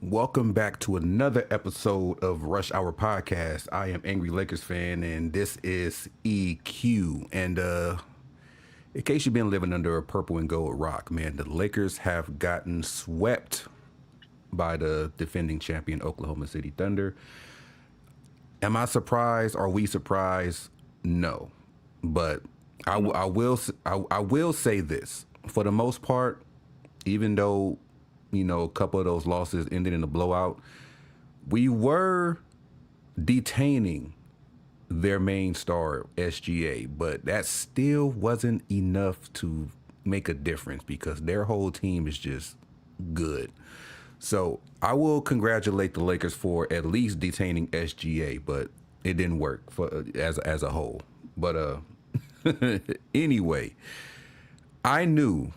Welcome back to another episode of Rush Hour Podcast. I am Angry Lakers fan, and this is EQ. And in case you've been living under a purple and gold rock, man, the Lakers have gotten swept by the defending champion Oklahoma City Thunder. Am I surprised? Are we surprised? No, but I will say this: for the most part, even though a couple of those losses ended in a blowout, we were detaining their main star, SGA, but that still wasn't enough to make a difference because their whole team is just good. So I will congratulate the Lakers for at least detaining SGA, but it didn't work for as a whole. But anyway, I knew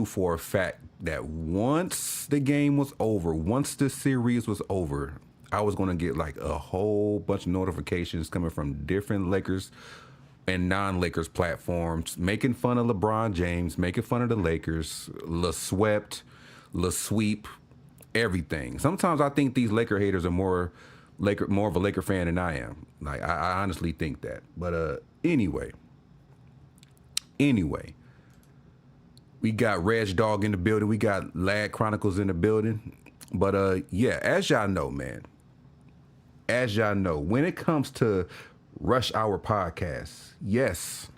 for a fact that once the game was over, once the series was over, I was going to get like a whole bunch of notifications coming from different Lakers and non-Lakers platforms, making fun of LeBron James, making fun of the Lakers, La Swept, La Sweep, everything. Sometimes I think these Laker haters are more of a Laker fan than I am. Like I honestly think that. But anyway. We got Reg Dog in the building. We got Lad Chronicles in the building. But yeah, as y'all know, man, when it comes to Rush Hour Podcast, yes,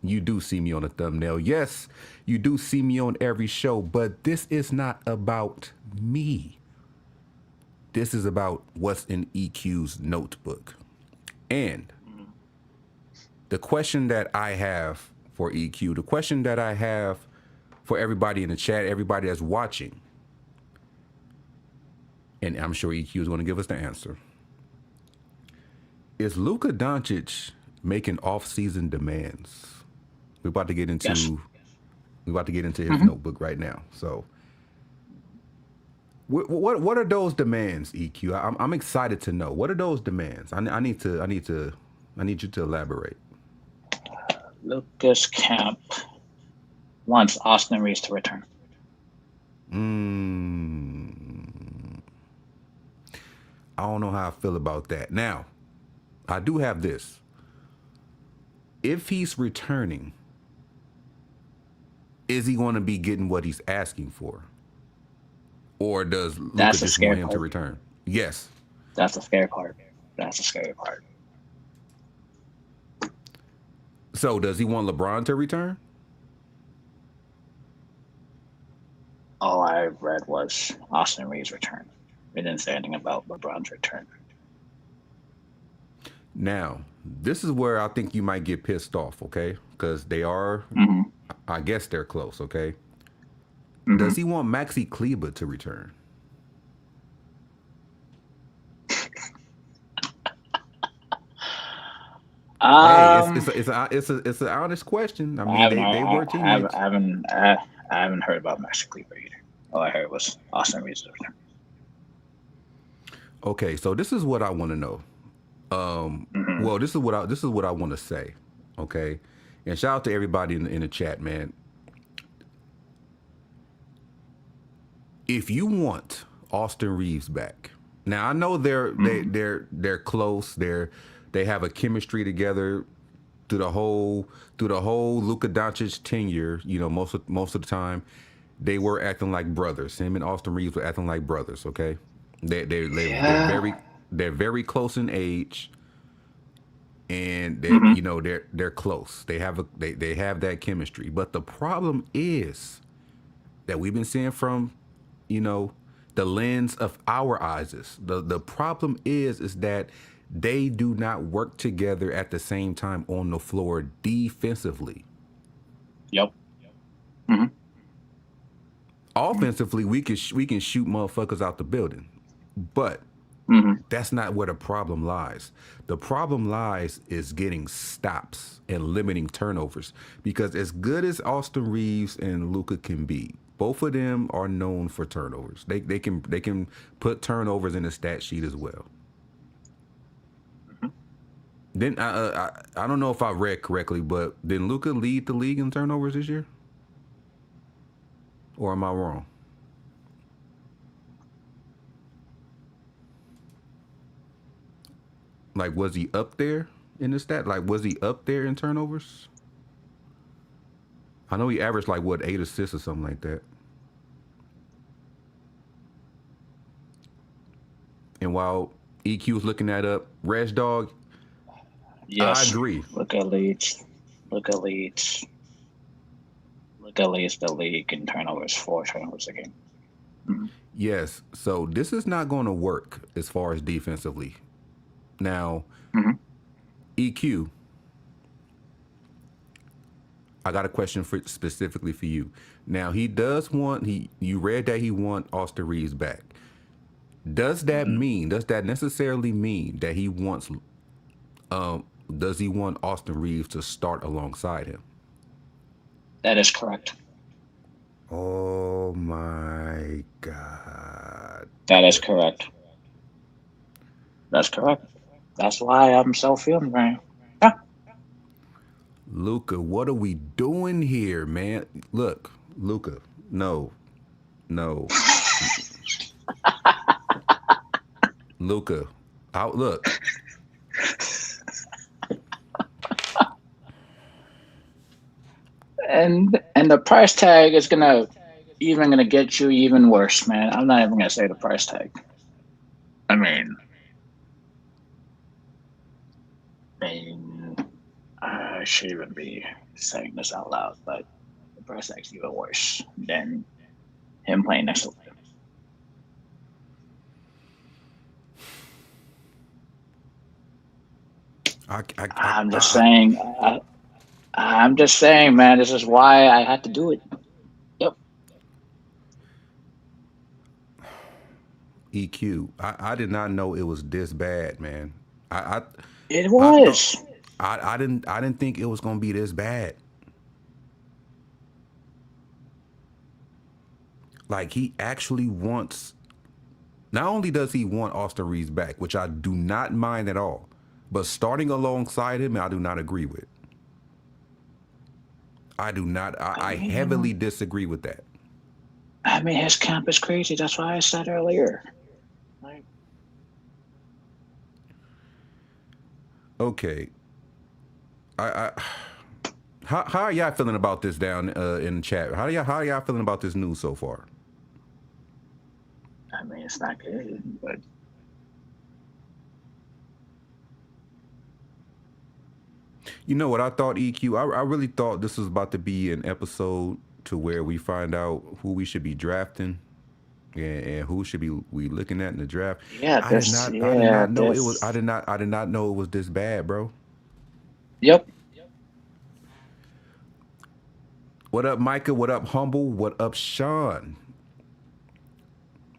you do see me on the thumbnail. Yes, you do see me on every show, but this is not about me. This is about what's in EQ's notebook. And the question that I have for EQ, the question that I have for everybody in the chat, everybody that's watching, and I'm sure EQ is going to give us the answer. Is Luka Dončić making off-season demands? We're about to get into Yes. his notebook right now. So, what are those demands, EQ? I'm excited to know. What are those demands? I need you to elaborate. Lucas Camp wants Austin Reaves to return. I don't know how I feel about that. Now, I do have this. If he's returning, is he going to be getting what he's asking for? Or does Luka That's the just want scary him to part. return? Yes. That's the scary part. So does he want LeBron to return? All I read was Austin Reaves' return. It didn't say anything about LeBron's return. Now, this is where I think you might get pissed off, okay? Because they are, I guess they're close, okay? Does he want Maxi Kleber to return? Hey, it's an honest question. I mean, they were teammates. I haven't heard about Maxi Kleber either. All I heard was Austin Reaves' return. Okay, so this is what I want to know. Well, this is what I want to say. Okay, and shout out to everybody in the chat, man. If you want Austin Reaves back, now I know they're close. They have a chemistry together through the whole Luka Dončić tenure. Most of the time, they were acting like brothers. Him and Austin Reaves were acting like brothers. Okay, they're very close in age, and they're close. They have that chemistry. But the problem is that we've been seeing from the lens of our eyes. The problem is that they do not work together at the same time on the floor defensively. Yep. Offensively, we can shoot motherfuckers out the building, but that's not where the problem lies. The problem lies is getting stops and limiting turnovers. Because as good as Austin Reaves and Luka can be, both of them are known for turnovers. They can put turnovers in the stat sheet as well. Then I don't know if I read correctly, but did Luka lead the league in turnovers this year? Or am I wrong? Like, was he up there in the stat? Like, was he up there in turnovers? I know he averaged like what 8 assists or something like that. And while EQ was looking that up, Reg Dog, I Yes. agree. Look at Leeds. Look at Leeds. Look at Leeds. The league in turnovers, 4 turnovers a game. Mm-hmm. Yes. So this is not going to work as far as defensively. Now, Mm-hmm. EQ, I got a question for specifically for you. Now he does want you read that he want Austin Reaves back. Does that Mm-hmm. mean? Does that necessarily mean that he wants? Does he want Austin Reaves to start alongside him? That is correct. Oh my God! That is correct. That's correct. That's why I'm so feeling right. Yeah. Luka, what are we doing here, man? Look, Luka, no, no, Luka, out. Look, And the price tag is gonna get you even worse, man. I'm not even gonna say the price tag. I mean, I mean, I should even be saying this out loud, but the price tag's even worse than him playing next to him. I'm just saying. I'm just saying, man. This is why I had to do it. Yep. EQ. I did not know it was this bad, man. I It I thought was. I didn't think it was gonna be this bad. Like he actually wants. Not only does he want Austin Reeves back, which I do not mind at all, but starting alongside him, I do not agree with. I do not. I I mean, heavily disagree with that. I mean, his camp is crazy. That's why I said earlier. Like, Okay. I how are y'all feeling about this down in the chat? How y'all feeling about this news so far? I mean, it's not good, but You know what I thought, EQ? I really thought this was about to be an episode to where we find out who we should be drafting and who should be we looking at in the draft. yeah, I did not know it was this. I did not know it was this bad, bro. Yep. What up, Micah? What up, Humble? What up, Sean?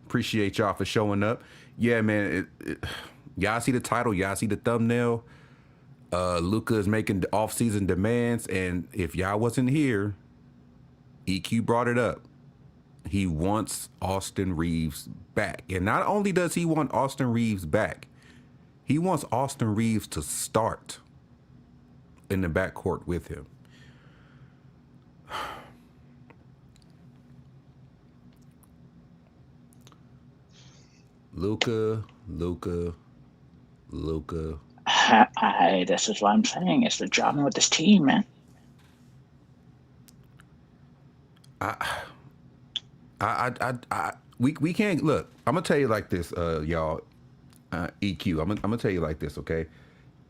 Appreciate y'all for showing up. Yeah, man. Y'all see the title, y'all see the thumbnail. Luka is making off-season demands, and if y'all wasn't here, EQ brought it up. He wants Austin Reeves back. And not only does he want Austin Reeves back, he wants Austin Reeves to start in the backcourt with him. Luka. This is what I'm saying. It's the drama with this team, man. We can't look. I'm gonna tell you like this, y'all. EQ. I'm gonna tell you like this, okay?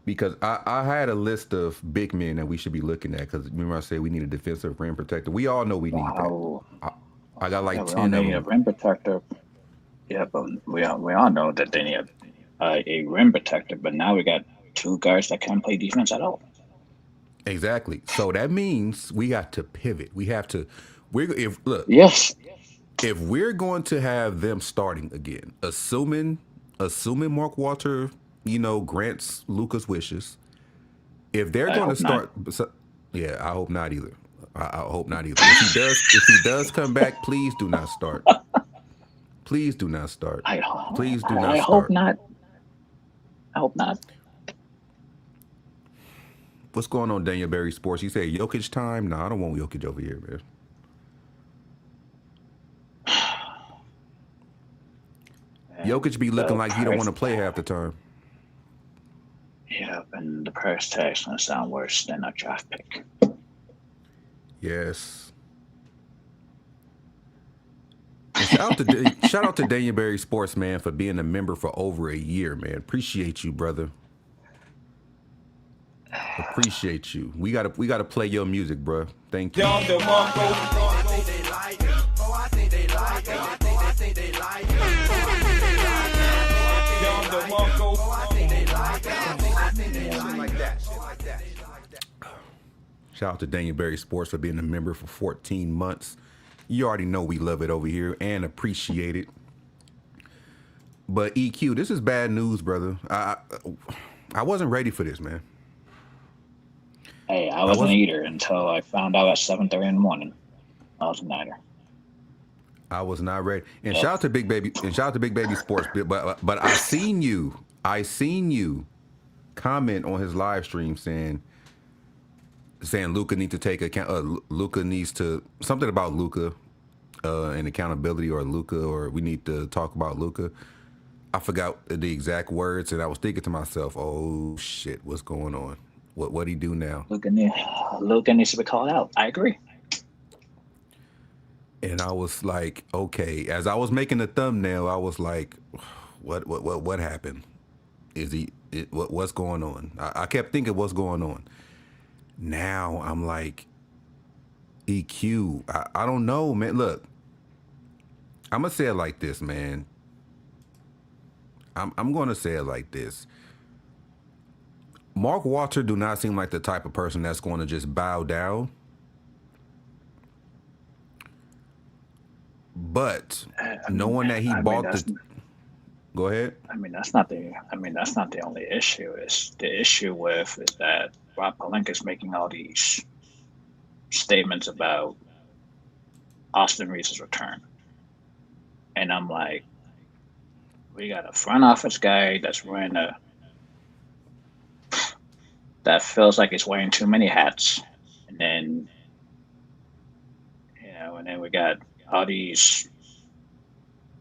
Because I had a list of big men that we should be looking at. Because remember I said we need a defensive rim protector. We all know we need that. Wow. I got Yeah, like we all 10 of need a them. rim protector. Yeah, but we all know that they need a rim protector. But now we got 2 guards that can't play defense at all. Exactly. So that means we got to pivot. We have to. Yes. If we're going to have them starting again, assuming Mark Walter, grants Luka's wishes, if they're I going to hope not. start, yeah, I hope not either. I hope not either. If he does come back, please do not start. Please do not start. I Please do I not hope start. not. I hope not. What's going on, Daniel Berry Sports? You say Jokic time? No, I don't want Jokic over here, man. Jokic be looking The like he don't want price to play half the time. price tag's gonna sound worse than a draft pick. Yes. And shout out to Danielberry Sports, man, for being a member for over a year, man. Appreciate you, brother. Appreciate you. We gotta play your music, bro. Thank you. Shout out to Danielberry Sports for being a member for 14 months. You already know we love it over here and appreciate it. But EQ, this is bad news, brother. I wasn't ready for this, man. Hey, I wasn't either until I found out at 7:30 in the morning. I wasn't either. I was not ready. And shout out to Big Baby Sports. But I seen you comment on his live stream saying Luka needs to take account. Luka needs to something about Luka and accountability, or Luka, or we need to talk about Luka. I forgot the exact words, and I was thinking to myself, "Oh shit, what's going on? What he do now?" Luka needs to be called out. I agree. And I was like, okay. As I was making the thumbnail, I was like, what happened? What's going on? I kept thinking, what's going on? Now I'm like, EQ. I don't know, man. Look, I'm gonna say it like this, man. I'm gonna say it like this. Mark Walter do not seem like the type of person that's going to just bow down. But knowing that he bought the, go ahead. That's not the only issue. Is the issue with is that Rob Pelinka is making all these statements about Austin Reaves' return, and I'm like, we got a front office guy that's wearing that feels like he's wearing too many hats, and then we got all these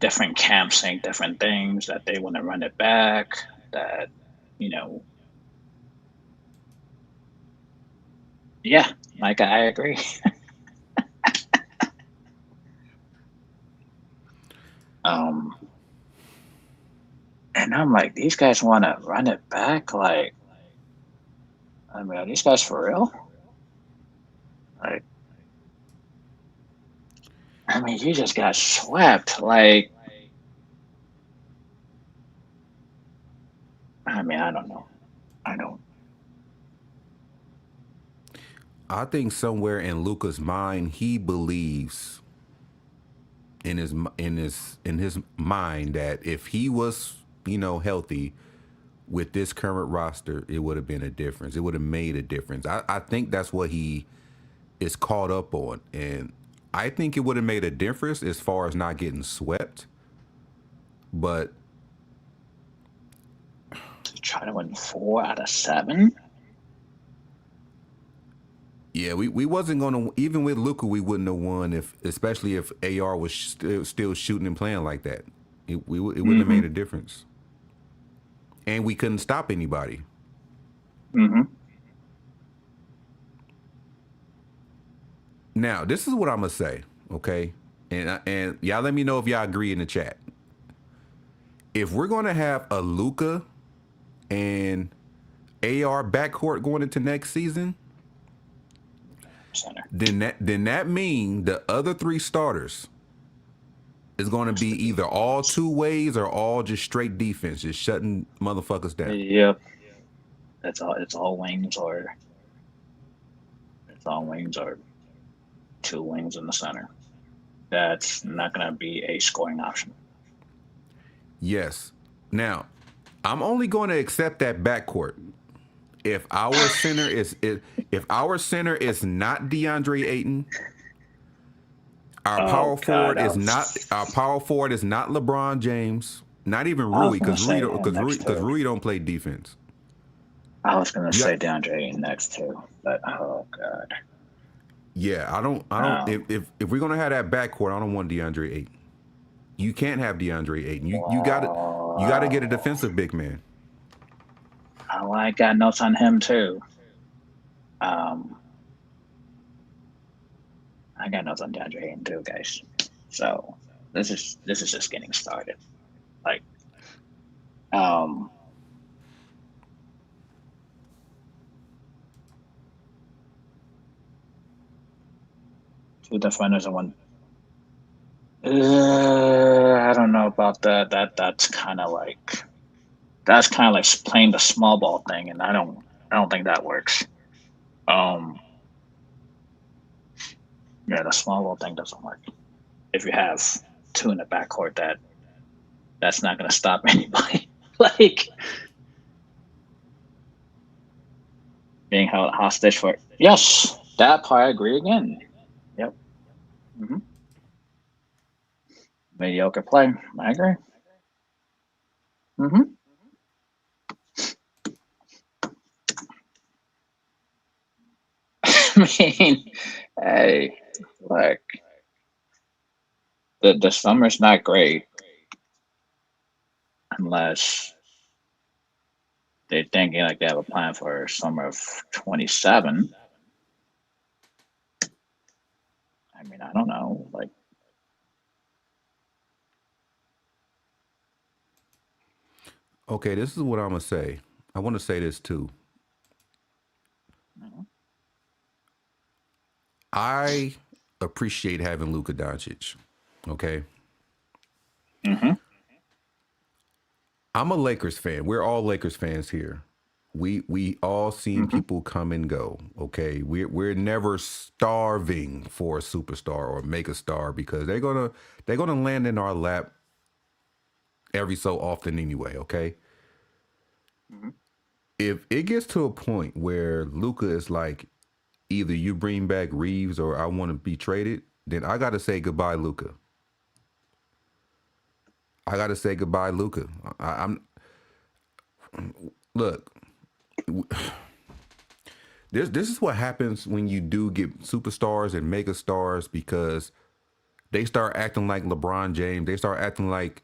different camps saying different things, that they want to run it back, that yeah, like I agree. And I'm like, these guys want to run it back, like, are these guys for real? Like, you just got swept. Like, I don't know. I think somewhere in Luka's mind, he believes in his mind that if he was, healthy with this current roster, it would have been a difference. It would have made a difference. I think that's what he is caught up on. And I think it would have made a difference as far as not getting swept. But to try to win 4 out of 7? Yeah, we wasn't going to, even with Luka, we wouldn't have won, especially if AR was still shooting and playing like that. It wouldn't have made a difference. And we couldn't stop anybody. Mm-hmm. Now, this is what I'm going to say, okay? And y'all let me know if y'all agree in the chat. If we're going to have a Luka and AR backcourt going into next season, then that means the other 3 starters is going to be either all two ways or all just straight defense, just shutting motherfuckers down. Yep. It's all wings or 2 wings in the center. That's not going to be a scoring option. Yes. Now, I'm only going to accept that backcourt if our center is not DeAndre Ayton. Our power forward is not LeBron James. Not even Rui, because Rui don't play defense. I was gonna say DeAndre Ayton next too, but oh god. Yeah, I don't. If we're gonna have that backcourt, I don't want DeAndre Ayton. You can't have DeAndre Ayton. You gotta get a defensive big man. Oh, I got notes on him too. Um, I got notes on DeAndre Hayden too, guys. So this is just getting started. Like, um, two defenders and one. I don't know about that. That's kind of like playing the small ball thing, and I don't think that works. Um, yeah, the small ball thing doesn't work. If you have two in the backcourt, that's not going to stop anybody. Like being held hostage for. Yes, that part I agree again. Yep. hmm Mediocre play. I agree. hmm I mean, hey, like the summer's not great unless they're thinking like they have a plan for summer of 27. I mean, I don't know. Like, Okay, this is what I'm gonna say. I want to say this too. you I appreciate having Luka Dončić. Okay, hmm I'm a Lakers fan. We're all Lakers fans here. We all seen hmm people come and go. Okay, we're never starving for a superstar or mega star because they're gonna land in our lap every so often anyway. Okay, hmm if it gets to a point where Luka is like, either you bring back Reaves or I want to be traded, then I gotta say goodbye, Luka. I gotta say goodbye, Luka. I'm look. This is what happens when you do get superstars and mega stars because they start acting like LeBron James. They start acting like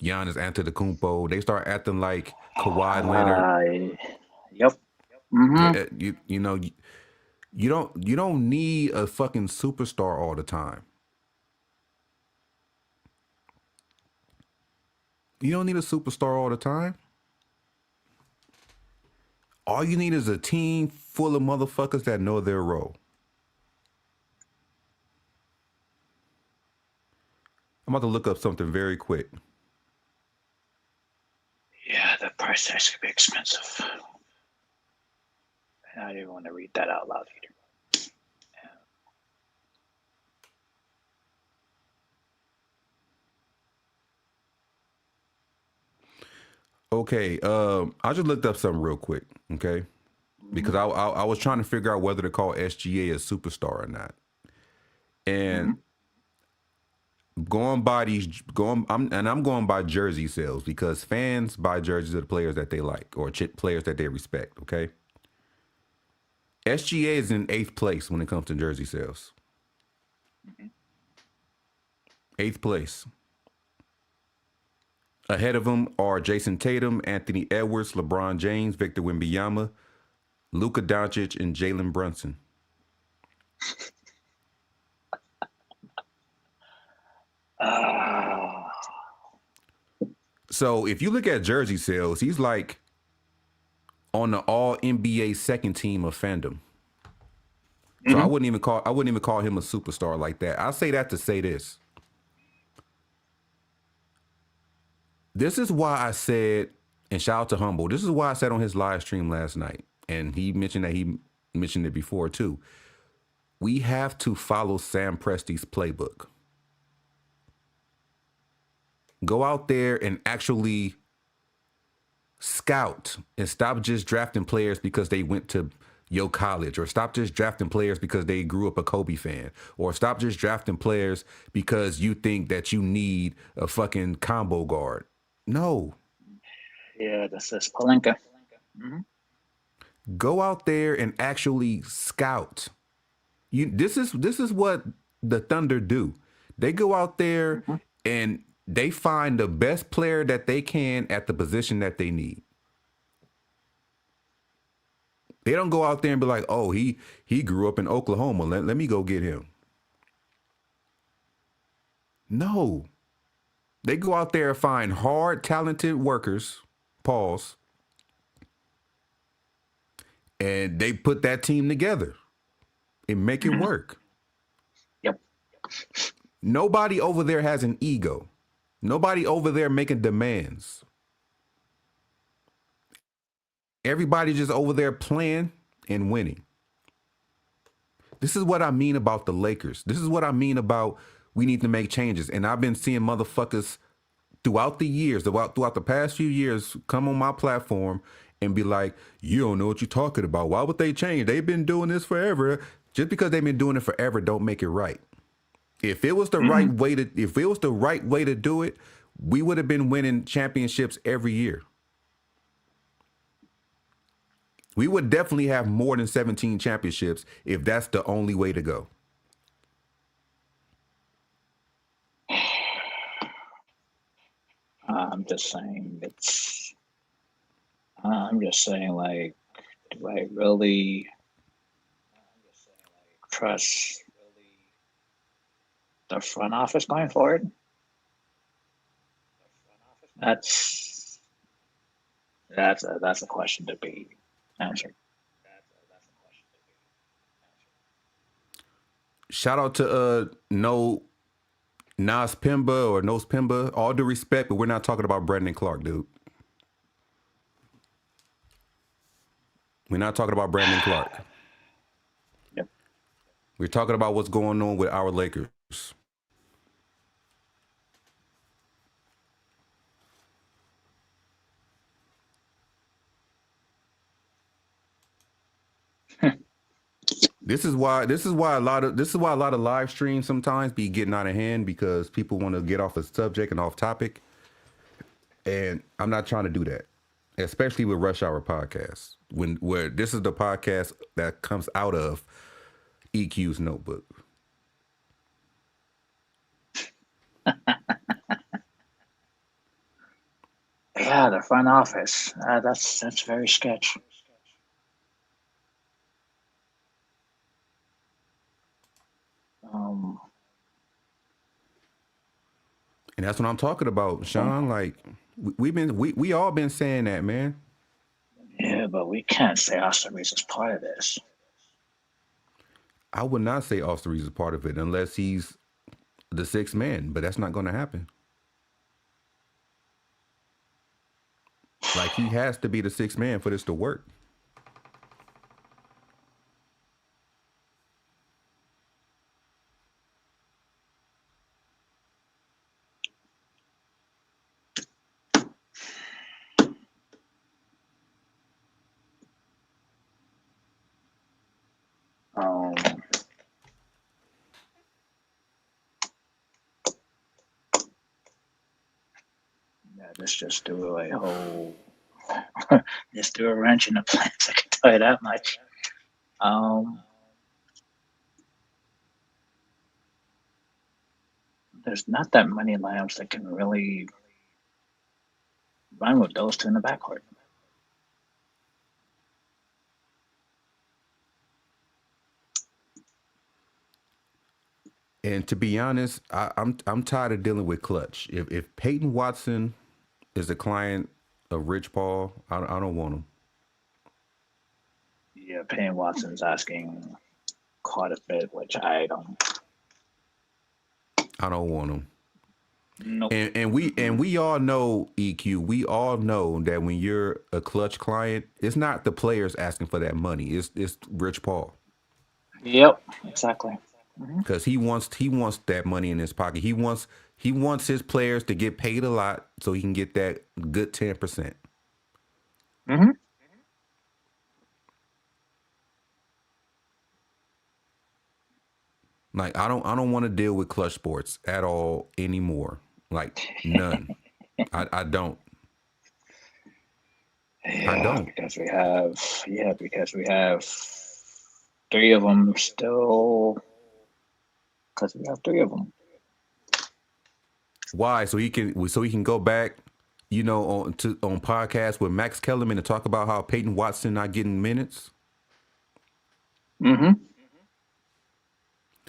Giannis Antetokounmpo. They start acting like Kawhi Leonard. yep. hmm You know you don't need a fucking superstar all the time. You don't need a superstar all the time. All you need is a team full of motherfuckers that know their role. I'm about to look up something very quick. Yeah, the price tag's gonna be expensive. I don't even want to read that out loud either. Okay, I just looked up something real quick. Okay, hmm because I was trying to figure out whether to call SGA a superstar or not, and hmm I'm going by jersey sales because fans buy jerseys of the players that they like or players that they respect. Okay, SGA is in 8th place when it comes to jersey sales. hmm 8th place. Ahead of him are Jason Tatum, Anthony Edwards, LeBron James, Victor Wembanyama, Luka Doncic, and Jalen Brunson. Uh, So if you look at jersey sales, he's like on the All NBA second team of fandom. So hmm I wouldn't even call him a superstar like that. I say that to say this. This is why I said, and shout out to Humble. This is why I said on his live stream last night, and he mentioned it before too. We have to follow Sam Presti's playbook. Go out there and actually scout and stop just drafting players because they went to your college, or stop just drafting players because they grew up a Kobe fan, or stop just drafting players because you think that you need a fucking combo guard. No, yeah, this is Palenka. hmm go out there and actually scout. This is what the Thunder do. They go out there hmm and they find the best player that they can at the position that they need. They don't go out there and be like, oh, he grew up in Oklahoma. Let me go get him. No. They go out there and find hard, talented workers, pause, and they put that team together and make it work. Yep. Nobody over there has an ego. Nobody over there making demands. Everybody just over there playing and winning. This is what I mean about the Lakers. This is what I mean about we need to make changes. And I've been seeing motherfuckers throughout the years, throughout the past few years, come on my platform and be like, you don't know what you're talking about. Why would they change? They've been doing this forever. Just because they've been doing it forever don't make it right. If it was the right way to do it, we would have been winning championships every year. We would definitely have more than 17 championships if that's the only way to go. I'm just saying I'm just saying, like, do I really trust the front office going forward? That's a question to be answered. Shout out to Nas Pimba or Nos Pimba. All due respect, but we're not talking about Brandon Clark, dude. We're not talking about Brandon Clark. Yep. We're talking about what's going on with our Lakers. This is why a lot of live streams sometimes be getting out of hand, because people want to get off a subject and off topic. And I'm not trying to do that, especially with Rush Hour Podcasts, where this is the podcast that comes out of EQ's notebook. Yeah, the front office. That's very sketch. And that's what I'm talking about, Sean. Like we all been saying that, man. Yeah, but we can't say Austin Reaves is part of this. I would not say Austin Reaves is part of it unless he's the sixth man, but that's not going to happen. Like, he has to be the sixth man for this to work. Yeah, let's just do a whole, just do a wrench in the plans. I can tell you that much. There's not that many lineups that can really run with those two in the backcourt. And to be honest, I'm tired of dealing with clutch. If Peyton Watson is a client of Rich Paul, I don't want him. Yeah, Payne Watson's asking quite a bit, which I don't want him. Nope. And we all know, EQ, we all know that when you're a clutch client, it's not the players asking for that money. It's Rich Paul. Yep, exactly. Because he wants that money in his pocket. He wants his players to get paid a lot so he can get that good 10%. Mm-hmm. Like, I don't want to deal with clutch sports at all anymore. Like, none. I don't. Yeah, I don't. because we have 3 of them still. Because we have 3 of them. Why? So he can go back, on podcasts with Max Kellerman and talk about how Peyton Watson not getting minutes. Mm-hmm.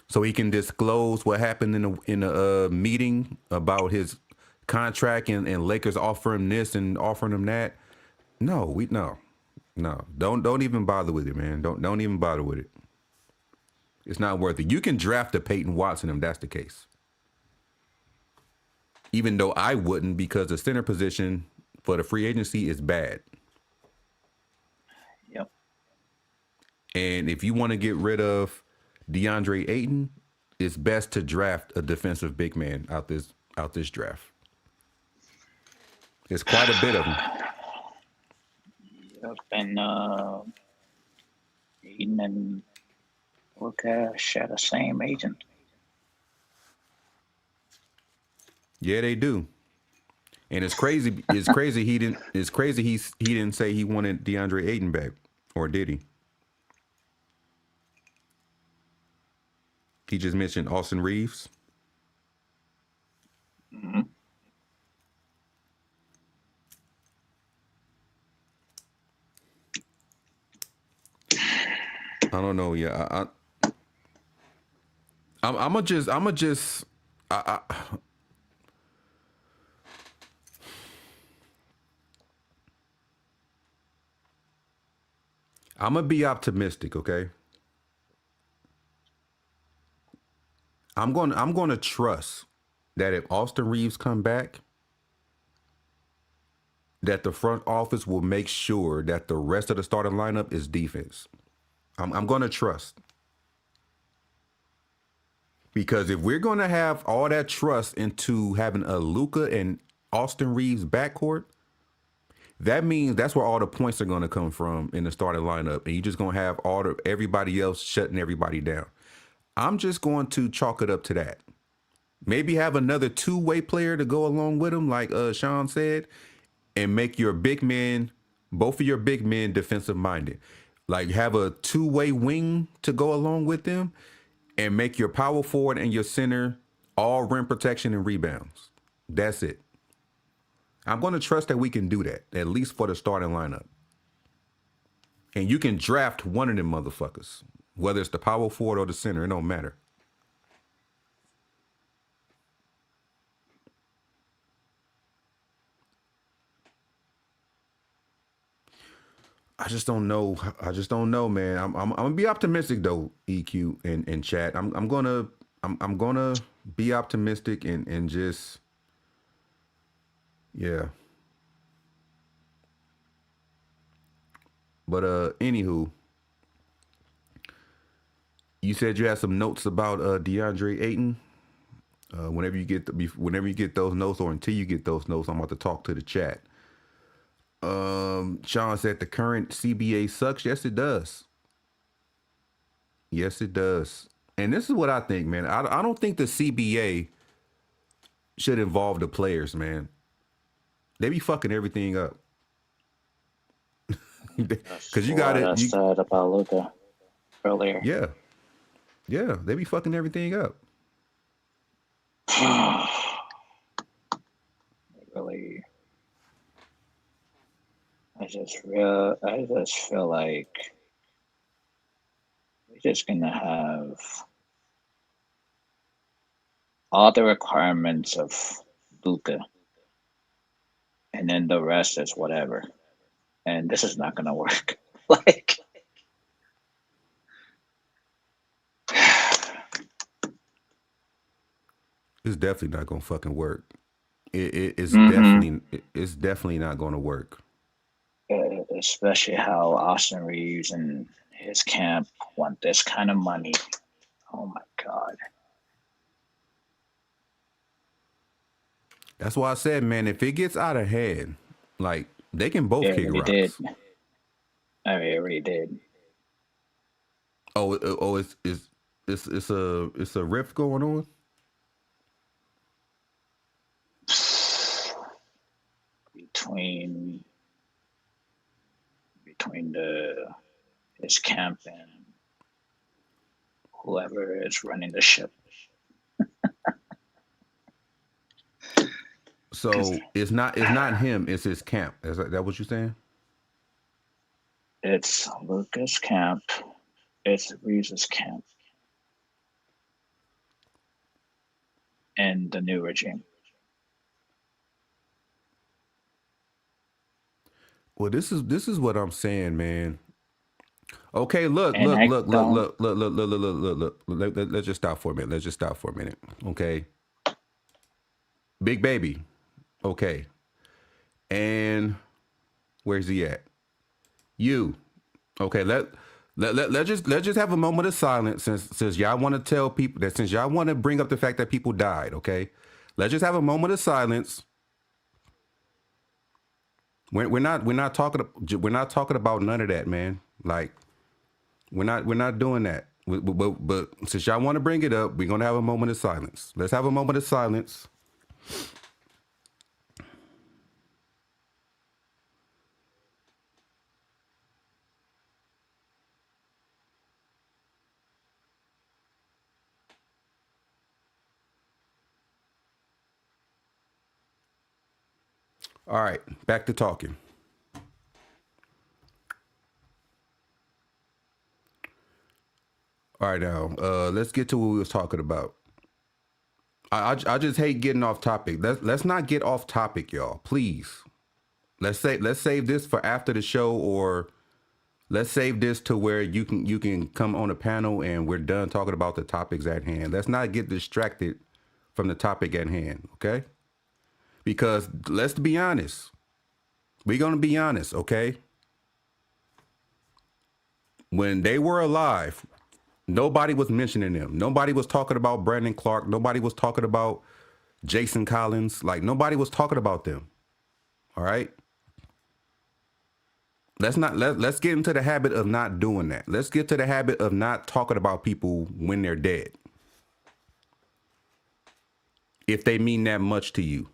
So he can disclose what happened in a meeting about his contract and Lakers offering him this and offering him that. No. Don't even bother with it, man. Don't even bother with it. It's not worth it. You can draft a Peyton Watson if that's the case. Even though I wouldn't, because the center position for the free agency is bad. Yep. And if you want to get rid of DeAndre Ayton, it's best to draft a defensive big man out this draft. There's quite a bit of them. Yep. And Eden and Luka share the same agent. Yeah, they do. And it's crazy. It's crazy he didn't. It's crazy he didn't say he wanted DeAndre Ayton back, or did he? He just mentioned Austin Reaves. Mm-hmm. I don't know. Yeah, I'm gonna just. I'm gonna be optimistic, okay? I'm gonna trust that if Austin Reaves come back, that the front office will make sure that the rest of the starting lineup is defense. I'm gonna trust. Because if we're gonna have all that trust into having a Luka and Austin Reaves backcourt, that means that's where all the points are gonna come from in the starting lineup, and you're just gonna have everybody else shutting everybody down. I'm just going to chalk it up to that. Maybe have another two-way player to go along with him, like Sean said, and make your big men, both of your big men, defensive-minded. Like have a two-way wing to go along with them, and make your power forward and your center all rim protection and rebounds. That's it. I'm going to trust that we can do that, at least for the starting lineup. And you can draft one of them motherfuckers, whether it's the power forward or the center. It don't matter. I just don't know. Man. I'm gonna be optimistic though, EQ and chat. I'm gonna be optimistic and just yeah. But anywho, you said you had some notes about DeAndre Ayton. Whenever you get those notes, or until you get those notes, I'm about to talk to the chat. Sean said the current CBA sucks. Yes, it does. Yes, it does. And this is what I think, man. I don't think the CBA should involve the players, man. They be fucking everything up. Because you got it. I said about Luka earlier. Yeah. Yeah, they be fucking everything up. Really, I just feel like we're just gonna have all the requirements of Luka, and then the rest is whatever. And this is not gonna work. Like, it's definitely not gonna fucking work. It's definitely not gonna work. Especially how Austin Reaves and his camp want this kind of money. Oh my God. That's why I said, man, if it gets out of hand, like they can both kick rocks. Did. I mean, it really did. Oh, it's a rift going on. Between his camp and whoever is running the ship. So it's not him, it's his camp. Is that what you're saying? It's Luka's camp it's Reaves' camp and the new regime. Well, this is what I'm saying, man. Okay, look, And look, I look, look, don't. look, look, look, look, look, look, look. Let's just stop for a minute. Let's just stop for a minute. Okay, big baby. Okay, and where's he at? You. Okay, let's just have a moment of silence since y'all want to tell people that since y'all want to bring up the fact that people died. Okay, let's just have a moment of silence. We're not talking about none of that, man. Like we're not doing that. But since y'all want to bring it up, we're gonna have a moment of silence. Let's have a moment of silence. All right, back to talking. All right, now let's get to what we was talking about. I just hate getting off topic. Let's not get off topic, y'all. Please. Let's save this for after the show, or let's save this to where you can come on a panel and we're done talking about the topics at hand. Let's not get distracted from the topic at hand, okay? Because let's be honest. We're gonna be honest, okay? When they were alive, nobody was mentioning them. Nobody was talking about Brandon Clark. Nobody was talking about Jason Collins. Like nobody was talking about them. All right. Let's get into the habit of not doing that. Let's get to the habit of not talking about people when they're dead. If they mean that much to you.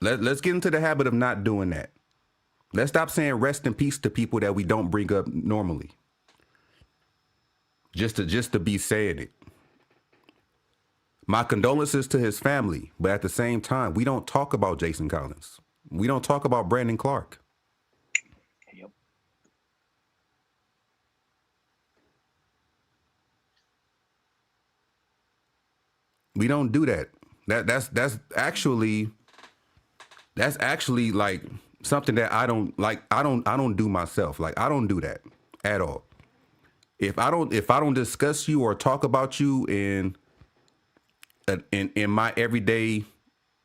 Let's get into the habit of not doing that. Let's stop saying rest in peace to people that we don't bring up normally. Just to be saying it. My condolences to his family, but at the same time, we don't talk about Jason Collins. We don't talk about Brandon Clark. Yep. We don't do that. That's actually like something that I don't like. I don't do myself. Like I don't do that at all. If I don't discuss you or talk about you in my everyday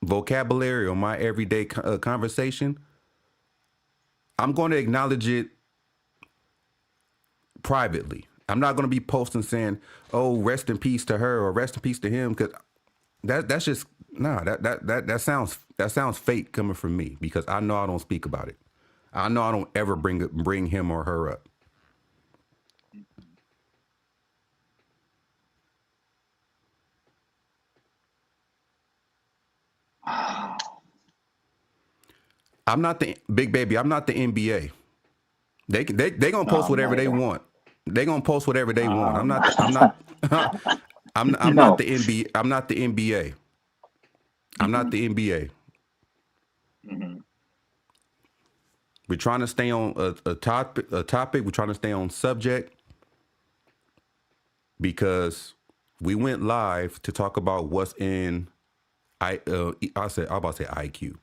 vocabulary or my everyday conversation, I'm going to acknowledge it privately. I'm not going to be posting saying, "Oh, rest in peace to her" or "rest in peace to him," because that's just nah. That sounds fake coming from me because I know I don't speak about it. I know I don't ever bring him or her up. I'm not the big baby. I'm not the NBA. They gonna No, post I'm whatever not they either. want. They gonna post whatever they want. I'm Um, not. I'm not. I'm not no. the NBA. I'm not the NBA. I'm not Hmm. the NBA. Hmm. We're trying to stay on a topic. A topic. We're trying to stay on subject because we went live to talk about what's in I about to say IQ.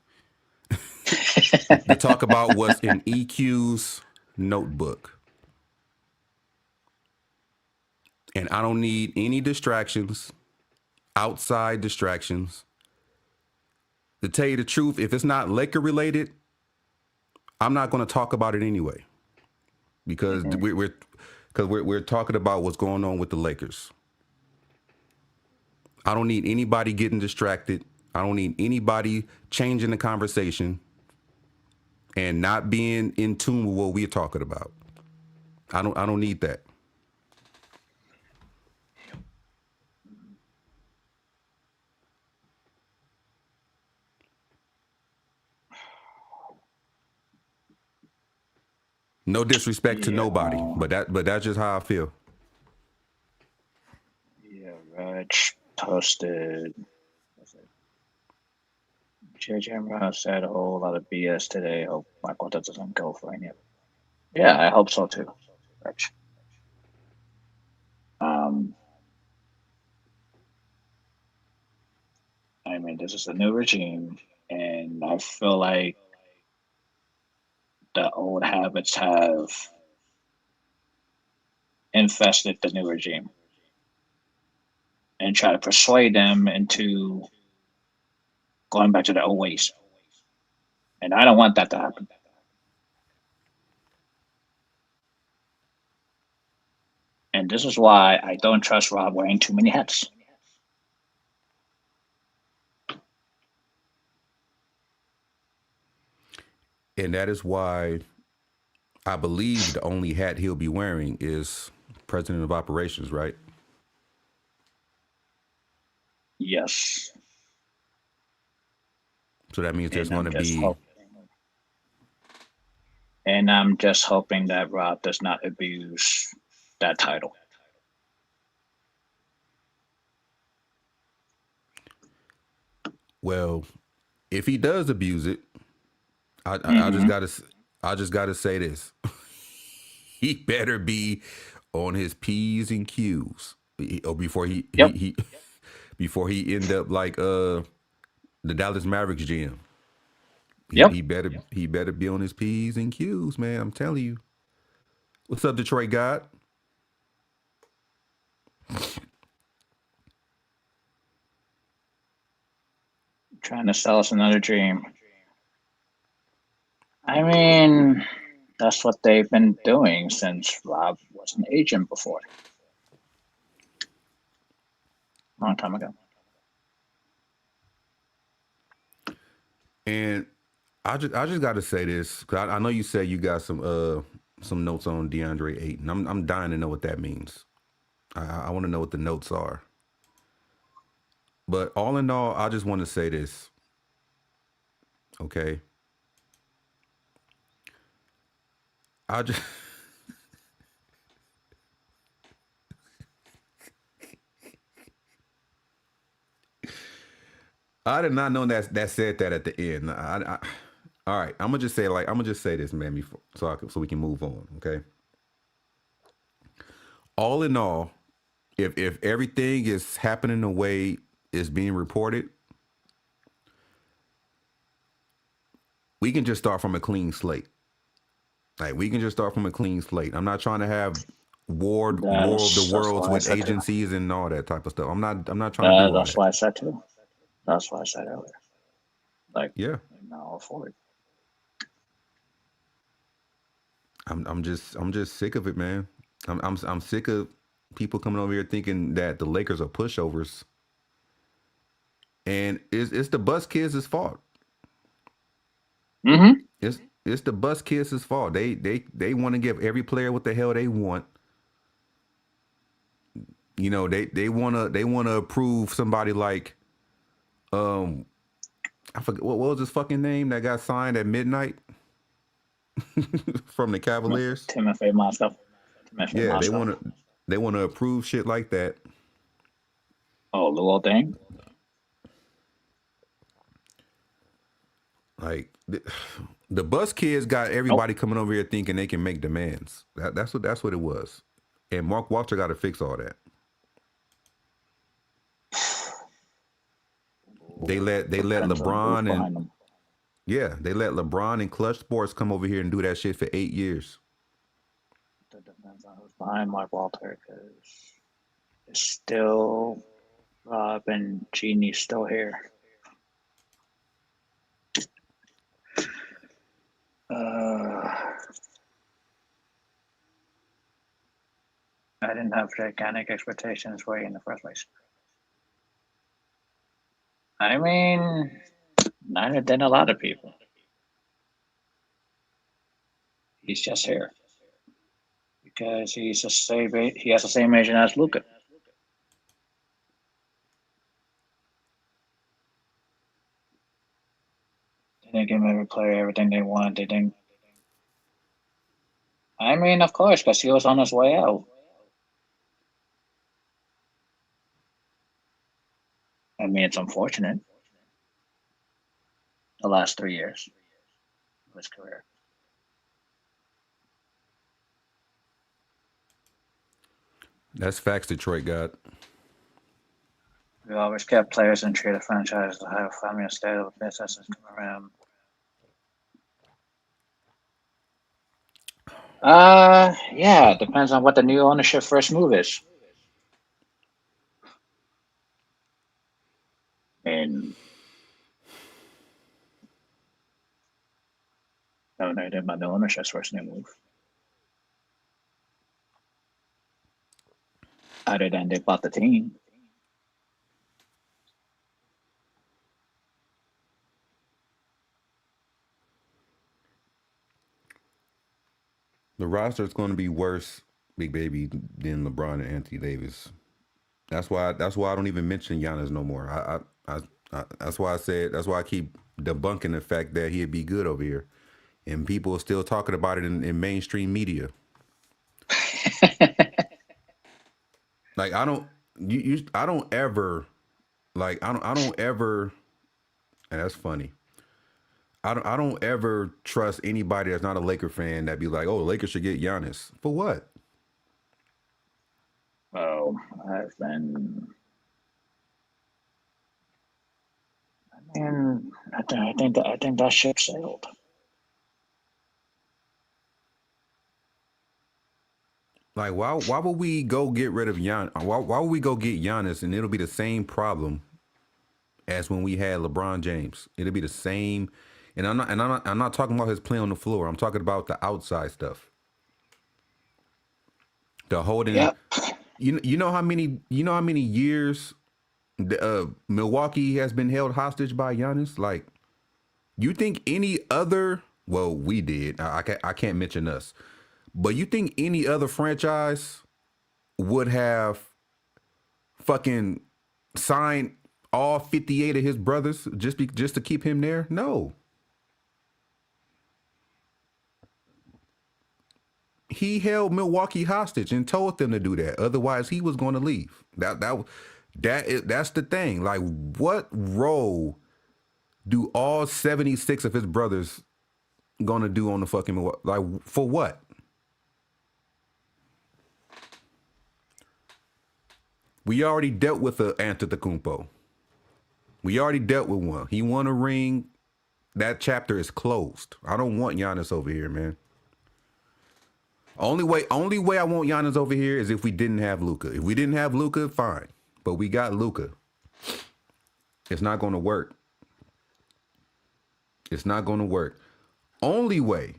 To talk about what's in EQ's notebook. And I don't need any distractions, outside distractions. To tell you the truth, if it's not Laker related, I'm not going to talk about it anyway because Hmm. we're talking about what's going on with the Lakers. I don't need anybody getting distracted. I don't need anybody changing the conversation and not being in tune with what we're talking about. I don't need that. No disrespect to Yeah. nobody, but that's just how I feel. Yeah. Reg posted. Was it JJ Brown said a whole lot of BS today. Hope Michael doesn't go for any of it. Yeah, I hope so too. Reg. I mean, this is a new regime, and I feel like the old habits have infested the new regime and try to persuade them into going back to the old ways. And I don't want that to happen. And this is why I don't trust Rob wearing too many hats. And that is why I believe the only hat he'll be wearing is president of operations, right? Yes. So that means there's And going I'm to just be, hoping. And I'm just hoping that Rob does not abuse that title. well, if he does abuse it, I just Mm-hmm. gotta say this: he better be on his p's and q's, or before Yep. before he end up like the Dallas Mavericks GM. Yep. He better be on his p's and q's, man. I'm telling you. What's up, Detroit God? Trying to sell us another dream. I mean, that's what they've been doing since Rob was an agent before. Long time ago. And I just got to say this because I know you said you got some notes on DeAndre Ayton. I'm dying to know what that means. I want to know what the notes are. But all in all, I just want to say this. Okay, I just I did not know that said that at the end. All right, I'm gonna just say this, man, before, so we can move on. Okay. All in all, if everything is happening the way it's being reported, we can just start from a clean slate. Like we can just start from a clean slate. I'm not trying to have war of the That's worlds why I with said too. agencies and all that type of stuff. I'm not trying to do all That's that. why I said too. That's why I said earlier. Like, Yeah. I'm not all for it. I'm just sick of it, man. I'm sick of people coming over here thinking that the Lakers are pushovers, and it's the bus kids' fault. Mm-hmm. It's the bus kids' fault. They want to give every player what the hell they want. You know, they wanna approve somebody like um I forget what was his fucking name that got signed at midnight from the Cavaliers. Timothy Moscow. Timothy Yeah, Moscow. they wanna approve shit like that. Oh, Luol Deng. Like the bus kids got Nope. everybody coming over here thinking they can make demands. That's what it was. And Mark Walter got to fix all that. They let Depends on who's LeBron and behind them. yeah, they let LeBron and Clutch Sports come over here and do that shit for 8 years. It depends on who's behind Mark Walter because it's still Rob and Jeannie's still here. I didn't have gigantic expectations for you in the first place. I mean, neither did a lot of people. He's just here because he's the same. He has the same agent as Luka. They didn't give every player everything they wanted. They didn't. I mean, of course, because he was on his way out. I mean, it's unfortunate. The last 3 years of his career. That's facts Detroit got. We always kept players and treated franchises to have family and state of businesses come around. Yeah, it depends on what the new ownership first move is. And I don't know anything about the ownership's first new move. Other than they bought the team. The roster is going to be worse, Big Baby, than LeBron and Anthony Davis. That's why I don't even mention Giannis no more. That's why I said, that's why I keep debunking the fact that he'd be good over here, and people are still talking about it in mainstream media. Like I don't ever, and that's funny. I don't ever trust anybody that's not a Laker fan that be like, oh, the Lakers should get Giannis. For what? Oh, I've been. And I think that ship sailed. Like why would we go get rid of Giannis? Why would we go get Giannis and it'll be the same problem as when we had LeBron James? It'll be the same. And I'm not talking about his play on the floor. I'm talking about the outside stuff. The holding. Yep. You know how many years Milwaukee has been held hostage by Giannis? Like, you think any other? Well, we did. I can't mention us, but you think any other franchise would have fucking signed all 58 of his brothers just to keep him there? No. He held Milwaukee hostage and told them to do that. Otherwise, he was going to leave. That's the thing. Like, what role do all 76 of his brothers going to do on the fucking Milwaukee? Like, for what? We already dealt with the Antetokounmpo. We already dealt with one. He won a ring. That chapter is closed. I don't want Giannis over here, man. Only way I want Giannis over here is if we didn't have Luka. If we didn't have Luka, fine. But we got Luka. It's not going to work. It's not going to work. Only way,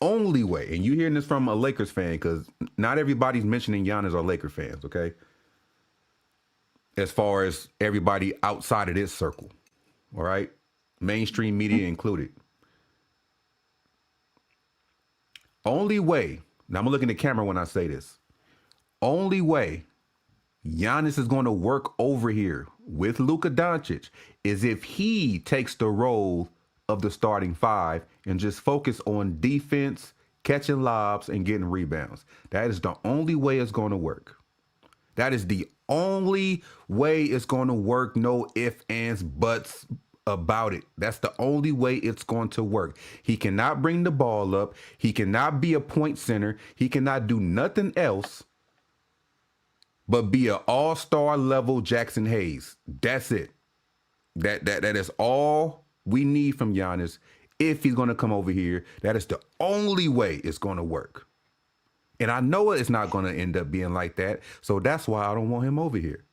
and you hearing this from a Lakers fan, because not everybody's mentioning Giannis are Laker fans, okay? As far as everybody outside of this circle, all right? Mainstream media included. Only way, now I'm looking at the camera when I say this, only way Giannis is going to work over here with Luka Dončić is if he takes the role of the starting five and just focus on defense, catching lobs, and getting rebounds. That is the only way it's going to work. That is the only way it's going to work. No ifs, ands, buts about it. That's the only way it's going to work. He cannot bring the ball up. He cannot be a point center. He cannot do nothing else but be an all-star level Jackson Hayes. That's it. That is all we need from Giannis. If he's going to come over here, that is the only way it's going to work. And I know it's not going to end up being like that. So that's why I don't want him over here.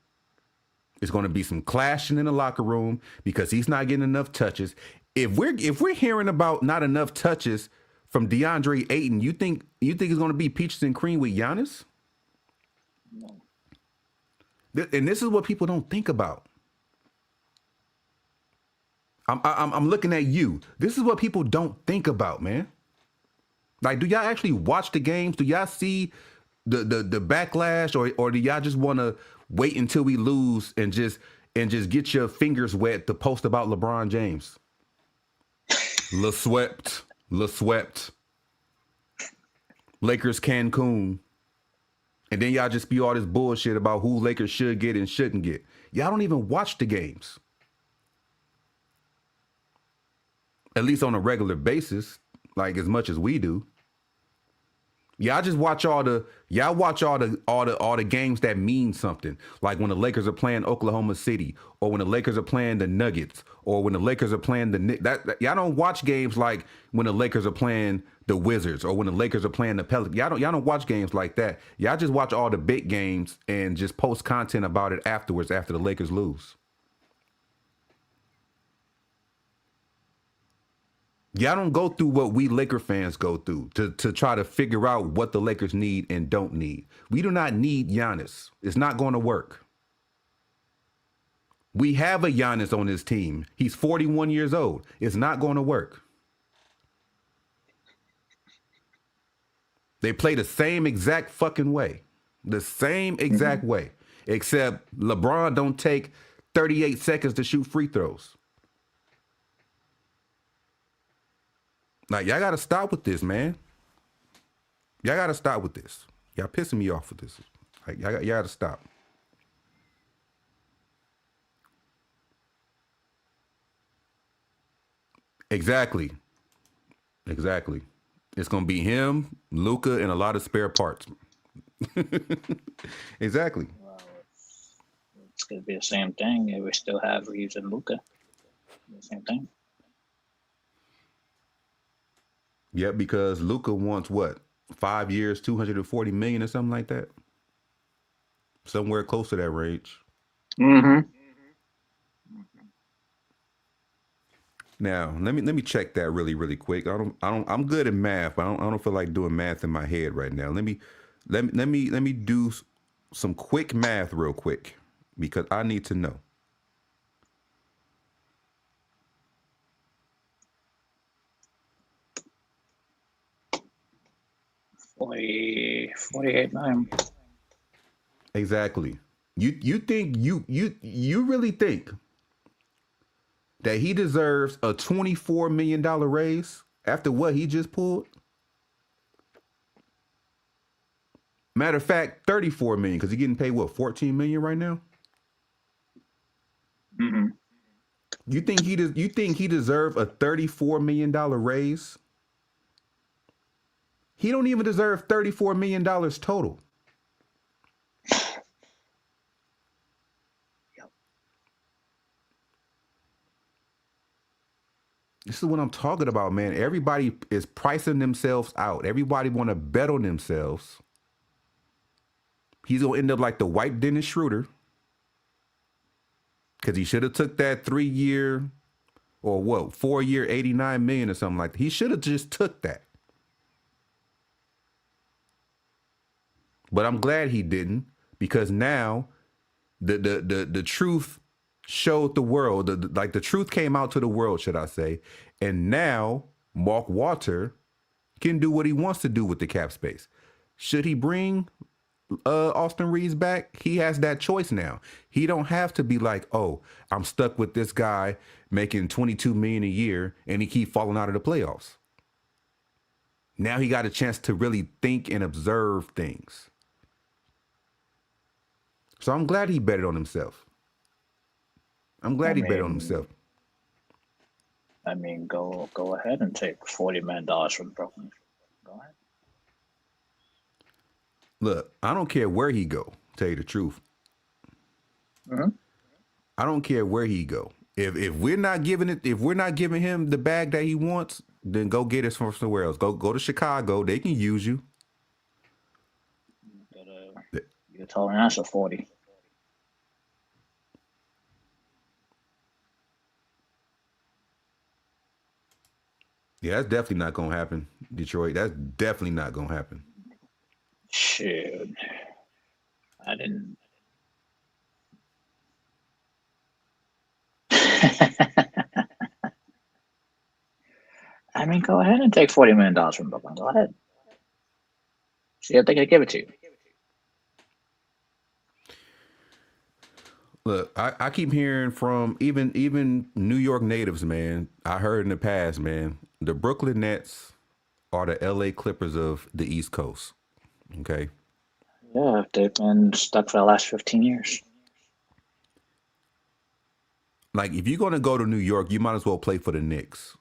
It's going to be some clashing in the locker room because he's not getting enough touches. If we're hearing about not enough touches from DeAndre Ayton, you think it's going to be peaches and cream with Giannis? No. And this is what people don't think about. I'm looking at you. This is what people don't think about, man. Like, do y'all actually watch the games? Do y'all see the backlash, or do y'all just want to wait until we lose and just get your fingers wet to post about LeBron James? Le swept. Lakers Cancun. And then y'all just spew all this bullshit about who Lakers should get and shouldn't get. Y'all don't even watch the games. At least on a regular basis, like as much as we do. Y'all just watch all the games that mean something. Like when the Lakers are playing Oklahoma City, or when the Lakers are playing the Nuggets, or when the Lakers are playing y'all don't watch games like when the Lakers are playing the Wizards, or when the Lakers are playing the Pelicans. Y'all don't watch games like that. Y'all just watch all the big games and just post content about it afterwards after the Lakers lose. Y'all don't go through what we Laker fans go through to try to figure out what the Lakers need and don't need. We do not need Giannis. It's not going to work. We have a Giannis on this team. He's 41 years old. It's not going to work. They play the same exact fucking way. The same exact way. Except LeBron don't take 38 seconds to shoot free throws. Like, y'all got to stop with this, man. Y'all got to stop with this. Y'all pissing me off with this. Like, y'all got to stop. Exactly. It's going to be him, Luka, and a lot of spare parts. Exactly. Well, it's going to be the same thing. If we still have Reaves and Luka, the same thing. Yeah, because Luka wants what? 5 years, $240 million or something like that? Somewhere close to that range. Mm-hmm. Now, let me check that really quick. I'm good at math, but I don't feel like doing math in my head right now. Let me do some quick math real quick because I need to know. 48 million. Exactly. You think you really think that he deserves a $24 million raise after what he just pulled? Matter of fact, $34 million because he's getting paid what, $14 million right now? Mm-hmm. You think he deserves a $34 million raise? He don't even deserve $34 million total. Yep. This is what I'm talking about, man. Everybody is pricing themselves out. Everybody want to bet on themselves. He's going to end up like the white Dennis Schroeder. Because he should have took that 3-year or what, 4-year, $89 million or something like that. He should have just took that. But I'm glad he didn't, because now the truth showed the world, the truth came out to the world, should I say. And now Mark Walter can do what he wants to do with the cap space. Should he bring Austin Reaves back? He has that choice now. He don't have to be like, oh, I'm stuck with this guy making $22 million a year and he keep falling out of the playoffs. Now he got a chance to really think and observe things. So I'm glad he betted on himself. I mean, go ahead and take $40 million from Brooklyn. Go ahead. Look, I don't care where he go, tell you the truth. Mm-hmm. I don't care where he go. If we're not giving him the bag that he wants, then go get it from somewhere else. Go to Chicago. They can use you. You're telling us a 40. Yeah, that's definitely not gonna happen, Detroit. That's definitely not gonna happen. Shoot. I didn't. I mean, go ahead and take $40 million from Brooklyn. Go ahead. See if they can give it to you. Look, I keep hearing from even New York natives, man. I heard in the past, man, the Brooklyn Nets are the LA Clippers of the East Coast. Okay. Yeah, they've been stuck for the last 15 years. Like, if you're gonna go to New York, you might as well play for the Knicks.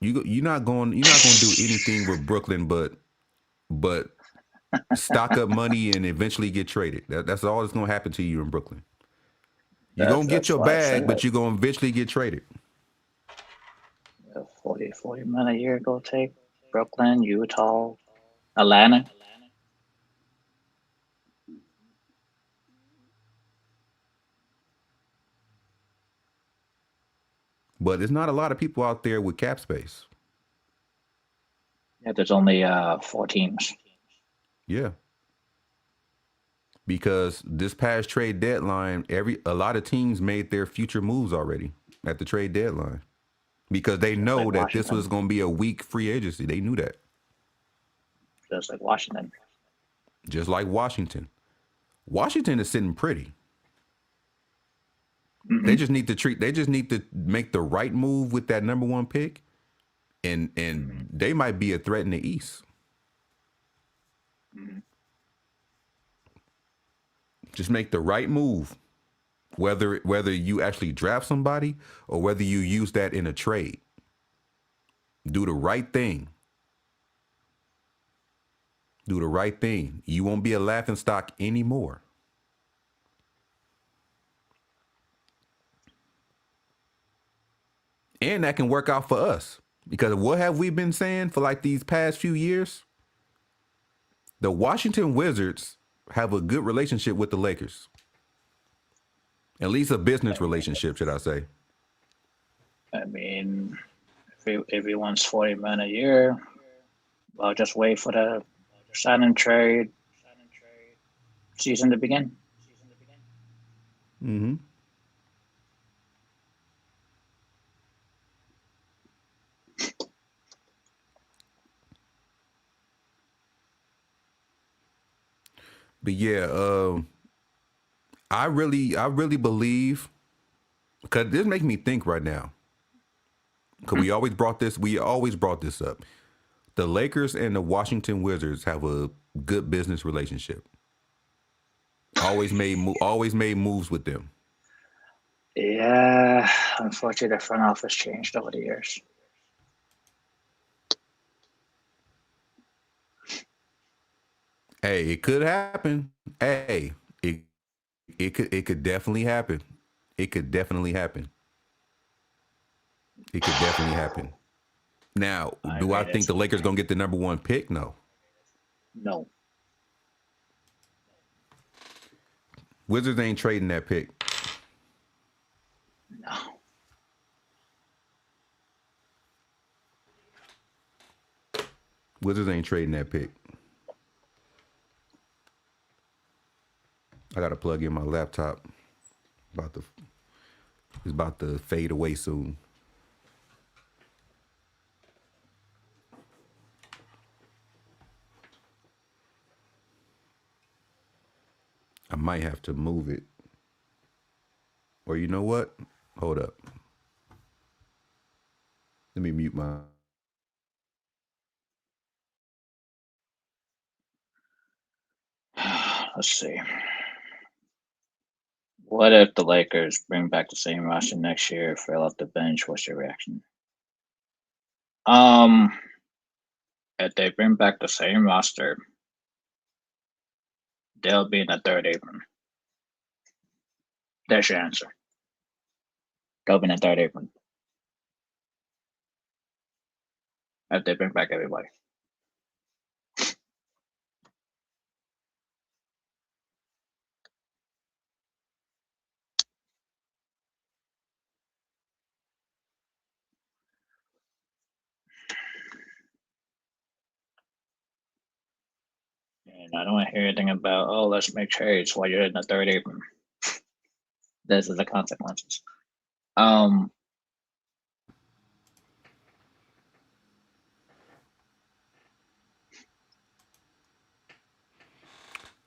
You're not going to do anything with Brooklyn, but stock up money, and eventually get traded. That's all that's gonna happen to you in Brooklyn. You're gonna get That's your why I bag, but said you're gonna eventually get traded. 40 million a year go take Brooklyn, Utah, Atlanta. But there's not a lot of people out there with cap space. Yeah, there's only 4 teams. Yeah. Because this past trade deadline, a lot of teams made their future moves already at the trade deadline. Because they know like that this was Washington. going to be a weak free agency. They knew that. Just like Washington. Just like Washington. Washington is sitting pretty. Mm-hmm. They just need to make the right move with that number 1 pick, and they might be a threat in the East. Mm-hmm. Just make the right move, whether you actually draft somebody or whether you use that in a trade. Do the right thing. Do the right thing. You won't be a laughingstock anymore. And that can work out for us. Because what have we been saying for like these past few years? The Washington Wizards have a good relationship with the Lakers. At least a business relationship, should I say. I mean, if he wants 40 million a year, I'll just wait for the sign and trade season to begin. Mm-hmm. But yeah, I really believe, because this makes me think right now. Because we always brought this up. The Lakers and the Washington Wizards have a good business relationship. Always made moves with them. Yeah, unfortunately, the front office changed over the years. Hey, it could happen. Hey, it could definitely happen. It could definitely happen. It could definitely happen. Now, do I think the Lakers gonna get the number 1 pick? No. No. Wizards ain't trading that pick. No. Wizards ain't trading that pick. I gotta plug in my laptop. It's about to fade away soon. I might have to move it. Or you know what? Hold up. Let me mute my... Let's see. What if the Lakers bring back the same roster next year, fill up the bench? What's your reaction? If they bring back the same roster, they'll be in the third apron. There's your answer. They'll be in the third apron. If they bring back everybody. And I don't want to hear anything about, oh, let's make trades while you're in the third apron. This is the consequences.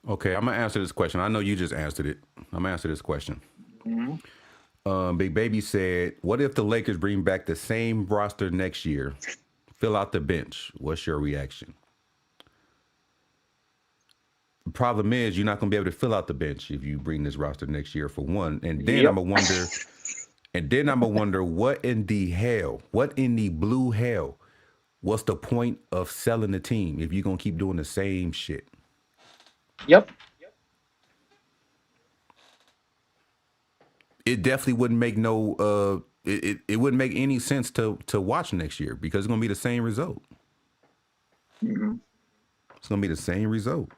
Okay, I'm gonna answer this question. I know you just answered it. I'm gonna answer this question. Mm-hmm. Big Baby said, what if the Lakers bring back the same roster next year? Fill out the bench. What's your reaction? The problem is you're not going to be able to fill out the bench if you bring this roster next year, for one. And then I'm going to wonder what in the blue hell, what's the point of selling the team if you're going to keep doing the same shit? Yep. It definitely wouldn't make it wouldn't make any sense to watch next year because it's gonna be the same result. Mm-hmm. It's gonna be the same result.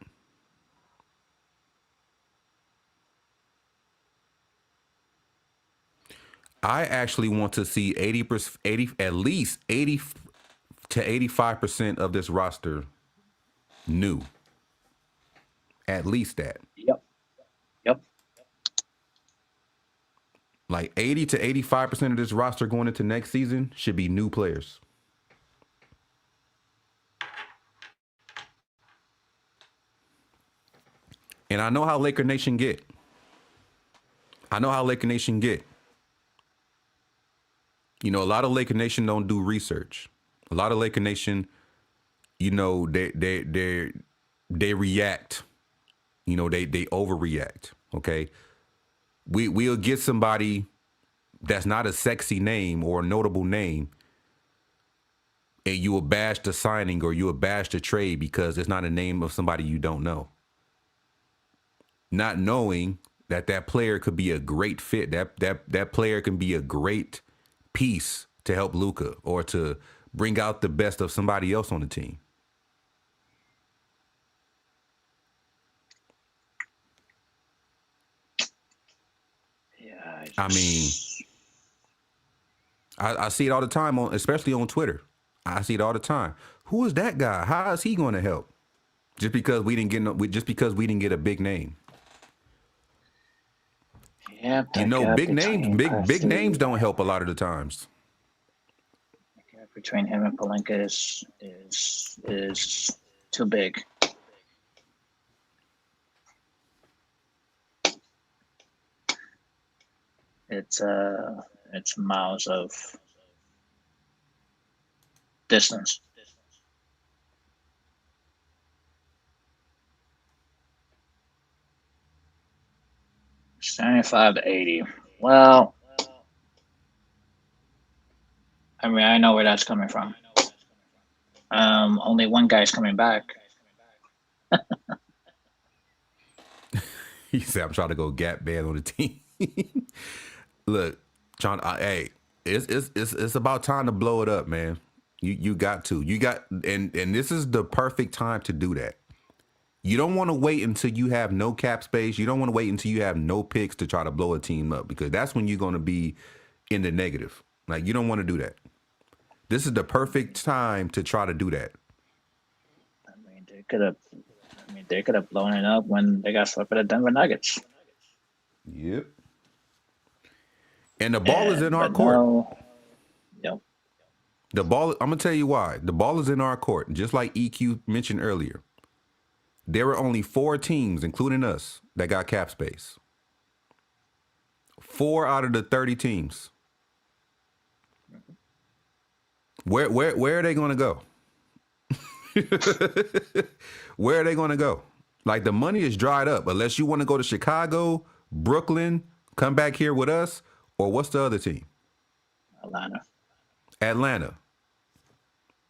I actually want to see 80 at least 80 to 85% of this roster new. At least that. Yep. Yep. Like 80 to 85% of this roster going into next season should be new players. And I know how Laker Nation get. I know how Laker Nation get. You know, a lot of Laker Nation don't do research. A lot of Laker Nation, you know, they react. You know, they overreact. Okay, we'll get somebody that's not a sexy name or a notable name, and you will bash the signing or you will bash the trade because it's not a name of somebody you don't know. Not knowing that that player could be a great fit. That player can be a great piece to help Luka or to bring out the best of somebody else on the team. Yeah. I mean, I see it all the time, especially on Twitter. I see it all the time. Who is that guy? How is he going to help? Just because we didn't get a big name. Yeah. You know, big names don't help a lot of the times. The gap between him and Pelinka is too big. It's miles of distance. 75 to 80. Well, I mean, I know where that's coming from. Only one guy's coming back. He said, "I'm trying to go gap band on the team." Look, John, hey, it's about time to blow it up, man. You got to. And this is the perfect time to do that. You don't want to wait until you have no cap space. You don't want to wait until you have no picks to try to blow a team up because that's when you're going to be in the negative. Like, you don't want to do that. This is the perfect time to try to do that. I mean, they could have blown it up when they got swept by the Denver Nuggets. Yep. And the ball is in our court. No. Yep. The ball, I'm going to tell you why. The ball is in our court. Just like EQ mentioned earlier. There were only 4 teams, including us, that got cap space. 4 out of the 30 teams. Where are they going to go? Where are they going to go? Like, the money is dried up. Unless you want to go to Chicago, Brooklyn, come back here with us, or what's the other team? Atlanta.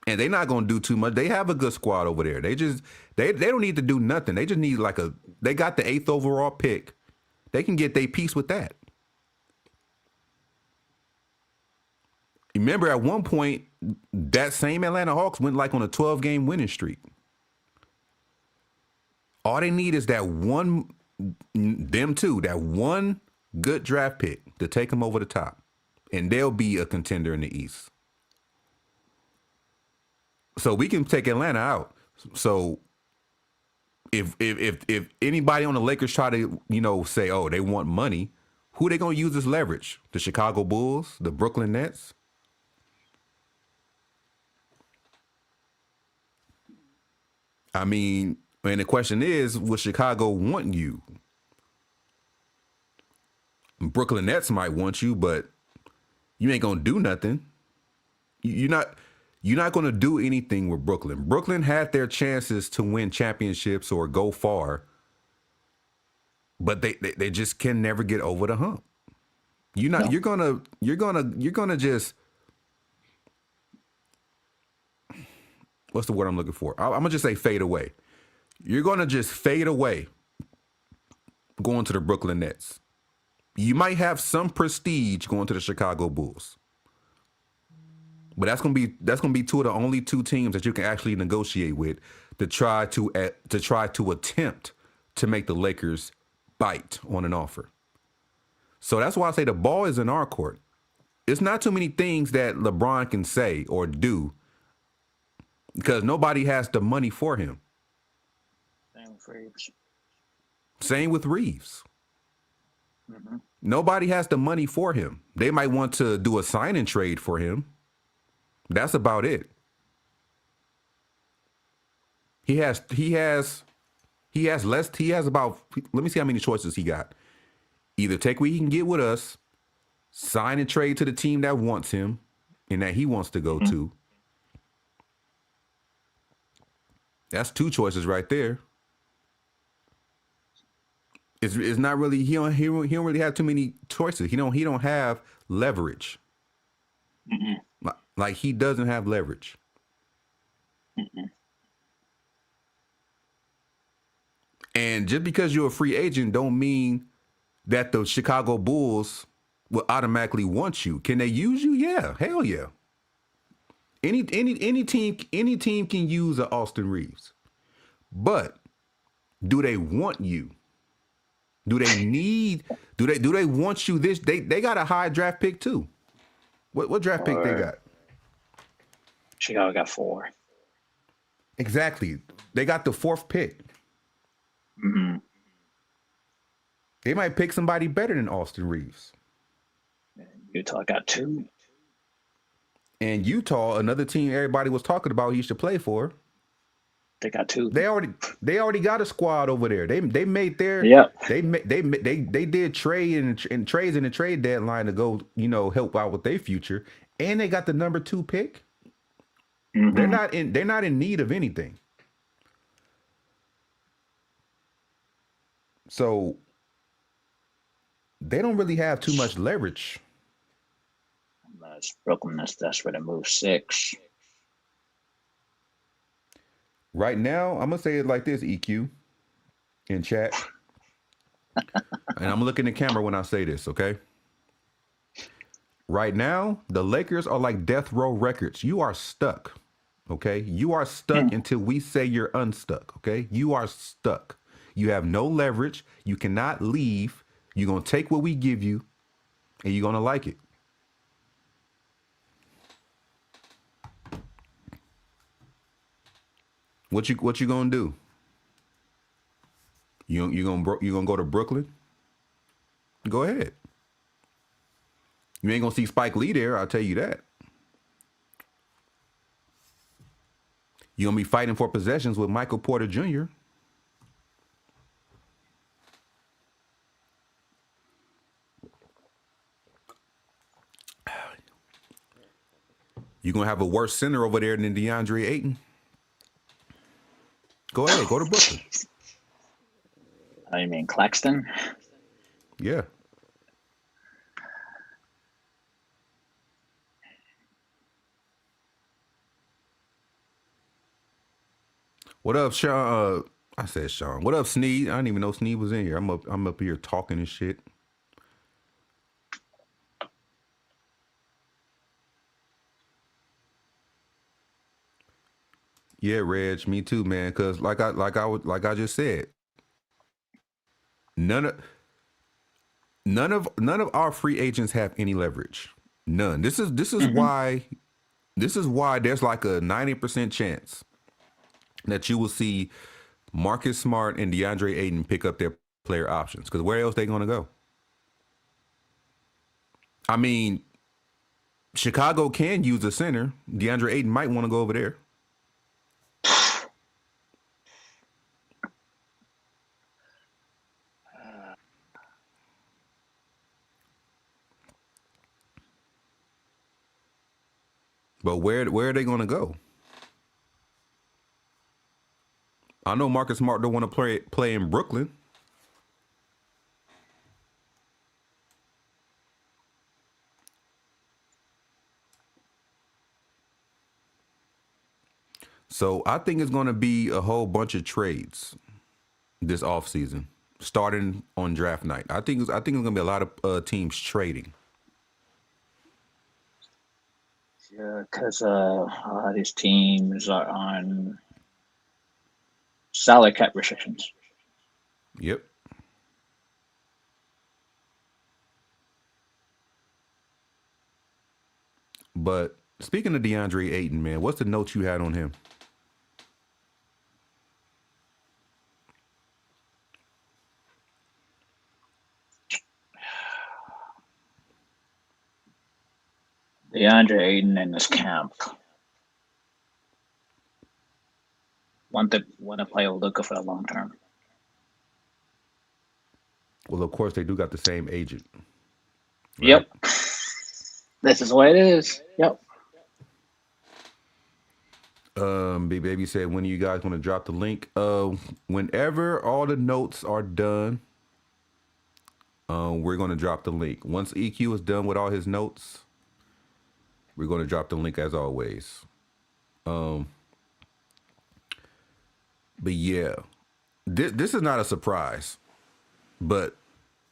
And they're not going to do too much. They have a good squad over there. They don't need to do nothing. They just need they got the 8th overall pick. They can get their piece with that. Remember, at one point, that same Atlanta Hawks went like on a 12-game winning streak. All they need is that one good draft pick to take them over the top. And they'll be a contender in the East. So we can take Atlanta out. So if anybody on the Lakers try to, say, oh, they want money, who they going to use as leverage? The Chicago Bulls, the Brooklyn Nets? I mean, and the question is, will Chicago want you? Brooklyn Nets might want you, but you ain't going to do nothing. You're not going to do anything with Brooklyn. Brooklyn had their chances to win championships or go far, but they just can never get over the hump. You're gonna just, what's the word I'm looking for? I'm gonna just say fade away. You're going to just fade away going to the Brooklyn Nets. You might have some prestige going to the Chicago Bulls. But that's gonna be two of the only two teams that you can actually negotiate with to try to attempt to make the Lakers bite on an offer. So that's why I say the ball is in our court. It's not too many things that LeBron can say or do because nobody has the money for him. Same with Reaves. Same with Reaves. Mm-hmm. Nobody has the money for him. They might want to do a sign and trade for him. That's about it. He has about, let me see how many choices he got. Either take what he can get with us, sign and trade to the team that wants him and that he wants to go to. That's two choices right there. It's not really, he don't really have too many choices. He don't have leverage. Mm-hmm. Like he doesn't have leverage. Mm-hmm. And just because you're a free agent don't mean that the Chicago Bulls will automatically want you. Can they use you? Yeah, hell yeah. Any team can use an Austin Reaves. But do they want you? Do they want you this? They got a high draft pick too. What draft pick they got? Chicago got 4. Exactly. They got the 4th pick. Mm-hmm. They might pick somebody better than Austin Reaves. Utah got 2. And Utah, another team everybody was talking about he should play for. They got 2. They already got a squad over there. They made their they did trade and trades in the trade deadline to go, help out with their future. And they got the number 2 pick. Mm-hmm. They're not in need of anything. So they don't really have too much leverage. Unless Brooklyn is desperate to move 6. Right now, I'm gonna say it like this, EQ, in chat. And I'm looking at the camera when I say this, okay? Right now, the Lakers are like death row records. You are stuck, okay? You are stuck until we say you're unstuck, okay? You are stuck. You have no leverage. You cannot leave. You're going to take what we give you, and you're going to like it. What you going to do? You going to go to Brooklyn? Go ahead. You ain't going to see Spike Lee there, I'll tell you that. You're going to be fighting for possessions with Michael Porter Jr. You're going to have a worse center over there than DeAndre Ayton. Go ahead. Go to Brooklyn. Oh, you mean Claxton? Yeah. What up, Sean? I said Sean. What up, Sneed? I didn't even know Sneed was in here. I'm up here talking and shit. Yeah, Reg, me too, man. Cause like I just said, none of our free agents have any leverage. None. This is why there's like a 90% chance that you will see Marcus Smart and DeAndre Ayton pick up their player options. Because where else they gonna go? I mean, Chicago can use a center. DeAndre Ayton might want to go over there. But where are they going to go? I know Marcus Smart don't want to play in Brooklyn. So I think it's going to be a whole bunch of trades this offseason, starting on draft night. I think it's going to be a lot of teams trading. Yeah, because a lot of these teams are on salary cap restrictions. Yep. But speaking of DeAndre Ayton, man, what's the note you had on him? DeAndre Ayton in this camp want to play with Luka for the long term. Well, of course, they do got the same agent. Right? Yep. This is what it is. Yep. Big Baby said, when you guys want to drop the link? Whenever all the notes are done, we're going to drop the link. Once EQ is done with all his notes, we're going to drop the link as always. But yeah, this is not a surprise, but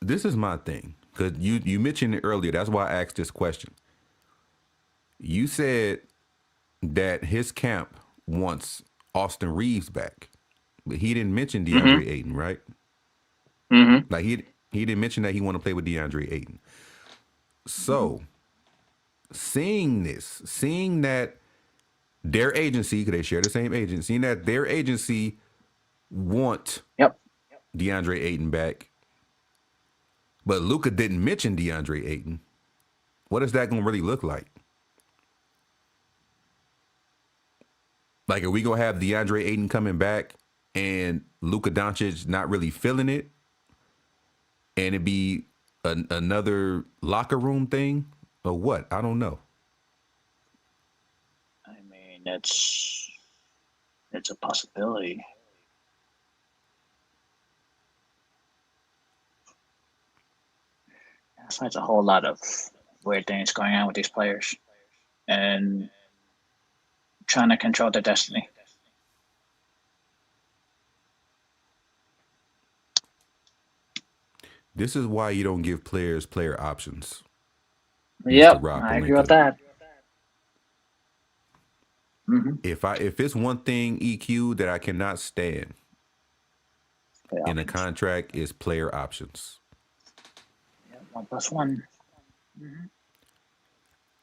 this is my thing. Because you mentioned it earlier. That's why I asked this question. You said that his camp wants Austin Reaves back, but he didn't mention DeAndre Ayton, right? Mm-hmm. Like he didn't mention that he want to play with DeAndre Ayton. So, seeing that their agency, because they share the same agent, seeing that their agency want DeAndre Ayton back, but Luka didn't mention DeAndre Ayton, what is that going to really look like? Like, are we going to have DeAndre Ayton coming back and Luka Dončić not really feeling it? And it be another locker room thing? Or what? I don't know. I mean, it's a possibility. There's a whole lot of weird things going on with these players. And trying to control their destiny. This is why you don't give players player options. Yep, I agree with that. Mm-hmm. If it's one thing, EQ, that I cannot stand in a contract is player options. Yeah, 1+1. Mm-hmm.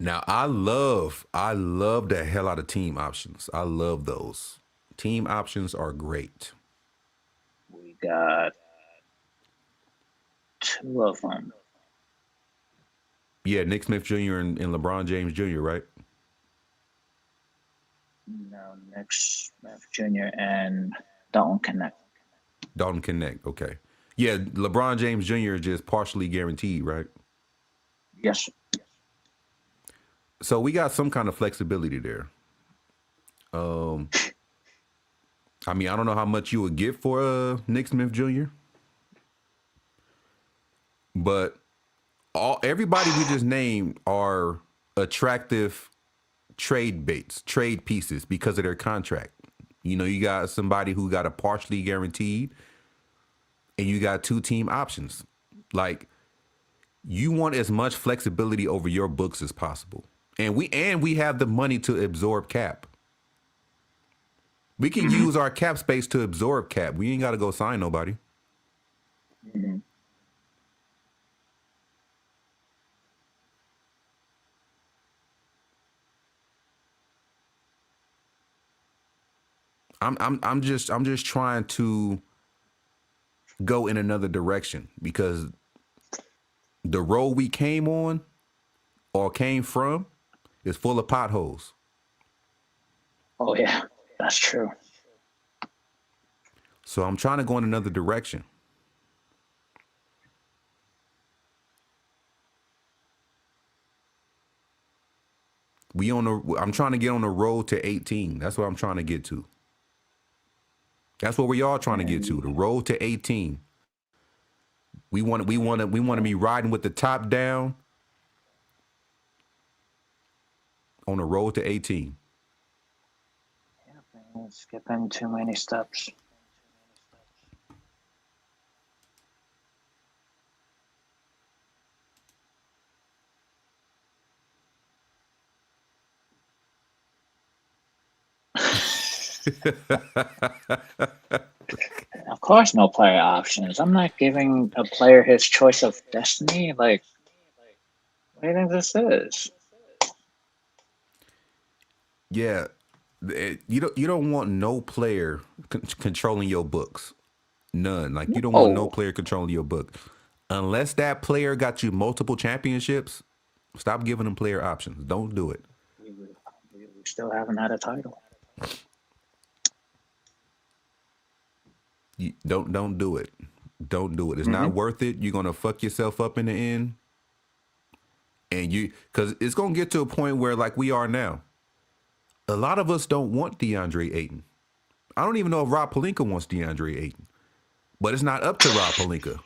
Now I love the hell out of team options. I love those. Team options are great. We got 2 of them. Yeah, Nick Smith Jr. and LeBron James Jr., right? No, Nick Smith Jr. and Dalton Connect. Dalton Connect, okay. Yeah, LeBron James Jr. is just partially guaranteed, right? Yes. So we got some kind of flexibility there. I mean, I don't know how much you would get for Nick Smith Jr., but everybody we just named are attractive trade baits, trade pieces because of their contract. You know, you got somebody who got a partially guaranteed, and you got 2 team options. Like, you want as much flexibility over your books as possible. And we have the money to absorb cap. We can use our cap space to absorb cap. We ain't got to go sign nobody. Mm-hmm. I'm just trying to go in another direction because the road we came on or came from is full of potholes. Oh yeah, that's true. So I'm trying to go in another direction. I'm trying to get on the road to 18. That's what I'm trying to get to. That's what we all trying to get to. The road to 18. We want to be riding with the top down on the road to 18. Yeah, man. Skipping too many steps. Of course, no player options. I'm not giving a player his choice of destiny. Like, what do you think this is? Yeah, you don't want no player controlling your books. None. Like, you don't want no No. player controlling your book. Unless that player got you multiple championships, stop giving them player options. Don't do it. We still haven't had a title. Don't do it. Don't do it. It's not worth it. You're gonna fuck yourself up in the end. And because it's gonna get to a point where, like we are now, a lot of us don't want DeAndre Ayton. I don't even know if Rob Pelinka wants DeAndre Ayton, but it's not up to Rob Pelinka.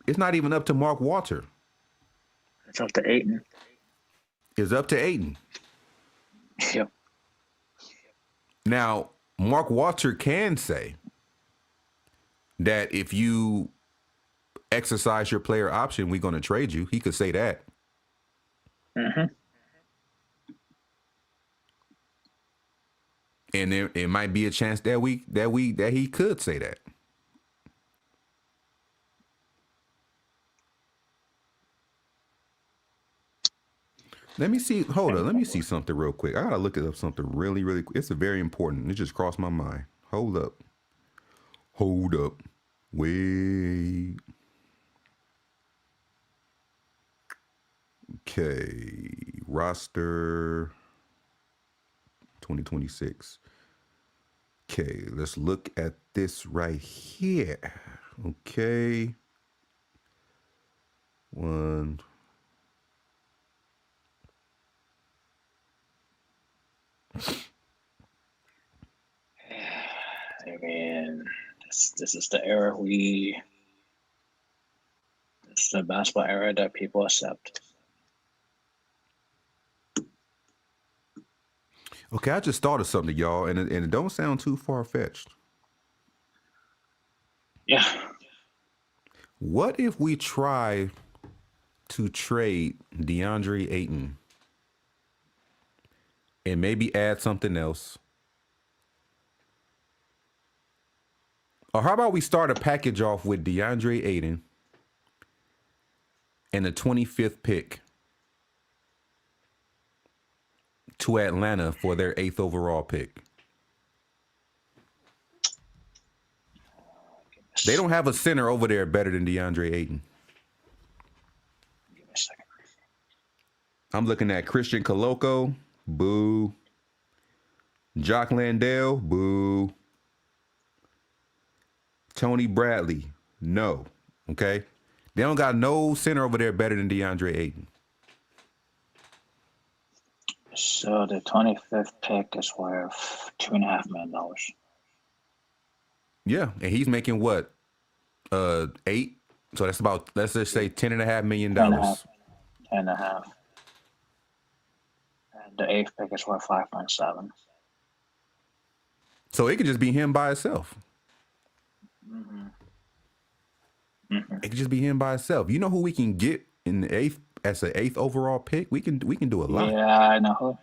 It's not even up to Mark Walter. It's up to Ayton. It's up to Ayton. Yep. Now, Mark Walter can say that if you exercise your player option, we're going to trade you. He could say that. Mm-hmm. And it might be a chance that he could say that. Let me see. Hold on. Let me see something real quick. I gotta look up something really, really quick. It's a very important. It just crossed my mind. Hold up. Wait. Okay. Roster 2026. Okay, let's look at this right here. Okay. One. I mean, this is the era this is the basketball era that people accept. Okay, I just thought of something, y'all, and it don't sound too far-fetched. Yeah. What if we try to trade DeAndre Ayton and maybe add something else? Or how about we start a package off with DeAndre Ayton and the 25th pick to Atlanta for their 8th overall pick? They don't have a center over there better than DeAndre Ayton. Give me a second. I'm looking at Christian Coloco, boo. Jock Landale, boo. Tony Bradley, no. Okay? They don't got no center over there better than DeAndre Ayton. So the 25th pick is worth $2.5 million. Yeah, and he's making what? 8? So that's about, let's just say $10.5 million. 10.5. And the 8th pick is worth 5.7. So it could just be him by itself. Mm-hmm. It could just be him by itself. You know who we can get in the 8th as an 8th overall pick? We can do a lot. Yeah, I know who.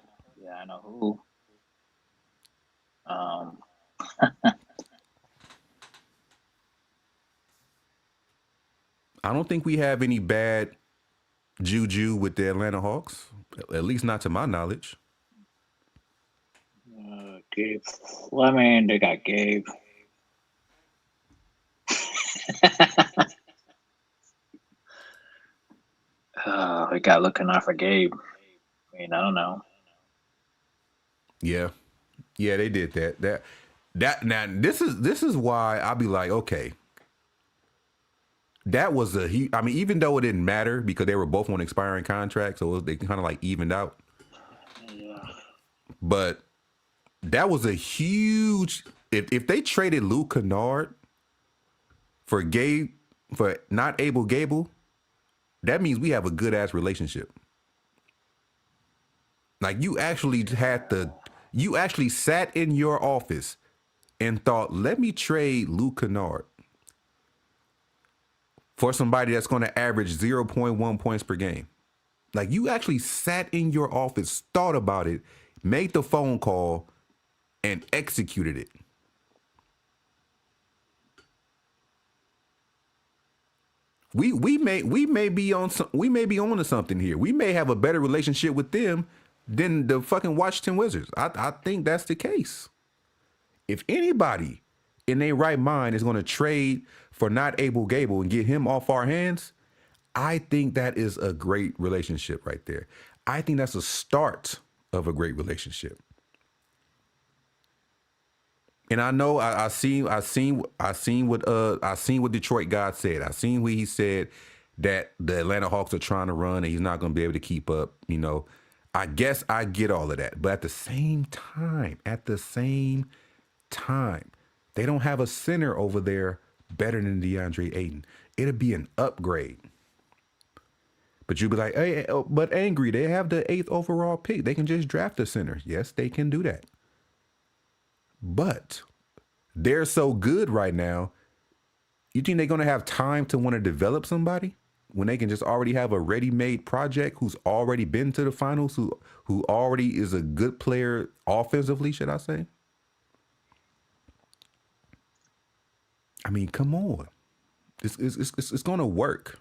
I don't think we have any bad juju with the Atlanta Hawks, at least not to my knowledge. Gabe. Well, I mean, they got Gabe. We got looking out for Gabe. I mean, I don't know. Yeah, they did that. Now this is why I'll be like, okay, that was I mean, even though it didn't matter because they were both on expiring contracts, so they kind of like evened out. Yeah. But that was a huge. If they traded Luke Kennard for not Abel Gable, that means we have a good ass relationship. Like you actually sat in your office and thought, let me trade Luka Dončić for somebody that's going to average 0.1 points per game. Like you actually sat in your office, thought about it, made the phone call, and executed it. We may be on to something here. We may have a better relationship with them than the fucking Washington Wizards. I think that's the case. If anybody in their right mind is going to trade for not Abel Gable and get him off our hands, I think that is a great relationship right there. I think that's a start of a great relationship. And I know I seen what Detroit God said. I seen what he said that the Atlanta Hawks are trying to run and he's not going to be able to keep up. You know, I guess I get all of that, but at the same time, they don't have a center over there better than DeAndre Ayton. It'll be an upgrade. But you'd be like, hey, but Angry, they have the 8th overall pick. They can just draft a center. Yes, they can do that. But they're so good right now. You think they're going to have time to want to develop somebody when they can just already have a ready-made project who's already been to the finals, who already is a good player offensively, should I say? I mean, come on. It's going to work.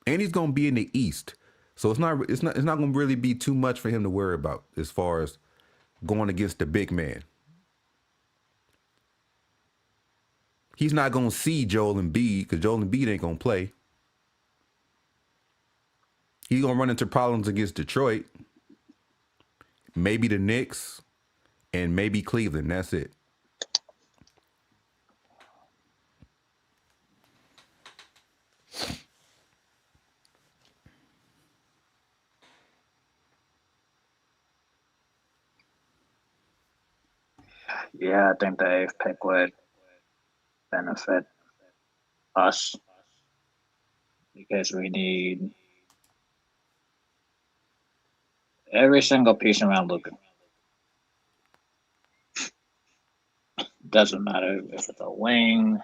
And he's going to be in the East. So it's not going to really be too much for him to worry about as far as going against the big man. He's not going to see Joel Embiid because Joel Embiid ain't going to play. He's going to run into problems against Detroit, maybe the Knicks, and maybe Cleveland. That's it. Yeah, I think the 8th pick would benefit us because we need every single piece around Luka. Doesn't matter if it's a wing,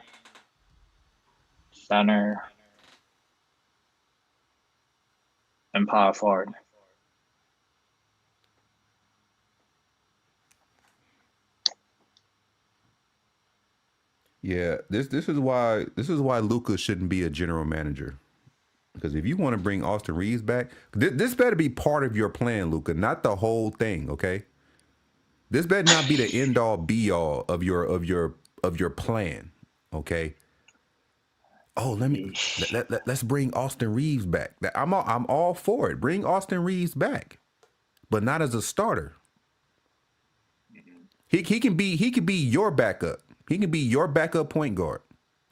center, and power forward. Yeah, this is why Luka shouldn't be a general manager. Because if you want to bring Austin Reaves back, this better be part of your plan, Luka, not the whole thing, okay? This better not be the end all be all of your plan, okay? Oh, let's bring Austin Reaves back. I'm all for it. Bring Austin Reaves back, but not as a starter. He can be your backup. He can be your backup point guard.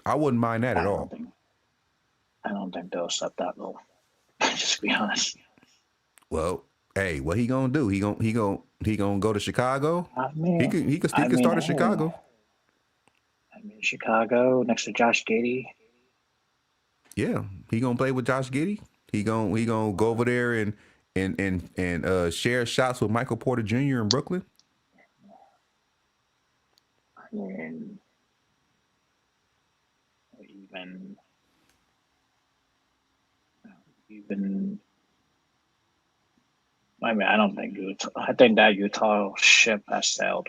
I wouldn't mind that at all. I don't think they'll accept that role. Just to be honest. Well, hey, what he gonna do? He gonna go to Chicago? I mean, he could start at Chicago. I mean, Chicago next to Josh Giddey. Yeah, he gonna play with Josh Giddey. He gonna go over there and share shots with Michael Porter Jr. in Brooklyn. I mean, even. I mean, I don't think Utah. I think that Utah ship has sailed.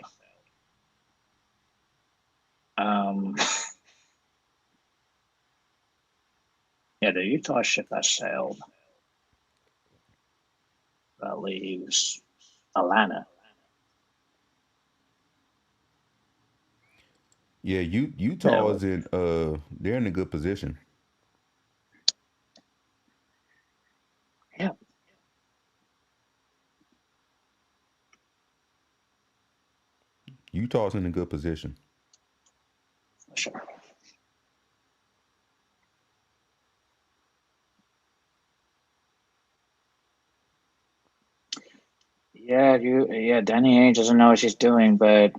Yeah, the Utah ship has sailed. That leaves Atlanta. Yeah, Utah is in they're in a good position. Yeah. Utah's in a good position. For sure. Yeah, Danny Ainge doesn't know what she's doing, but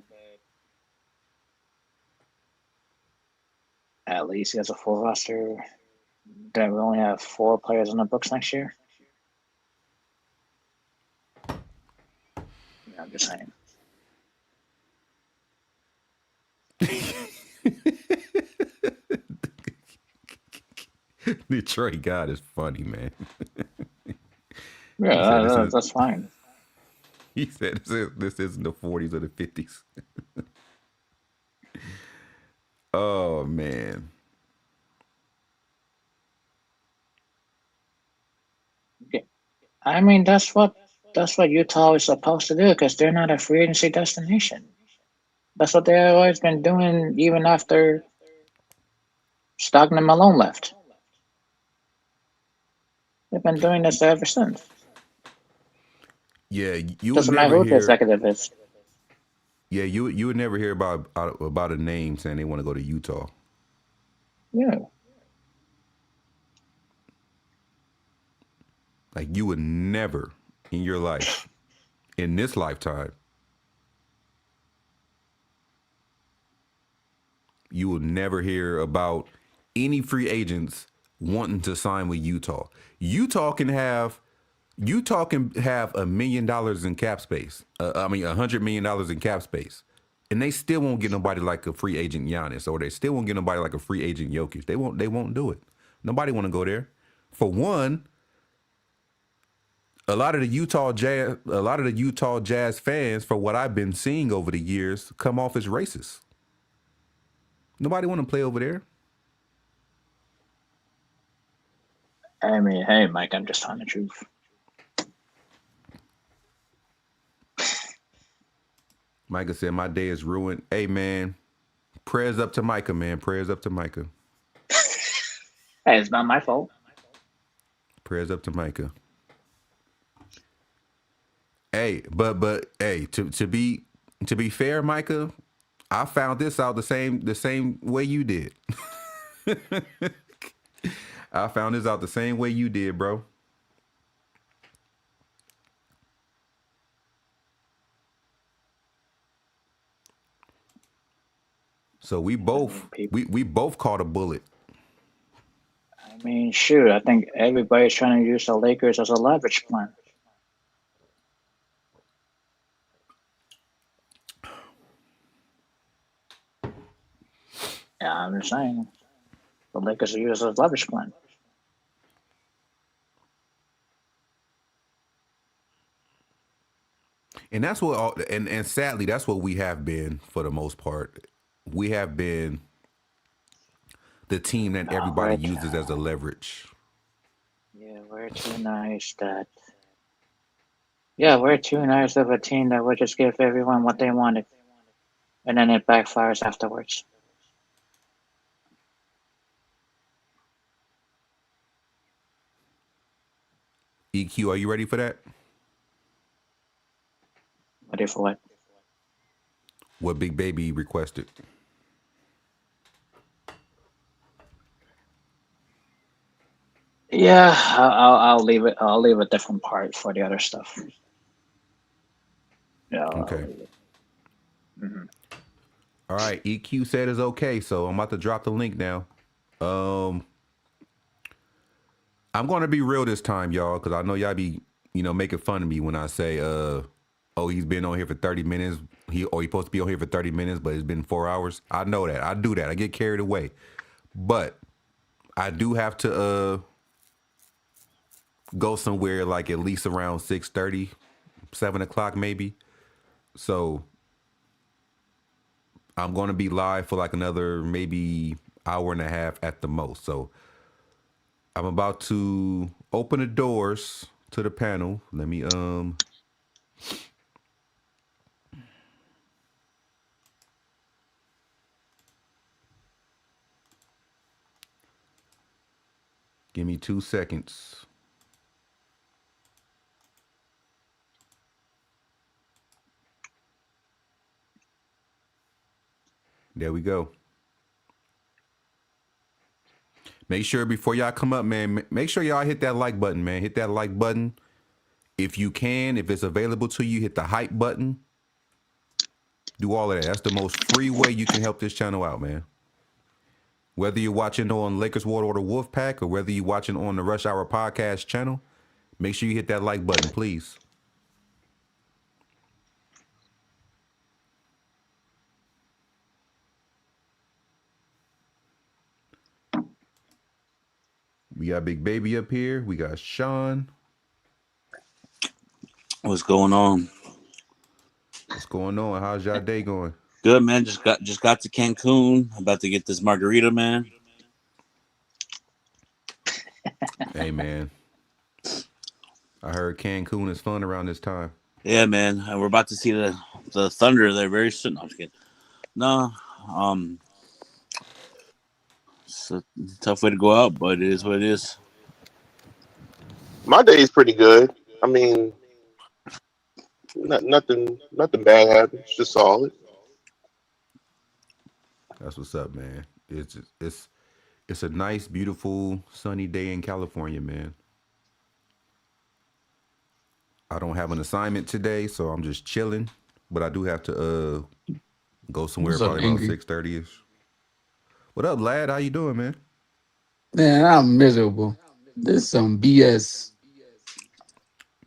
at least he has a full roster. That we only have 4 players on the books next year. I'm just saying. Detroit God is funny, man. Yeah, that's fine. He said this isn't the 40s or the 50s. Oh, man. Yeah. I mean, that's what Utah is supposed to do because they're not a free agency destination. That's what they've always been doing, even after Stockton and Malone left. They've been doing this ever since. Yeah, you would Doesn't matter never who the hear. executive is. Yeah, you would never hear about a name saying they want to go to Utah. Yeah. Like you would never in your life, in this lifetime, you will never hear about any free agents wanting to sign with Utah. Utah can have $1 million in cap space. $100 million in cap space, and they still won't get nobody like a free agent Giannis, or they still won't get nobody like a free agent Jokic. They won't do it. Nobody want to go there. For one, a lot of the Utah Jazz fans, for what I've been seeing over the years, come off as racist. Nobody want to play over there. I mean, hey, Mike, I'm just telling the truth. Micah said, my day is ruined. Hey, man, prayers up to Micah, man. Prayers up to Micah. Hey, it's not my fault. Prayers up to Micah. Hey, but hey, to be fair, Micah, I found this out the same way you did. I found this out the same way you did, bro. So we both we both caught a bullet. I mean, shoot, I think everybody's trying to use the Lakers as a leverage plan. Yeah, I'm just saying. The Lakers are used as a leverage plan. And that's what and sadly that's what we have been for the most part. We have been the team that everybody uses as a leverage. Yeah, we're too nice that. Yeah, we're too nice of a team that would just give everyone what they wanted, and then it backfires afterwards. EQ, are you ready for that? Ready for what? What Big Baby requested. Yeah, I'll leave it. I'll leave a different part for the other stuff. Yeah. Okay. All right. EQ said it's okay, so I'm about to drop the link now. I'm going to be real this time, y'all, because I know y'all be, making fun of me when I say, oh, he's been on here for 30 minutes. He's supposed to be on here for 30 minutes, but it's been 4 hours. I know that. I do that. I get carried away. But I do have to go somewhere like at least around 6:30, 7 o'clock maybe. So I'm going to be live for like another maybe hour and a half at the most. So I'm about to open the doors to the panel. Let me give me 2 seconds. There we go. Make sure before y'all come up, man, make sure y'all hit that like button, man. Hit that like button. If you can, if it's available to you, hit the hype button. Do all of that. That's the most free way you can help this channel out, man. Whether you're watching on Lakers World Order Wolfpac or whether you're watching on the Rush Hour Podcast channel, make sure you hit that like button, please. We got Big Baby up here. We got Sean. What's going on? What's going on? How's y'all day going? Good, man. Just got to Cancun. About to get this margarita, man. Hey, man. I heard Cancun is fun around this time. Yeah, man. We're about to see the thunder there very soon. No, I'm just kidding. No, um, it's a tough way to go out, but it is what it is. My day is pretty good. I mean, nothing bad happened. It's just solid. That's what's up, man. It's a nice, beautiful, sunny day in California, man. I don't have an assignment today, so I'm just chilling. But I do have to go somewhere What's up, probably about Angry? 6:30 ish. What up, lad? How you doing, man? Man, I'm miserable. This is some BS.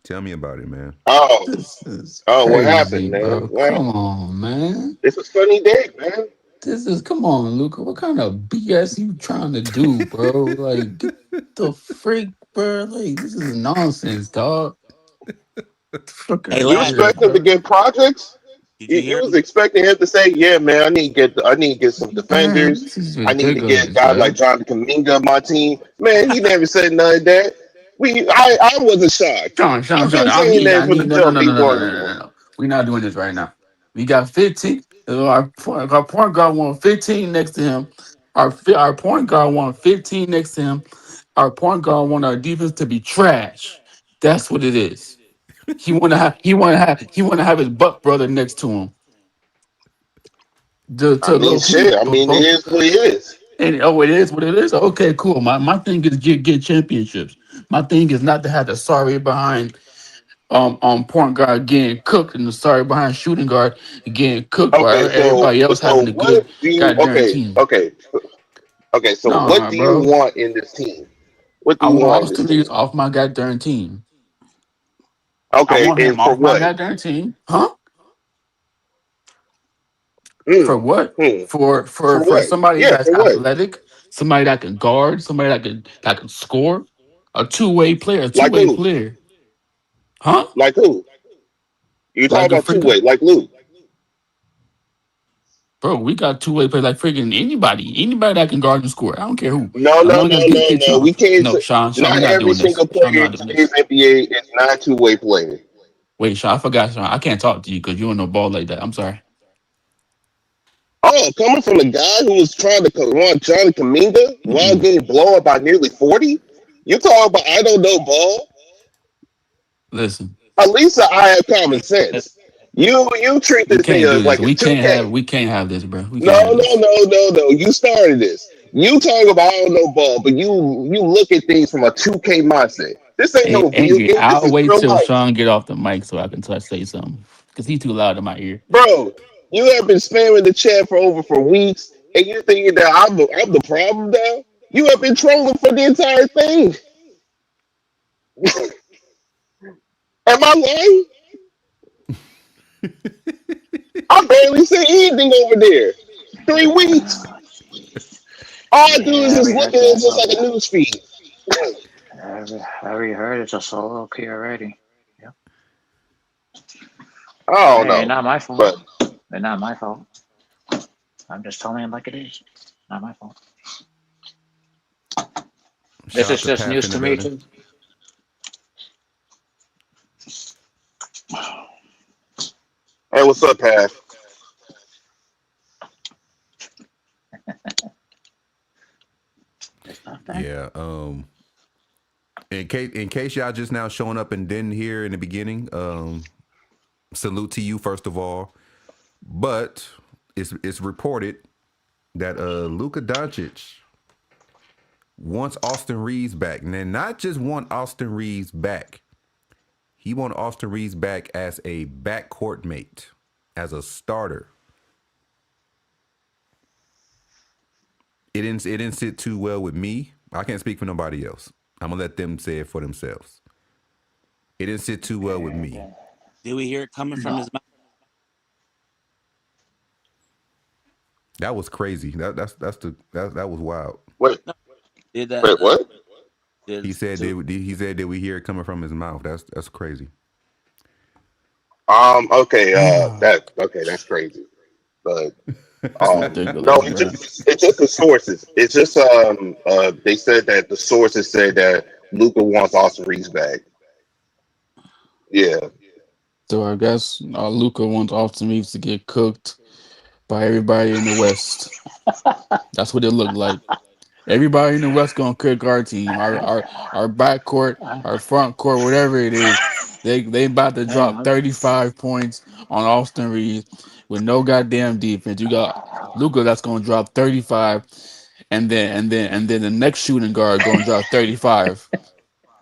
Tell me about it, man. Oh, This is what happened, crazy, man? bro. What? Come on, man. It's a sunny day, man. Come on, Luca. What kind of BS you trying to do, bro? Like, get the freak, bro. Like, this is nonsense, dog. Get the fuck Hey, out of You lad, here, expect him to bro. get projects? did You, you you hear was him? expecting him to say, "Yeah, man, I need to get some Man, defenders. this is I need to get ridiculous, guys like bro. John Kaminga on my team." Man, he never said none of that. I wasn't shocked. Sean, I've Sean. been saying I that for need, the no, no, jump no, no, no, before no, the no, no, war. no, no. We're not doing this right now. We got 15. Our point guard want 15 next to him. Our point guard want 15 next to him. Our point guard want our defense to be trash. That's what it is. He want to have his butt brother next to him. I To mean, low key, shit. I but mean, it both. is what it is. And oh, it is what it is. Okay, cool. My thing is get championships. My thing is not to have the sorry behind point guard getting cooked and the sorry behind shooting guard getting cooked while Okay, everybody else so having a good what do you? goddamn team. Okay. So what Nah, do you bro. want in this team? What do I you want want in this Austin Reeves team? off my goddamn team. I Okay, want him and for off my what? goddamn team. Huh? For Mm, what? hmm. For For what? somebody Yeah, that's for what? athletic, somebody that can guard, somebody that can score, a two-way player, a Like two-way who? player. Huh? Like who? You talking Like a about two freaking way? Like Luke? bro, we got two-way players like freaking anybody that can guard and score. I don't care who. No, As no, long no, as no, get no. Sean. We can't. No, Sean, we're Not not every doing this. single Sean, we're player not in doing this. today's NBA is not a two way player. Wait, Sean, I forgot, Sean. I can't talk to you because you don't know ball like that. I'm sorry. Oh, coming from a guy who was trying to want Johnny Kaminga while Mm-mm. getting blown up by nearly 40? You talking about I don't know ball? Listen, At least I have common sense. You treat we this thing can't do as this. like it's We can't have 2K. we can't have this, bro. We No, can't have no, this. no, no, no. You started this. You talk about I don't know ball, but you look at things from a 2K mindset. This ain't Hey, no video Angry, game. This I'll is wait real till life. Sean get off the mic so I can say something because he's too loud in my ear. Bro, you have been spamming the chat for weeks, and you're thinking that I'm the problem now? You have been trolling for the entire thing. Am I lying? I barely say anything over there. 3 weeks. Uh, All I do is yeah, just we look heard at it that. just like a news feed. We heard it's a solo key already. Yep. I don't Hey, know. not my fault. But It's not my fault. I'm just telling it like it is. Not my fault. This Shout out is to just Path news in the to me building. too. hey, what's up, Pav? It's nothing. Yeah. In case y'all just now showing up and didn't hear in the beginning, salute to you first of all. But it's reported that Luka Dončić wants Austin Reeves back. And then not just want Austin Reeves back. He want Austin Reeves back as a backcourt mate, as a starter. It didn't sit too well with me. I can't speak for nobody else. I'm gonna let them say it for themselves. It didn't sit too well with me. Did we hear it coming from No. his mouth? That was crazy. That was wild. Wait, No. Did that? wait, what? He said that we hear it coming from his mouth. That's crazy. Okay. That's crazy. But It's no, ridiculous, bro. it's just the sources. It's just they said that the sources said that Luka wants Austin Reeves back. Yeah. So I guess Luka wants Austin Reeves to get cooked by everybody in the West. That's what it looked like. Everybody in the West gonna cook our team, our back court, our front court, whatever it is. They about to drop 35 points on Austin Reeves with no goddamn defense. You got Luka that's gonna drop 35, and then the next shooting guard gonna drop 35.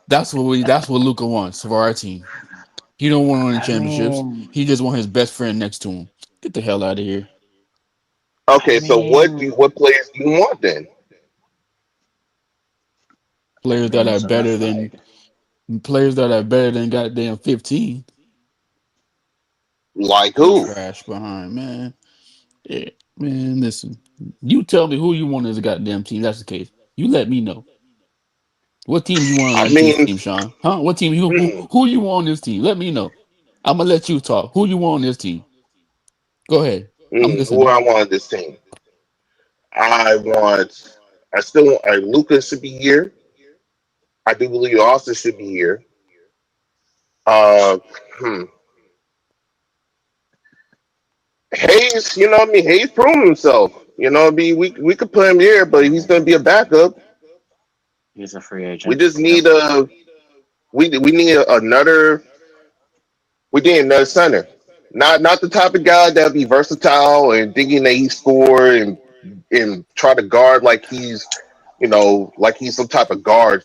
That's what Luka wants for our team. He don't want to win I championships. mean, He just want his best friend next to him. Get the hell out of here. I Okay. So mean, what players do you want then? Players that are it's a red better than flag. goddamn 15. Like You who? trash behind, man. Yeah, man, listen. You tell me who you want as a goddamn team. That's the case. You let me know. What team you want I on this mean, team, Sean? Huh? What team mm, who you want on this team? Let me know. I'm gonna let you talk. Who you want on this team? Go ahead. I'm who listening. I want on this team? I want. I still want. Luka should be here. I do believe Austin should be here. Uh, hmm. Hayes, you know what I mean? Hayes proved himself. You know what I mean? We could put him here, but he's going to be a backup. He's a free We agent. just Yep. need we need another. We need another center. Not the type of guy that'll be versatile and thinking that he score and try to guard like like he's some type of guard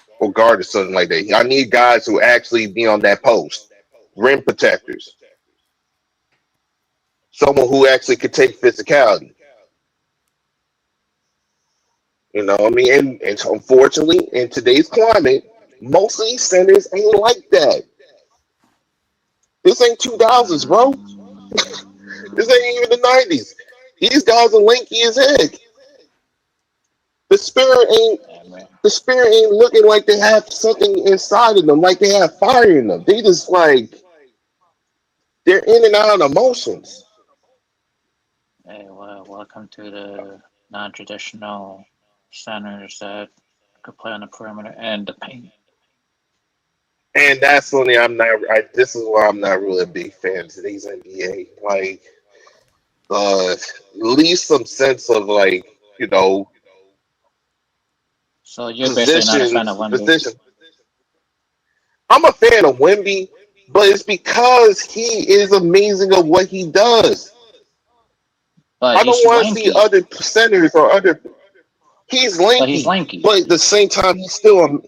or something like that. I need guys who actually be on that post, rim protectors, someone who actually could take physicality. You know what I mean? And so unfortunately, in today's climate, most of these centers ain't like that. This ain't 2000s, bro. This Um, ain't even the 90s. These guys are lanky as heck. The spirit ain't I mean, the spirit ain't looking like they have something inside of them, like they have fire in them. They just like they're in and out of emotions. hey, well, welcome to the non-traditional centers that could play on the perimeter and the paint. And that's something I'm not. This is why I'm not really a big fan of today's NBA. Like, at least some sense of like So you're basically not a fan of Wemby, position. I'm a fan of Wemby, but it's because he is amazing at what he does. but I don't he's want to see lanky. other centers or other. He's But he's lanky, lanky. but at the same time,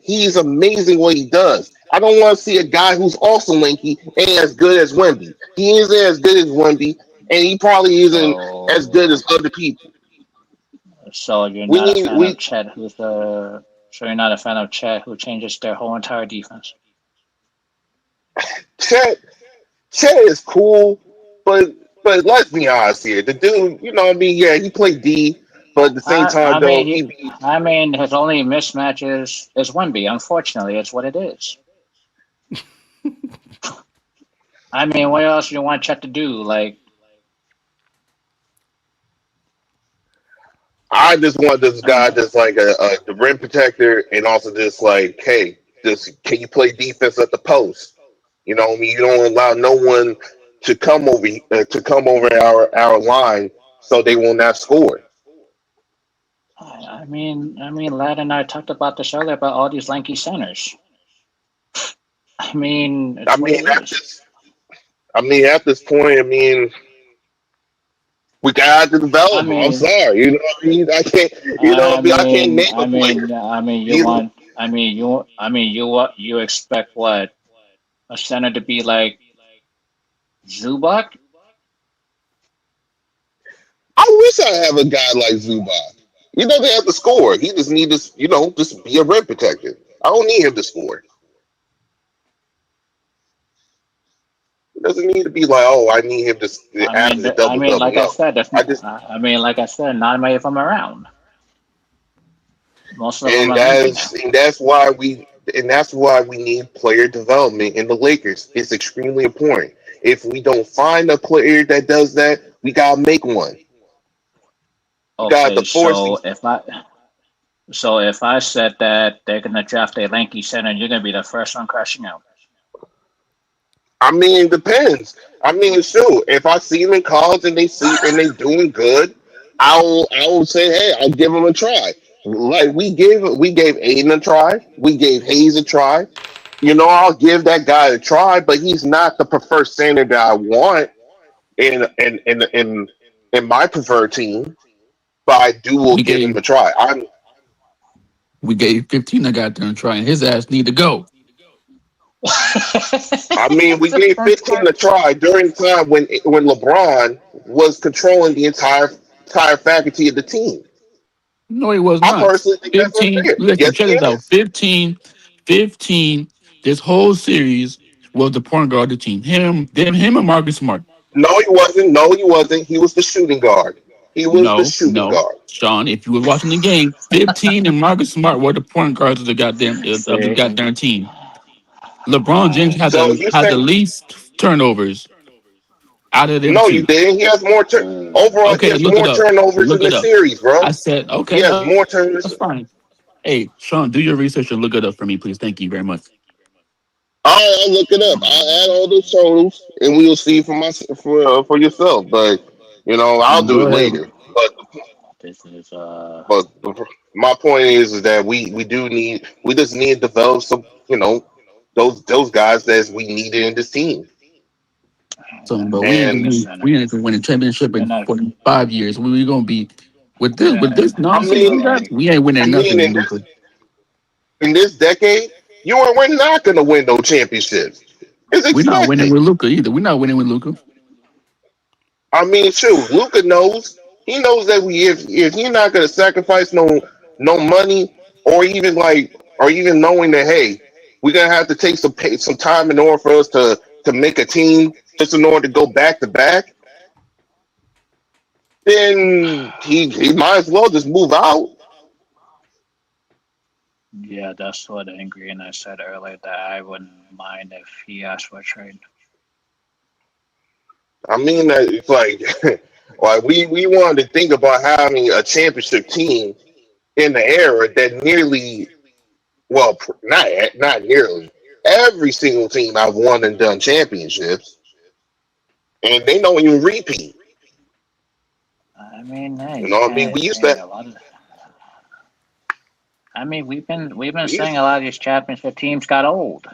he's amazing what he does. I don't want to see a guy who's also lanky and as good as Wemby. He isn't as good as Wemby, and he probably isn't as good So, as other people. so you're We not a need fan of we Chet, who's the. So you're not a fan of Chet, who changes their whole entire defense. Chet. Chet is cool, but let's be honest here. The dude, you know what I mean? Yeah, he played D, but at the same I, time I though, mean, he, I mean, his only mismatch is Wemby. Unfortunately, it's what it is. I mean, what else do you want Chet to do? Like, I just want this I don't guy know. that's like the rim protector and also just like, hey, just can you play defense at the post? You know what I mean? You don't allow no one to come over our line so they will not score. I mean, Lad and I talked about this earlier about all these lanky centers. I mean, I it's what mean, it at is. this, at this point, I mean, we got to I develop them. I'm mean, sorry, you know what I mean? I can't, I I can't mean, name I a mean, player. I mean, you He's want, you expect what a center to be like Zubac? I wish I have a guy like Zubac. They have to score. He just need to, just be a rim protector. I don't need him to score. He doesn't need to be like, oh, I need him to average a double double. Like I No, said, I just like I said, not many of them around. Most of them and are lanky now. that's why we And that's why we need player development in the Lakers. It's extremely important. If we don't find a player that does that, we gotta make one. We got Okay, to force these. so if I said that they're gonna draft a lanky center, you're gonna be the first one crashing out. I mean, it depends. I mean, shoot, if I see them in college and they doing good, I will say, hey, I'll give them a try. Like we gave Aiden a try, we gave Hayes a try. I'll give that guy a try, but he's not the preferred center that I want in my preferred team. But I will We give him gave a try. we gave 15 a goddamn try, and his ass need to go. I mean, we gave 15 a try during the time when LeBron was controlling the entire faculty of the team. No, he was I not. personally think that's 15. unfair. Listen, Yes, he check this out. is. 15. This whole series was the point guard of the team. Him and Marcus Smart. No, he wasn't. No, he wasn't. He was the shooting guard. He was the No, shooting no. guard. Sean, if you were watching the game, 15 and Marcus Smart were the point guards of the See, goddamn team. LeBron James had So the you had say the least turnovers out of them no? You two. didn't. He has more overall. He Okay, has look it more up. turnovers in Look the it up. series, I bro. said, He okay, has more turnovers. that's fine. Hey, Sean, do your research and look it up for me, please. Thank you very much. I'll look it up. I'll add all those totals, and we'll see for yourself. But I'll do Go it ahead. later. this is But my point is that we just need to develop some those guys that we needed in this team. So, but the And center. we ain't gonna win a championship You're in not. 5 years. We gonna be with Yeah, this I nonsense mean we got. We ain't winning nothing with in Luka. this decade, we're not going to win no championships. It's We're not winning expected. with Luka either. We're not winning with Luka. I mean, shoot, Luca knows. He knows that if he's not going to sacrifice no money or even knowing that hey, we're gonna have to take some time in order for us to make a team just in order to go back to back, then he might as well just move out. yeah, that's what Angry and I said earlier that I wouldn't mind if he asked for a trade. I mean, it's like like we wanted to think about having a championship team in the era that nearly well not nearly every single team I've won and done championships, and they don't even repeat. I mean, hey, You you know what I mean? can't. Hey, a lot of. I mean, we've been We used saying a lot of these championship teams got old.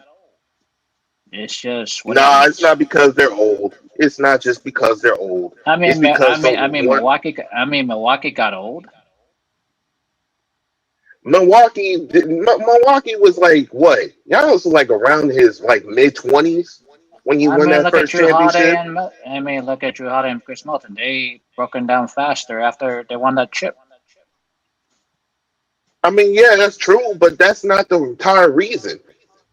It's just what nah, it's happens. not because they're old. It's not just because they're old. I It's mean, I because mean, the I mean, one Milwaukee. I mean, Milwaukee got old. Milwaukee was like what? Y'all was like around his like mid 20s when he I won mean, that look at first Drew Holiday championship. and I mean, look at Drew Holiday and Chris Milton. They broken down faster after they won that chip. I mean, yeah, that's true, but that's not the entire reason.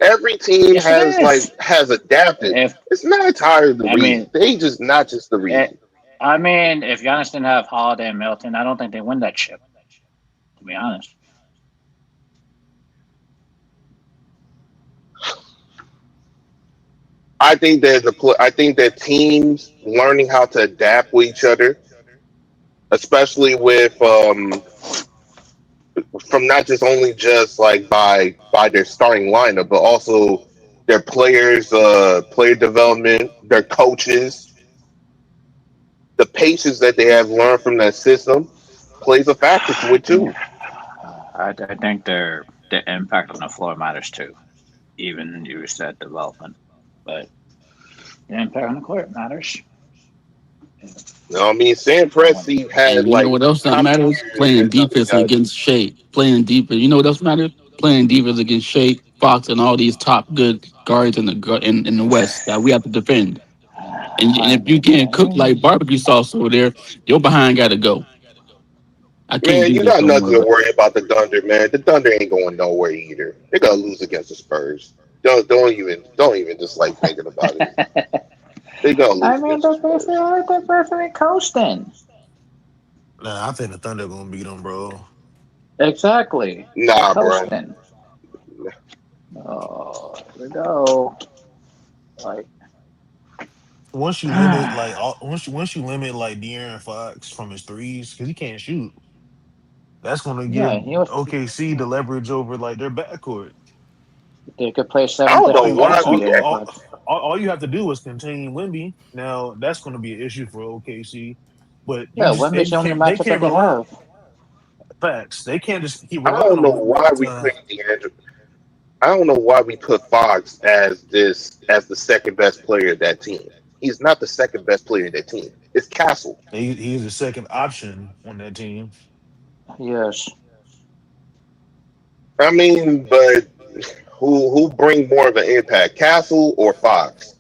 Every team Yes, it is. has adapted. If It's not entirely the I reason. mean, They just not just the it, reason. I mean, if Giannis didn't have Holiday and Milton, I don't think they win that chip. To be honest. I think that teams learning how to adapt with each other, especially with from not just only just like by their starting lineup, but also their players, player development, their coaches, the patience that they have learned from that system plays a factor to I it think too. I think their impact on the floor matters too. Even you said development, but the impact on the court matters. You know what I mean? Sam Someone, Presti And had you know like what else that how many matters? years Playing that nothing defense got. against Shea. Playing defense. You know what else matters? Playing defense against Shea, Fox, and all these top good guards in the West that we have to defend. And I if you mean, can't cook like barbecue sauce over there, your behind got to go. I can't Man, do you this got no more. nothing to worry about the Thunder, man. The Thunder ain't going nowhere either. They're gonna lose against the Spurs. Don't even just like thinking about it. They're gonna I lose mean, against the Spurs. they're perfectly coasting. Nah, I think the Thunder gonna beat them, bro. Exactly, they're Nah, bro. coasting. Here we go. Like, Once you limit like once you limit like De'Aaron Fox from his threes because he can't shoot, that's going to give yeah, he was. OKC the leverage over like their backcourt. They could play I don't seventh know and All, why points on we. all, Darren all, Fox. all you have to do is contain Wemby. Now that's going to be an issue for OKC, but Yeah, Wemby's the only they matchup that can't they rely have. facts. They can't just keep I relying don't know on Wemby why all the we put time. DeAndre. I don't know why we put Fox as the second best player of that team. He's not the second best player of that team. It's Castle. He's the second option on that team. Yes, I mean, but who bring more of an impact, Castle or Fox?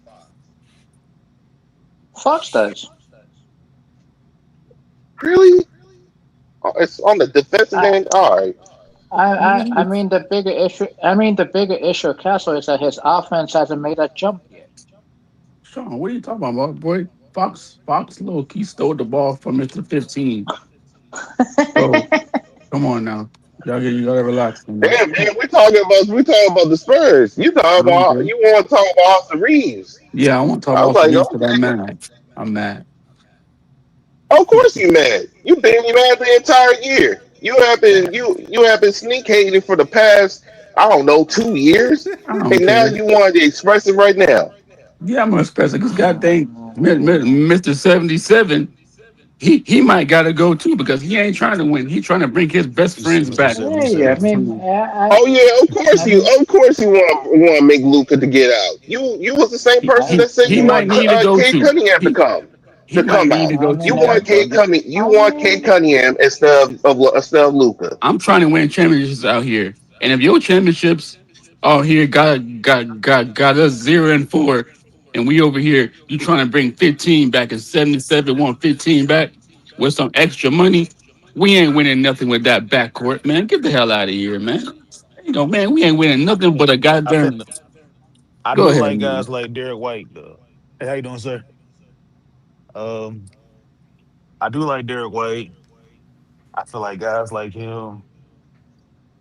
Fox does. Really? Oh, it's on the defensive I, end. All right. I mean the bigger issue. I mean the bigger issue of Castle is that his offense hasn't made that jump yet. Sean, what are you talking about, boy? Fox low key stole the ball from Mr. 15. So come on now. You gotta relax, man. Damn, man, we talking about the Spurs. Okay. You want to talk about Austin Reeves? Yeah, I want to talk I was about the like, Reeves because I'm okay. mad. I'm mad. Of course you mad. You been mad the entire year. You have been sneak hating for the past, I don't know, 2 years, I don't and now care. you want to express it right now. Yeah, I'm gonna express it because goddamn Mm, Mr. 77, he might gotta go too because he ain't trying to win. He trying to bring his best He's friends Mr. back. yeah, I 77. mean, Oh yeah, of course I you, mean, of course you want to make Luca to get out. You was the same He person I, he, that said he you yeah, might want need to go Cade to. Cunningham to He come he might need out. to I go mean, to You that, want bro. Cade Cunningham instead of Luca. I'm trying to win championships out here. And if your championships out here got us 0-4, and we over here, you trying to bring 15 back and 77 want 15 back with some extra money, we ain't winning nothing with that backcourt, man. Get the hell out of here, man. You know, man, we ain't winning nothing but a I think goddamn. I Go do ahead, like man. guys like Derek White though. Hey, how you doing, sir? Um, I do like Derek White. I feel like guys like him,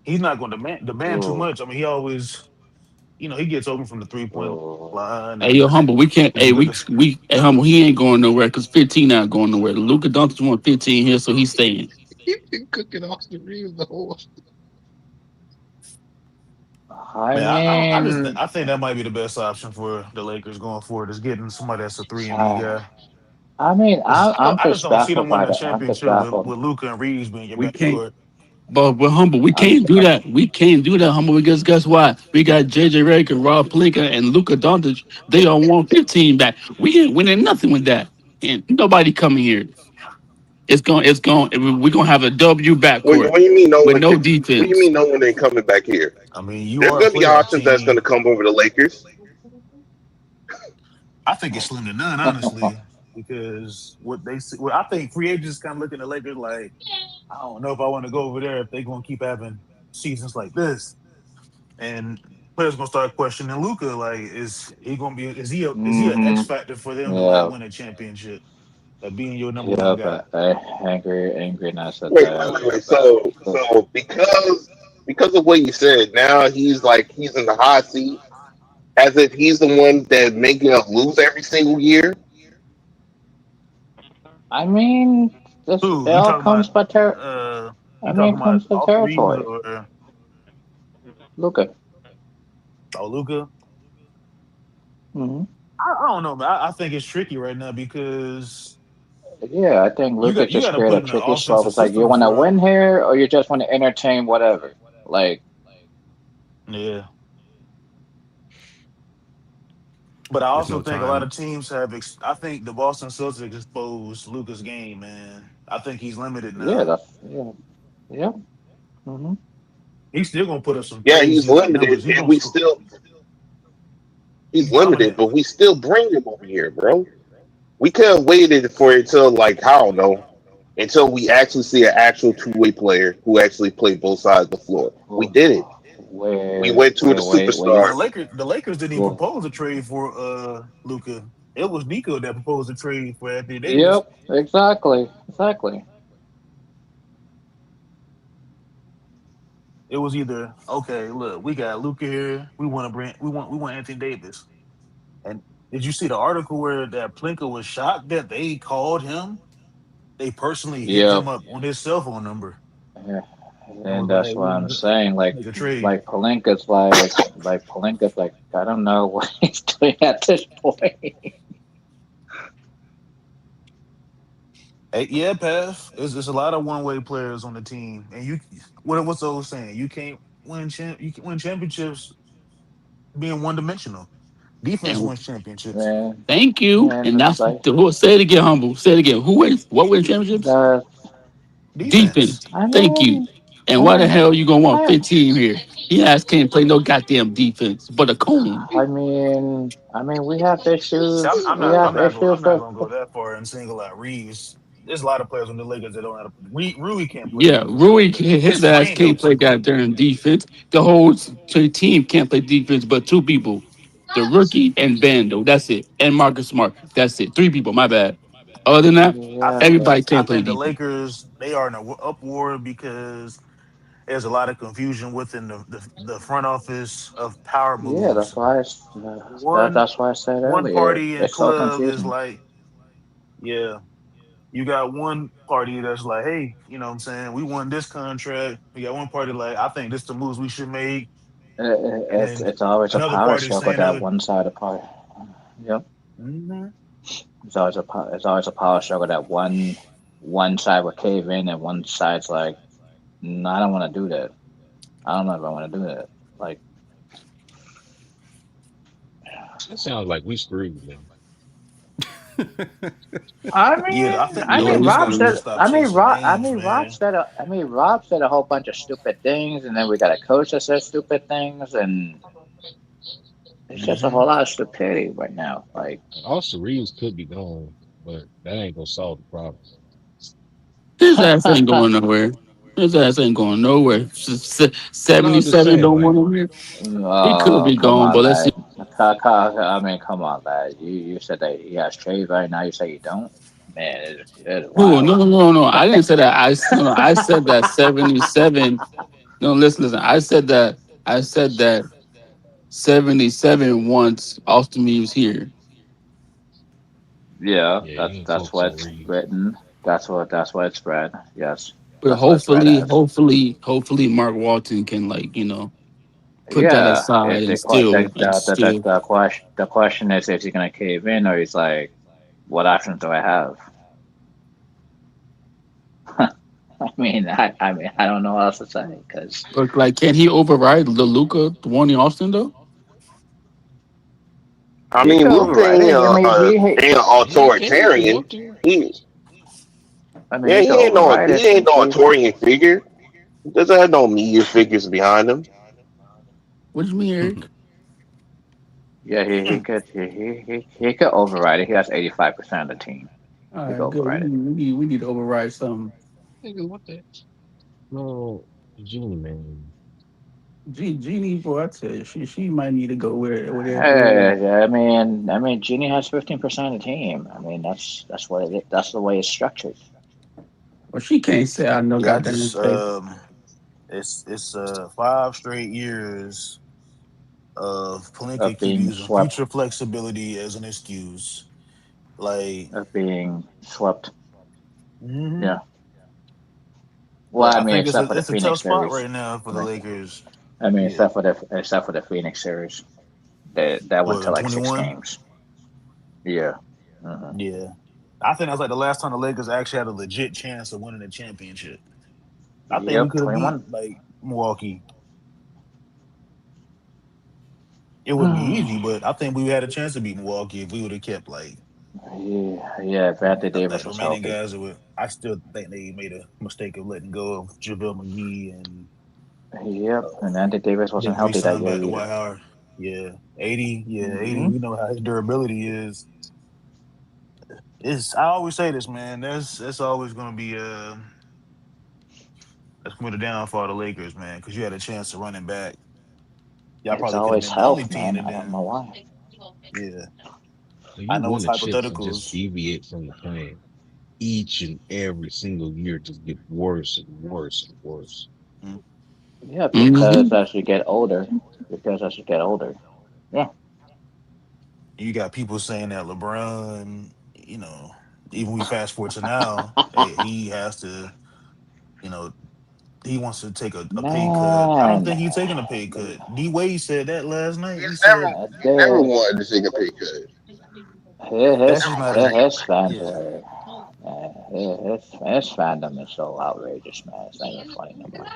he's not going to demand too ooh, much. I mean, he always, he gets open from the 3 point ooh. line Hey, and yo, humble. We can't. he's a Hey, good. hey, humble. He ain't going nowhere because 15 not going nowhere. Luka Doncic want 15 here, so he's staying. He been cooking Austin Reeves the whole. I Man, mean, I think that might be the best option for the Lakers going forward is getting somebody that's a 3 and D uh, guy. I mean, 'Cause I'm I just just don't see them baffled by winning a that. I'm just championship baffled. with Luca and Reeves being your We can't. backcourt. But we're humble. We I'm can't do that. We can't do that, humble. Because guess what? We got JJ Redick and Rob Pelinka and Luka Doncic. They all want 15 back. We ain't winning nothing with that. And nobody coming here. We're gonna have a W backcourt What do you mean no with one no can? What do you defense. mean no one ain't coming back here? I mean, you There's are a gonna be playoff options that's gonna team. come over the Lakers. I think it's slim to none, honestly, because what they see. Well, I think free agents kind of looking at Lakers like, I don't know if I want to go over there if they're going to keep having seasons like this. And players gonna start questioning Luca. Like, is he gonna be? Is he an X hmm factor for them to like Yeah, win a championship? Like being your number one yeah, guy. but angriness at Wait. So because of what you said, now he's in the hot seat, as if he's the one that making us lose every single year. I mean, this Who it you all talking comes about? by I You mean, talking it about comes to Austin Reeves territory. or Luka. Luca? Hmm I don't know, man. I think it's tricky right now because Yeah, I think Luka you got just to created put a in an tricky spot. offensive It's like you system want to for win here, or you just want to entertain whatever. Like, yeah. But I There's also no think a lot time. of teams have. I think the Boston Celtics exposed Luca's game, man. I think he's limited yeah, now. yeah. hmm He's still gonna put up some Yeah, he's crazy like limited, numbers. He and gonna score. he's He's dominant. limited, but we still bring him over here, bro. We could have waited for it till like I don't know until we actually see an actual two-way player who actually played both sides of the floor. We Well, did it. We went to the wait. When you Well, superstar. The Lakers didn't even well, propose a trade for Luca. It was Nico that proposed a trade for Anthony Davis. yep, exactly. It was either okay. Look, we got Luka here. We want Anthony Davis. And did you see the article where that Plinka was shocked that they called him? They personally hit Yep. him up on his cell phone number Yeah. and And was like, that's "Hey, what we I'm want to saying. make a trade." Like Palinka's like, I don't know what he's doing at this point. Hey, yeah, Path. It's a lot of one way players on the team, and what's the old saying? You can win championships being one dimensional. Defense And wins championships. Man, thank you. and And it's that's like say it again, humble. Say it again. Who wins? What wins championships? the Defense. Defense. I Thank you. mean, And I why the mean, hell you gonna want I 15 here? He ass can't play no goddamn defense, but a cone. I mean, we have See, issues. I'm We not. have I'm issues not with. gonna go that far and single out Reeves. There's a lot of players on the Lakers that don't have. Rui can't play Yeah, defense, Rui, but his his ass brain can't helps play him. goddamn defense. The whole team can't play defense, but two people, the rookie and Bando. That's it, and Marcus Smart. That's it. Three people. My bad. Other than that, I Yeah, think. but everybody I can't play think the defense. Lakers they are in a upward because there's a lot of confusion within the front office of power yeah, moves. One that's why I said one earlier. earlier. party and It's so club is confusing. like, yeah, you got one party that's like, hey, you know what I'm saying? We won this contract. We got one party like, I think this the moves we should make. And then It's always a another power party struggle saying that other. one side of power. Yep, Mhm. it's always a power struggle that one side will cave in and one side's like, no, I don't want to do that. I don't know if I want to do that. Like, It sounds like we screwed, man. Yeah, Yeah, the we Lakers got to screwed. just stop chasing names, man. Rob said a whole bunch of stupid things, and then we got a coach that says stupid things, and it's just a Hmm. whole lot of stupidity right now. Like, And also, Reeves could be gone, but that ain't gonna solve the problem. His ass ain't going nowhere. His ass ain't going nowhere. No, I'm just 77 saying, don't like, want him here. He could oh, be come gone, on, but let's see. lad. I mean, come on, lad. You said that he has trade right now. You say you don't. Man, it's Who? wild. No, no, no, no. I didn't say that. No, I said that 77. No, listen. I said that 77 wants Austin Reeves here. Yeah, yeah, that's he ain't that's focus on what's Reeves. written. That's what it's read. Yes, But that's what it's read as. hopefully, Mark Walton can put that Yeah, aside if and still. the question is if he's gonna cave in or he's like, what options do I have? I don't know what else to say because But can he override the Luca wanting Austin though? I he mean, could Luka override it. I mean, ain't Can he if he authoritarian. want to? He, he yeah, could override it. he ain't no authoritarian figure. He doesn't have no media figures behind him. What do you mean, Eric? Yeah, he could override it. He has 85% of the team. All He could right, good. override it. We need to override something. Nigga, what the? No, Genie man. Jeannie, boy, I tell you, she might need to go where. Yeah, Genie has 15% of the team. I mean, that's what it is. That's the way it's structured. Well, she can't say I know Yeah, I goddamn just thing. it's 5 straight years of Of Palinka keep being using swept, future flexibility as an excuse. Like, of being swept. hmm Yeah. Well, but I I mean, think except for the it's a tough Phoenix spot series. right now for I the mean, Lakers. Yeah, except for the Phoenix series, that went what to in like six 21? games. Yeah. uh Yeah, I think that's like the last time the Lakers actually had a legit chance of winning a championship. I think we Yep. could have beat 21. like Milwaukee. It wouldn't be easy, but I think we had a chance to beat Milwaukee if we would have kept like Yeah. Yeah. If Anthony Davis that was remaining healthy. guys. That were, I still think they made a mistake of letting go of JaVale McGee and Yep. uh, And Anthony Davis wasn't didn't healthy that re-sign year back to either. White Howard. Yeah, 80. Yeah, 80. Hmm. We know how his durability is. It's I always say this, man. That's always going to be that's going to be the downfall of the Lakers, man. Because you had a chance to run him back. Y'all It's probably could have always been the only health, team, man. and I don't then know why. yeah, So I you know win it's the chips and just hypotheticals. deviate from the plan each and every single year. Just get worse and worse and worse. Mm. Yeah, because Mm-hmm. as you get older, yeah. You got people saying that LeBron, even we fast forward to now, he has to, you know, he wants to take a pay cut. I don't Man, think he's taking a pay cut. D Wade said that last night. He He's said never they, wanted to take a pay cut. that's just not a his fans Yeah. are, his fandom is so outrageous, man. It's not even funny no more.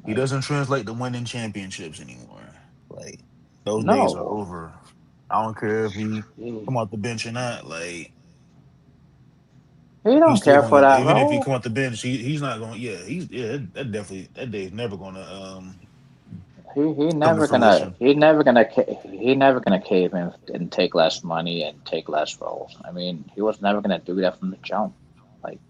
he Like, doesn't translate to winning championships anymore. Like those days are no, over. I don't care if he he, come off the bench or not. Like he he's don't still care gonna for get that even if he role. come off the bench, he's not going that definitely that day is never gonna He come to never gonna fruition. he never gonna cave in and take less money and take less roles. I mean, he was never gonna do that from the jump. Like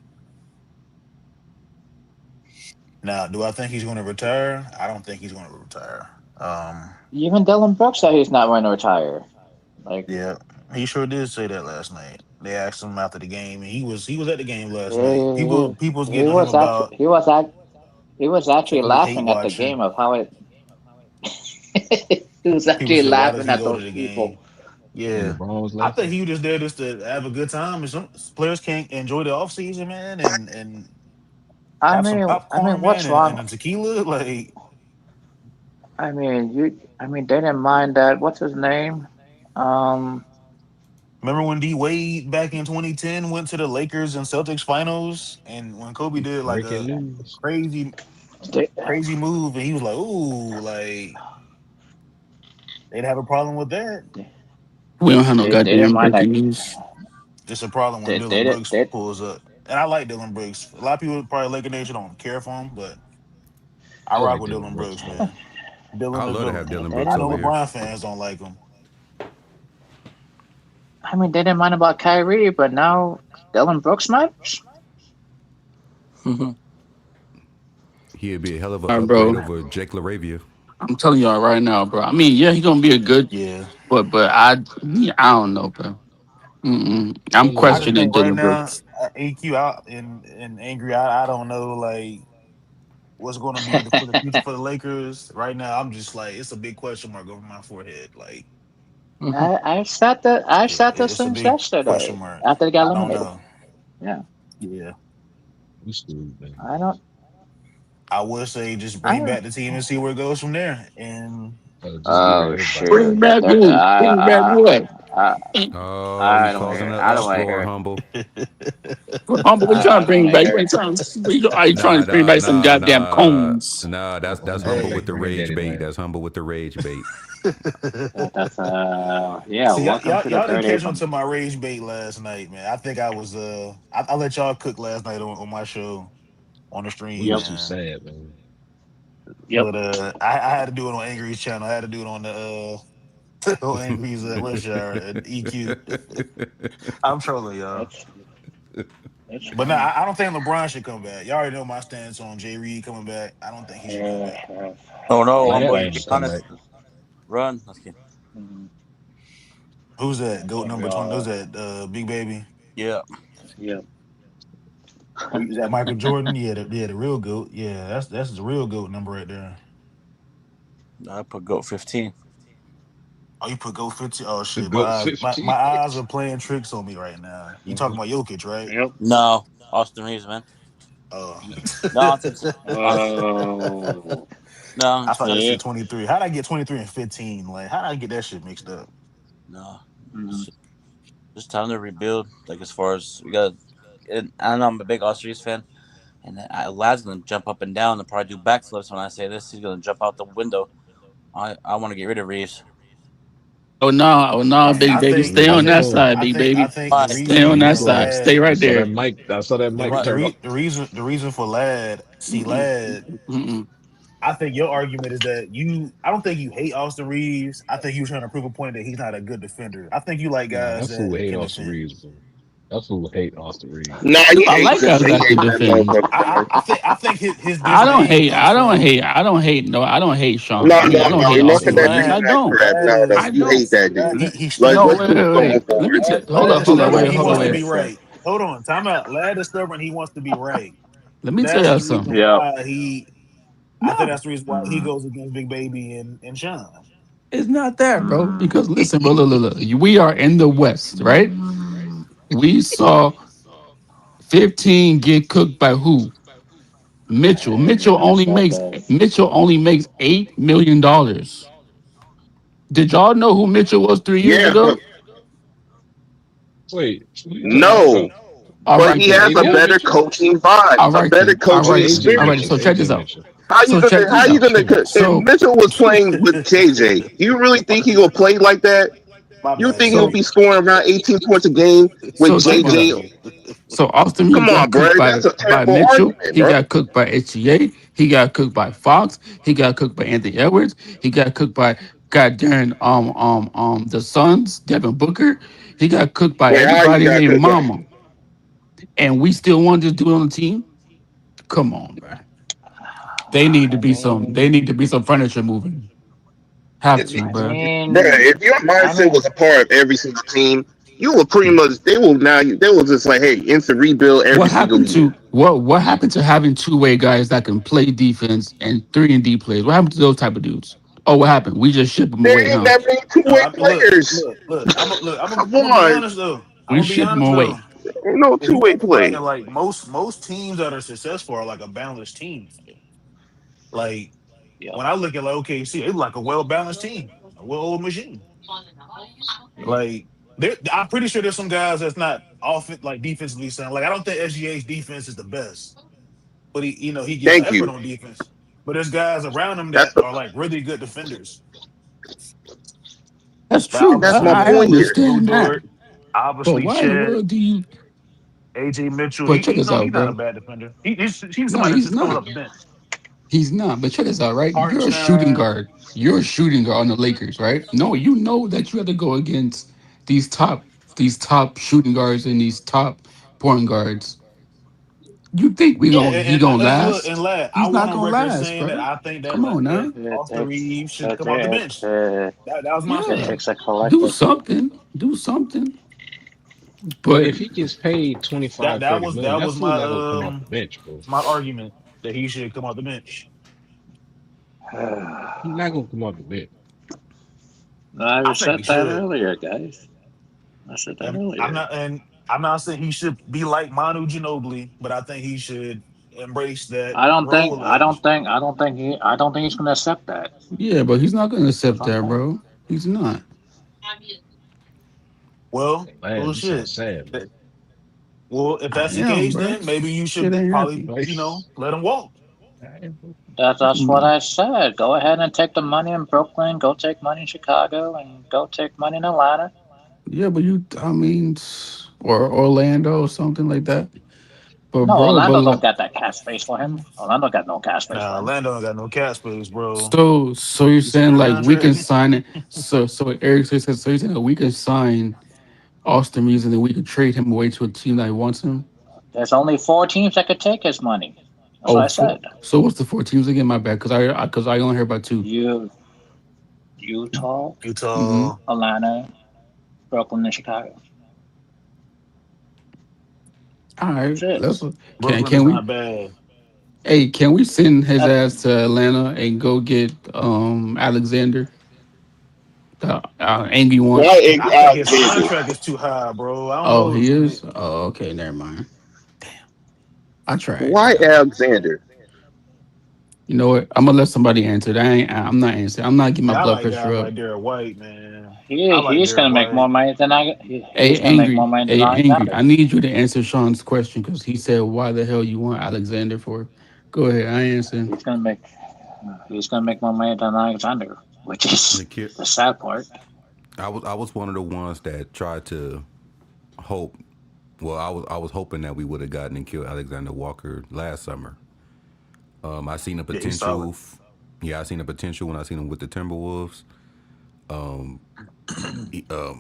Now, do I think he's gonna retire? I don't think he's gonna retire. even Dylan Brooks said he's not going to retire. Like Yeah, he sure did say that last night. They asked him after the game, and he was at the game last night. People's he getting on him was about he was actually he hate laughing at the game watching. of how it. He was People actually said, "Why does laughing he at go to those the people. game?" Yeah, LeBron was I think laughing. he was just there just to have a good time. And some players can't enjoy the off season, man, and have some I mean, popcorn, man, what's and wrong? a tequila. Like, I mean, they didn't mind that. What's his name? Um, remember when D Wade back in 2010 went to the Lakers and Celtics finals, and when Kobe did like Breaking a news. crazy they, crazy move, and he was like, "Ooh, like they'd have a problem with that." We don't have no they didn't goddamn mind that. breaking news. It's a problem when They Dylan did Brooks they. pulls up, and I like Dylan Brooks. A lot of people probably Laker Nation don't care for him, but I I rock like with Dylan Dylan Brooks, Brooks, man. man. Dylan I the love to have villain. Dylan They Brooks I didn't. know over here. LeBron fans don't like him. I mean, they didn't mind about Kyrie, but now Dylan Brooks much? Mhm. He'd be a hell of an All right, upgrade bro. over Jake LaRavia. I'm telling y'all right now, bro. I mean, yeah, he's gonna be a good, Yeah, but I don't know, bro. I I'm don't know I about just questioning think right Dylan now Brooks. AQ out and angry. I don't know like what's going to be for the future for the Lakers. Right now, I'm just like it's a big question mark over my forehead. Like, Mhm. I yeah, said those it's a things big question yesterday mark. after they got I don't eliminated. know. Yeah, Yeah, we screwed, man. I don't. I would say just I bring don't. back the team and see where it goes from there. And Just get rid of Oh everybody, Bring shoot! man. back who? Bring back what? I, Oh, I he don't want to causing hear. an I don't want to uproar, hear. humble. Humble, we trying I to don't want bring to back. You hear. ain't trying. You trying Nah, to bring nah, back some nah, goddamn nah, cones. nah. That's Don't humble nobody with hey, the granddaddy rage bait. land. That's humble with the rage bait. That's yeah. see, Welcome to the y'all didn't third catch on Abram. to my rage bait last night, man. I think I was I let y'all cook last night on my show on the We stream, Yep. was too man. sad, man. Yep. But I had to do it on Angry's channel. I had to do it on the on Angry's Rush Hour and EQ. I'm trolling y'all. It's it's But no, fine. I don't think LeBron should come back. Y'all already know my stance on Jay Reed coming back. I don't think he should come Uh, back. uh, Oh no, I yeah. humble. want You him be to come back. honest. Run. Let's get. Mhm. Who's that? I Goat think we number 20. Who's all. that? Big Baby. Yeah. Yep. Is that Michael Jordan? Yeah, the real goat. Yeah, that's the real goat number right there. I put goat 15. Oh, you put goat 50. Oh The shit, GOAT my 15. eyes are playing tricks on me right now. You talking about Jokic, right? Yep. No, Austin Reeves, man. Oh, No, Austin. Oh. No, I thought that Yeah. shit 23. How'd I get 23 and 15? Like, how'd I get that shit mixed up? no. Mhm. It's just time to rebuild. Like as far as we got, and I know I'm a big Austin Reeves fan, and Lad's gonna jump up and down and probably do backflips when I say this. He's gonna jump out the window. I want to get rid of Reeves. Oh no, big I baby, think stay Here I on he that think come. side, big I baby. think the Why? Stay reason on Here he that for come. side. Stay Lad I right saw there. that mic. I saw that Then mic what? turn up. the reason for Lad, see Mm-mm. Lad, Mm-mm. I think your argument is that I don't think you hate Austin Reeves. I think you were trying to prove a point that he's not a good defender. I think you like Nah, guys that's who that hate can Austin defend. Reeves, bro. That's who hate Austin Reeves. Nah, I do. he I like hates him. guys He that can hates that defend. motherfucker, man. I think his disdain comes I don't hate. from I don't hate. No, I don't hate Sean. No, I mean, no, I don't no. hate Enough Austin of see that Reeves. dick I Lad. ride don't. crap. Lad No, no. I is You don't. hate that Lad. dude. He's Like, No, stubborn. what wait, you wait, going wait. for, Let me man? Lad is hold up, stubborn. wait, He hold on, wants to wait. be right. Hold on, time out. Lad is stubborn. He wants to be right. Let me tell That's you the reason something. Yep. why he I think No, that's the reason why he goes against Big Baby and Sean. it's not that, bro. Because listen, bro, look. We are in the West, right? We saw 15 get cooked by who? Mitchell. Mitchell only makes $8 million. Did y'all know who Mitchell was 3 years Yeah, ago? Wait, who you talking no, about? All but right he then. has a Davion better Mitchell? coaching vibe, All a right better then. All coaching right Oh, then. AJ All right then. Mitchell. So experience. check this AJ out. Mitchell. So check How this you out. gonna? If So Mitchell was playing with JJ, do you really think he gonna play like that? My You bad, think he'll so be Angry. scoring around 18 points a game with so My check this fault, out. JJ? Angry. So Austin Reeves Come got on, bro. cooked That's a by terrible Mitchell. argument, He bro. got cooked by HGA. He got cooked by Fox. He got cooked by Anthony Edwards. He got cooked by goddamn the Suns, Devin Booker. He got cooked by Wait, how you everybody got named cooked by? Mama. And we still want to do it on the team? Come on, man. They need to I be mean, some furniture moving. Have to, I bro. Bro, mean, if your I mindset mean, was a part of every single team, you will pretty much they will just like, hey, instant rebuild every single year. What happened to having two-way guys that can play defense and 3-and-D plays? What happened to those type of dudes? Oh, what happened? We just ship them There away, ain't huh? that many No, two-way look, players. look, look. I'm Come gonna be on, honest though. I'm We gonna be ship them honest though. away. ain't no If you two-way think about play. it, like most teams that are successful are like a balanced team. Like yeah, when I look at like OKC, it's like a well balanced team, a well oiled machine. Like I'm pretty sure there's some guys that's not off like defensively sound. Like I don't think SGA's defense is the best, but he gives Thank effort you. on defense. But there's guys around him That's that the are like really good defenders. That's Like true. that's obviously my you I got point here. Lou understand that. Dort, But obviously why in the Chet, world do you? AJ Mitchell. But check He this no, out, he's not a bro. bad defender. He's No, somebody that's he's just coming not. off the bench. He's not. But check this out, right? You're a shooting Hartenstein. guard. You're a shooting guard on the Lakers, right? No, you know that you have to go against these top these top shooting guards and these top point guards. You think Yeah, he gonna and look, and last? lad, I He's went not on gonna record last, saying that bro. I think Come on that now. it Austin takes Reeves should it, come off the it, bench. it, That was my it Yeah. statement. takes a Do collective. something. Do something. But But if he gets paid twenty That five, that 30 was million, that that's was still not gonna come off the bench, bro. my argument that he should come off the bench. He's not gonna come off the bench. I I think said he that should. earlier, guys. I said that earlier. And I'm not saying he should be like Manu Ginobili, but I think he should embrace that role as I don't think he's going to accept that. yeah, but he's not gonna That's accept what I'm that, saying. bro. He's not. Man, well you sound shit. sad, Th- bro. Well, if I that's the am, case, bro. then maybe you Shit should ain't probably, happy. Like, let him walk. That's what Mm, I said. Go ahead and take the money in Brooklyn. Go take money in Chicago, and go take money in Atlanta. yeah, but I mean, or Orlando or something like that. But No, bro, Orlando don't got that cap space for him. Orlando got no cap space Nah, for him. Orlando ain't got no cap space, bro. so you're You see saying their like we can contract? sign it? So Eric says so you're saying that we can sign Austin Reeves and then we could trade him away to a team that wants him? There's only four teams that could take his money. That's what Oh, I said. so what's the four teams again? My bad, because I only heard about two. You, Utah, Mm-hmm. Utah. Atlanta, Brooklyn, and Chicago. All right, That's it. let's Brooklyn is can we? not bad. Hey, can we send his That, ass to Atlanta and go get Alexander, the angry one? Why I think his Alexander? contract is too high, bro. I don't Oh, know he if is. Oh, okay, never mind. I tried. Why Alexander? You know what? I'm gonna let somebody answer that. I'm not answering. I'm not getting my I blood like pressure guys up. like Derek White, man. I like he's Derek gonna make more White. money than he's gonna make more money than Hey, angry. Alexander. I need you to answer Sean's question because he said, "Why the hell you want Alexander for?" Go ahead. I answer. He's gonna make he's gonna make more money than Alexander, which is Nikhil, the sad part. I was one of the ones that tried to hope. Well, I was hoping that we would have gotten and killed Alexander Walker last summer. I seen the Yeah, he's solid. potential. Yeah, I seen the potential when I seen him with the Timberwolves.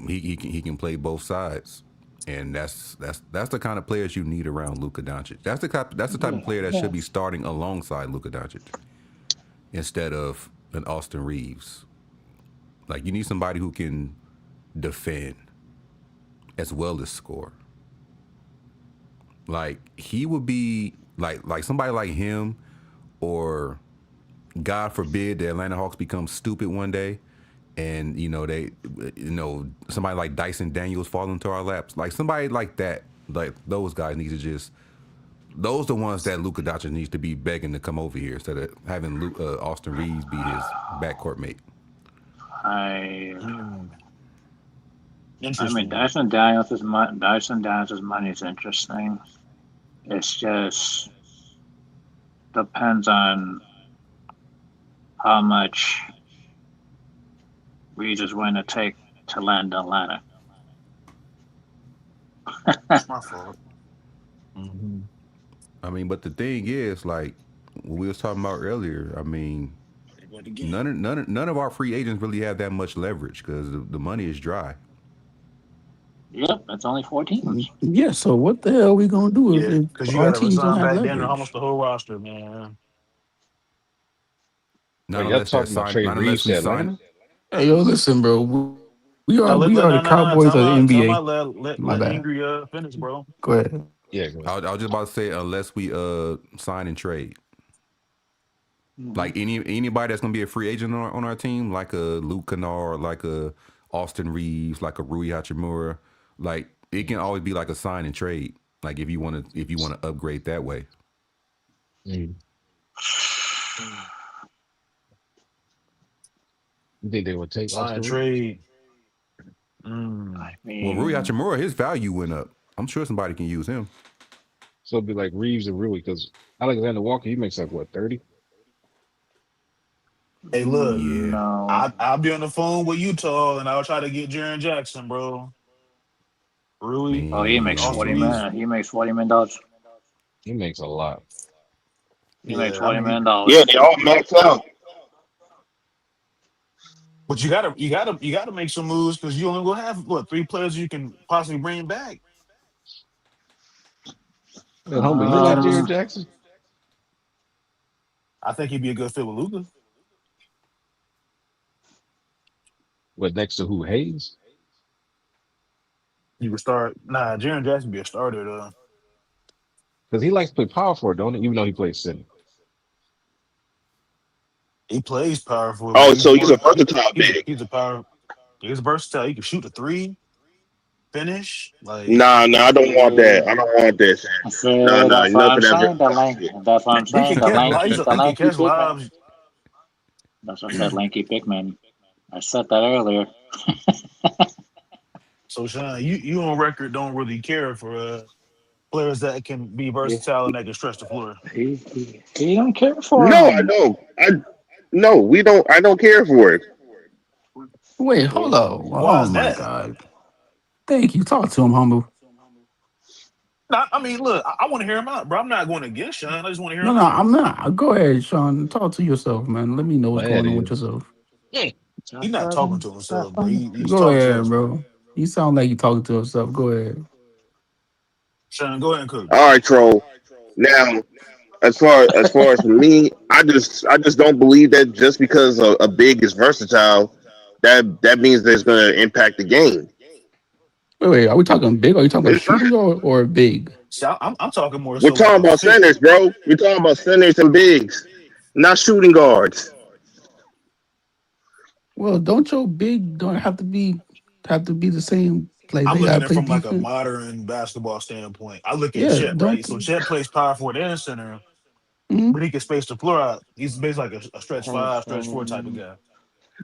He can play both sides, and that's the kind of players you need around Luka Dončić. That's the type of Yeah, player that yeah. should be starting alongside Luka Dončić instead of an Austin Reeves. Like you need somebody who can defend as well as score. Like he would be like somebody like him or God forbid the Atlanta Hawks become stupid one day, and somebody like Dyson Daniels fall into our laps, like somebody like that, like those guys need to just. Those the ones that Luka Dončić needs to be begging to come over here instead of having Austin Reaves be his backcourt mate. I Hmm. I mean, Interesting. Dyson Daniels' money is interesting. It's just depends on how much we just want to take to land Atlanta. It's my fault. Hmm. I mean, but the thing is, like what we was talking about earlier, I mean, But again, none of our free agents really have that much leverage because the money is dry. Yep, it's only 4 teams. Yeah. So what the hell are we gonna do yeah, if because you our got to teams don't resign have back then almost leverage? the whole roster, man. Not Wait, y'all unless that talking about sign, trading not unless Reeves we to sign. Atlanta? Hey, yo, listen, bro. No, We are the no. Cowboys of the Time NBA. out. My Let bad. Angry finish, bro. Go ahead. Yeah, go ahead. I was just about to say unless we sign and trade. Hmm. Like anybody that's gonna be a free agent on our team, like a Luke Kennard, like a Austin Reeves, like a Rui Hachimura, like it can always be like a sign and trade. Like if you want to upgrade that way. Mm. You think they would take Sign Austin and Reeves? trade. I Well, Rui mean, Hachimura, his value went up. I'm sure somebody can use him. So it'd be like Reeves and Rui because Alexander Walker, he makes like what, 30? Hey, look, Yeah. no. I'll be on the phone with Utah and I'll try to get Jaren Jackson, bro. Rui, Oh, he makes Austin 40 Man. Reeves. million. He makes $40 million. He makes a lot. He makes Yeah, I forty mean, million Yeah, dollars. they all max out. but you gotta make some moves because you only gonna have what 3 players you can possibly bring back. Man, homie, you Which like kind Jaron Um, of Jackson? I think he'd be a good fit with Luka. What, next to who? Hayes? You would start. Nah, Jaren Jackson be a starter though. Because he likes to play power forward, don't he? Even though he plays center. He plays powerful, but Oh, he's so he's a more. versatile big. He's a power. He's versatile. He can shoot a three, finish. Like Nah, I don't want see, that. I don't want that. see, Nah, that's what enough I'm of that saying. versatile shit. That's what I'm he saying. can The catch. lanky, the He can lanky catch pigman. lives. That's what I said. Lanky pigman. I said that earlier. So Sean, you on record don't really care for players that can be Yeah, versatile and that can stretch the floor. he don't care for No, I him. don't. No, we don't. I don't care for it. Wait, hold He, up. Why Oh is my that? God. Thank you. Talk to him, humble. Nah, I mean, look, I want to hear him out, bro. I'm not going against Sean. I just want to hear No, him no, out. I'm not. Go ahead, Sean. Talk to yourself, man. Let me know what's That going on with is. yourself. He's just not let talking him. to Just himself, let bro. him. He's Go talking to ahead, us, bro. bro. You sound like you talking to yourself. Go ahead. Sean, go ahead and cook, All bro. right, troll. Now, as far as for me, I just don't believe that just because a big is versatile, that means that it's going to impact the game. Wait. Are we talking big? Are you talking about It's not. shooting or big? See, I'm talking more We're so like talking a about fit. centers, bro. We're talking about centers and bigs, not shooting guards. Well, don't your big don't have to be the same. Like I'm they looking gotta at it play from like a defense. modern basketball standpoint. I look at Yeah, Chet, right? don't. So Chet plays power forward and center, Mhm. but he can space the floor out. He's basically like a stretch Hey, five, stretch four type of so, guy.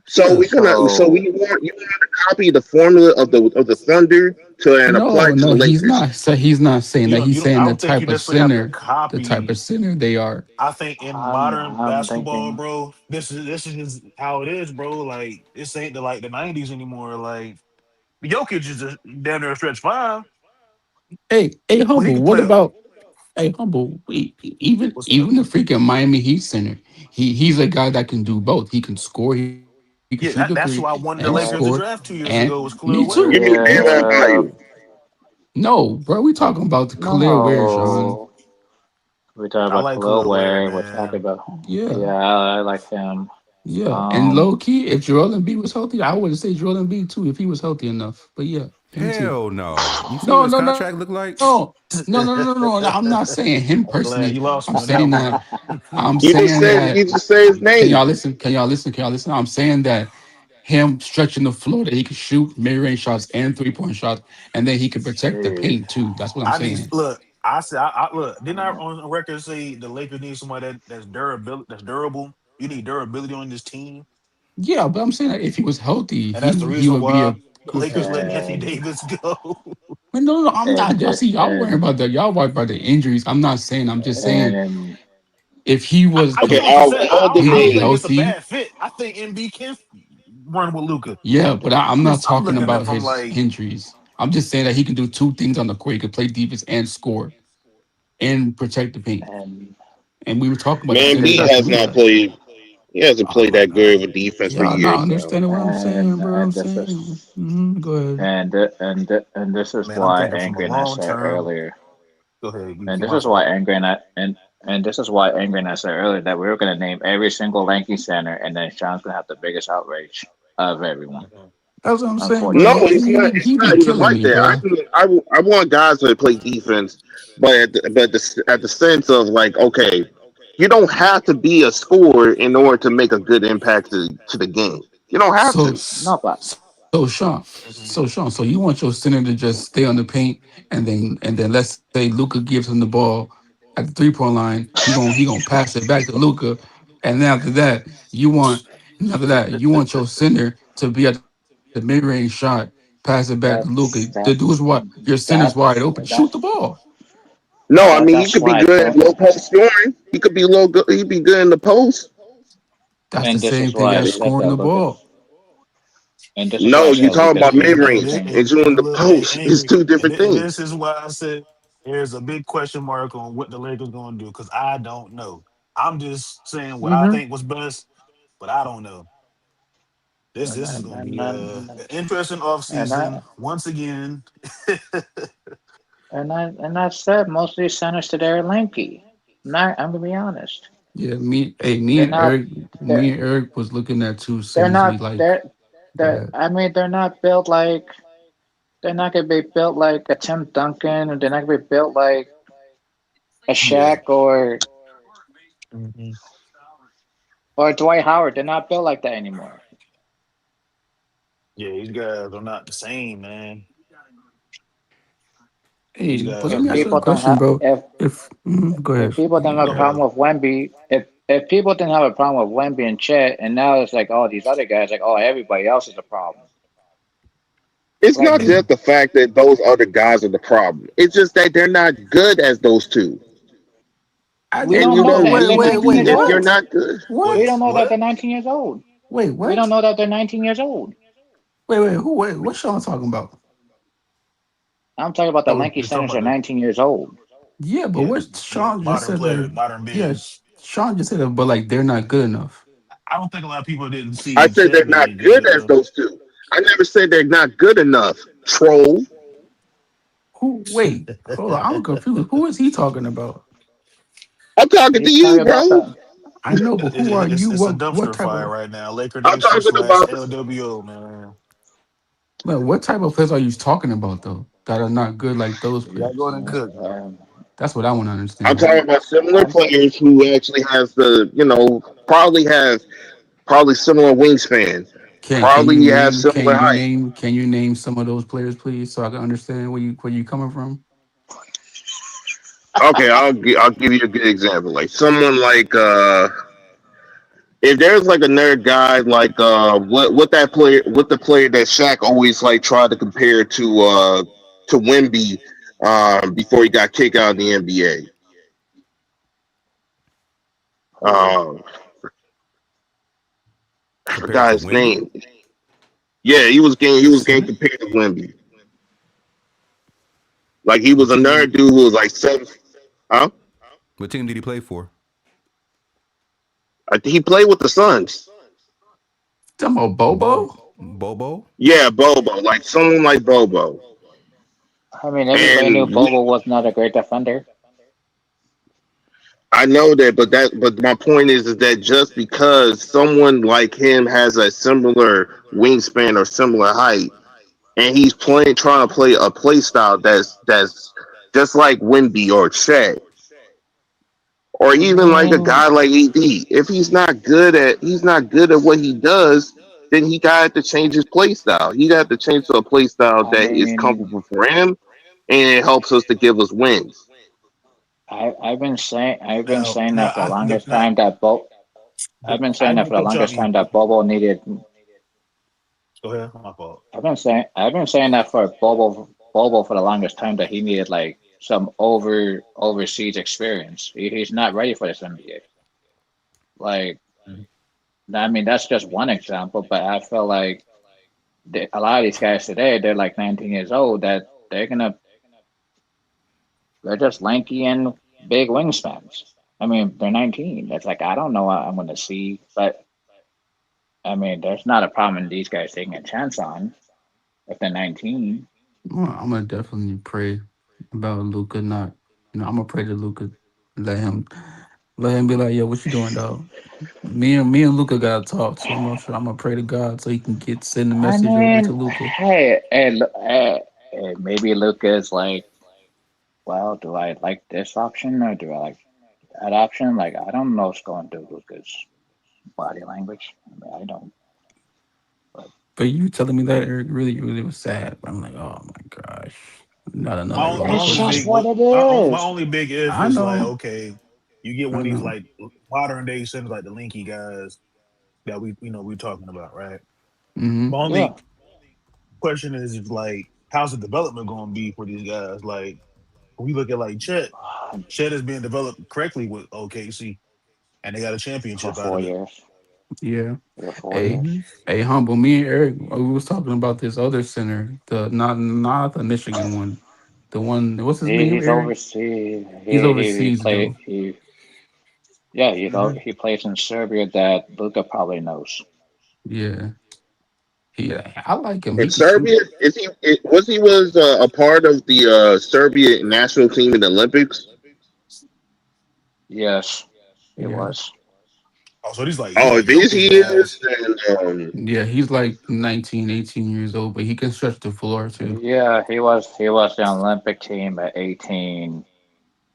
So Yeah. we're gonna. So so you want to copy the formula of the Thunder to and apply No, it to no, the he's Lakers. not. So he's not saying that. You He's don't. saying I don't think you necessarily have to the type of copy. center they are. I think in modern I'm basketball, thinking. bro, this is just how it is, bro. Like this ain't like the '90s anymore. Like Jokic is a damn near a stretch five, Hey, but he humble. can What play. about hey humble? What's up? Even the freaking Miami Heat center. He's a guy that can do both. He can score. He can shoot the Yeah, three that's who I and wanted the score. Lakers to draft 2 years And ago was me Khalil too. Give Ware. me a Me big too. man Yeah, value. No, bro, we talking about the Khalil Ware, Sean. no. We talk I about like Khalil Khalil Ware, Ware. We're talking man. about. Yeah, Yeah, I like him. yeah. And Um, low key, if Joel Embiid was healthy, I would say Joel Embiid too if he was healthy enough. But yeah. Let me see. Hell no. You see what No, his no, no, contract look no, like? no. I'm not saying him I'm glad personally. you lost I'm me on that saying one. that. I'm You just saying said that. you just say his Can name. y'all listen? Can y'all listen? Can y'all listen? I'm saying that him stretching the floor that he can shoot mid-range shots and three-point shots, and then he can protect the Shit. paint too. That's what I'm I need saying. look. I said, look. Didn't I on the record say the Lakers need somebody that's durable? That's durable. You need durability on this team, Yeah, but I'm saying that if he was healthy, and that's the he reason would be why a the good Lakers fit. let Anthony And Davis go. But no, I'm not. and Y'all see, y'all worrying and about that. Y'all worried about the injuries. I'm not saying. I'm just saying and if he was I Okay, get what you're saying. all the he I don't was think names. it's a healthy, bad fit. I think MB can run with Luca. yeah. But I'm not I'm talking looking at it about from his like injuries. I'm just saying that he can do two things on the court. He can play defense and score and protect the paint. and And we were talking about the Man, centers B after has not Luca. played. He hasn't Oh played my that good God. with defense for Y'all not years, bro. understanding what I'm saying, bro. I'm this saying. is Go ahead. and this is man, I'm why thinking from a Angry and I long said term. earlier, Go ahead, and you this my is why fault. Angry and I and this is why Angry and I said earlier that we were gonna name every single Yankee center, and then Sean's gonna have the biggest outrage of everyone. That's what I'm saying, No, bro. Unfortunately, it's not. It's He not been even killing like me, that. bro. I want guys to play defense, but at the sense of like, okay, you don't have to be a scorer in order to make a good impact to the game. You don't have So, to. no, but so Sean, so you want your center to just stay on the paint, and then let's say Luca gives him the ball at the 3-point line, he gonna pass it back to Luca, and then after that, you want your center to be at the mid range shot, pass it back to Luca. The dude is what your center's wide open. Shoot the that ball. No, I mean he that's could be why I good at told, low post scoring. He could be low. He'd be good in the post. That's the and this same is thing why I as said scoring that the ball. This is why I No, you said talking Luca's about name. mid And range and doing the look, hey, post is angry, two different and things. this is why I said there's a big question mark on what the Lakers gonna do because I don't know. I'm just saying what I Mm-hmm. think was best, but I don't know. This is gonna be an interesting off And I season once again. and I said most of these centers today are lanky. I'm gonna be honest. Yeah, me They're and not. Eric, me They're and Eric was looking at two they're centers we not. like. Go ahead. I mean, they're not built like. They're not gonna be built like a Tim Duncan, and they're not gonna be built like a Yeah. Shaq Mhm. or Dwight Howard. They're not built like that anymore. Yeah, these guys are not the same, man. These Hey, but guys let are If me ask you a people different. don't question, have bro. Go if ahead. people don't have Go a ahead. problem with Wemby, if people didn't have a problem with Wemby and Chet, and now it's like all these other guys, like oh everybody else is a problem. It's Like not Yeah. just the fact that those other guys are the problem. It's just that they're not good as those two. I we And don't don't you know know. don't that, and Wait, they're need wait, to 19 be wait. years if you're What? old. not good. We Wait, don't What? know that what? they're 19 years old. Wait, We don't what? know that they're 19 years old. Wait. Who? Wait. What's Sean talking about? I'm talking about the Oh, lanky you're talking centers are about the 19 years old. Yeah, but yeah, what yeah, Sean just modern said player, that. modern Yeah, bigs. Sean just said that, but like they're not good enough. I don't think a lot of people didn't I see said Chet they're being not good. good as those two. I never said they're not good enough. Troll. Who? Wait, hold on. I'm confused. Who is he talking about? I'm talking to He's you, talking about bro. the. I know, but who are you? It's a What dumpster type fire of right now. Laker I'm Nation talking slash about LWO, man. man? What type of players are you talking about though? That are not good like those Y'all go ahead players. and cook. That's what I want to I'm understand. talking I'm about similar I'm players who actually has the, probably have probably similar wingspan, probably have similar height. Can you name some of those players, please, so I can understand where you coming from? Okay, I'll give you a good example. Like someone like if there's like another guy like what the player that Shaq always like tried to compare to Wemby before he got kicked out of the NBA. who I Compared forgot to his Wimby? name. Yeah, he The was getting center? compared to Wemby. Like he What was another team? dude who was like seven. Huh? What team did he play for? I think he played with the Suns. Talking about Bobo? Bobo? Yeah, Bobo, like someone like Bobo. I mean everybody knew And Bobo was not a great defender. I know that, but my point is that just because someone like him has a similar wingspan or similar height, and he's trying to play a play style that's just like Wemby or Shaq, or I even like a mean, guy like AD. If he's not good at what he does, then he got to change his play style. He got to change to a play style I that is mean, comfortable for him and it helps us to give us wins. I've been Now, saying now, that for the longest now, time I've been I saying ain't that gonna for the cut you off. longest time that Bobo needed. Go ahead, my fault. I've been saying that for Bobo for the longest time that he needed like some overseas experience. He's not ready for this NBA. Like, Mhm. I mean, that's just one example, but I feel like a lot of these guys today, they're like 19 years old, that they're just lanky and big wingspans. I mean, they're 19. That's like, I don't know what I'm going to see, but I mean, there's not a problem in these guys taking a chance on if they're 19. I'm gonna definitely pray about Luca not. I'm gonna pray to Luca, let him be like, yo, what you doing, dog? Me and Luca gotta talk, so I'm gonna pray to God so he can send the I message over to mean, Luca. maybe Luca's like, well, do I like this option or do I like that option? Like, I don't know what's going through Luca's body language. I mean, I don't. But But you telling me that, Eric, really, really was sad. I'm like, oh my gosh, not another My roller it's only just coaster. big what it my is. only big if I is like, know, okay, you get I one of these know. like modern day centers like the Linky guys that we talking about, right? Hmm. My Yeah. only question is like, how's the development going to be for these guys? Like, when we look at like Chet is being developed correctly with OKC, and they got a For championship out four of it. years. Yeah. For four Hey, years. Hmm. humble. Me and Eric, we was talking about this other center, the not the Michigan one, the one. What's his name, He's Eric? overseas. He's He overseas play though. yeah, Hmm. he plays in Serbia that Luca probably knows. Yeah, I like him. In He can shoot. Serbia, was a part of the Serbia national team in the Olympics? Yes, he Yeah, was. Oh, so these Oh, like if he's Jokic he is, guys. then yeah. He's like 19, 18 years old, but he can stretch the floor too. Yeah, he was the Olympic team at 18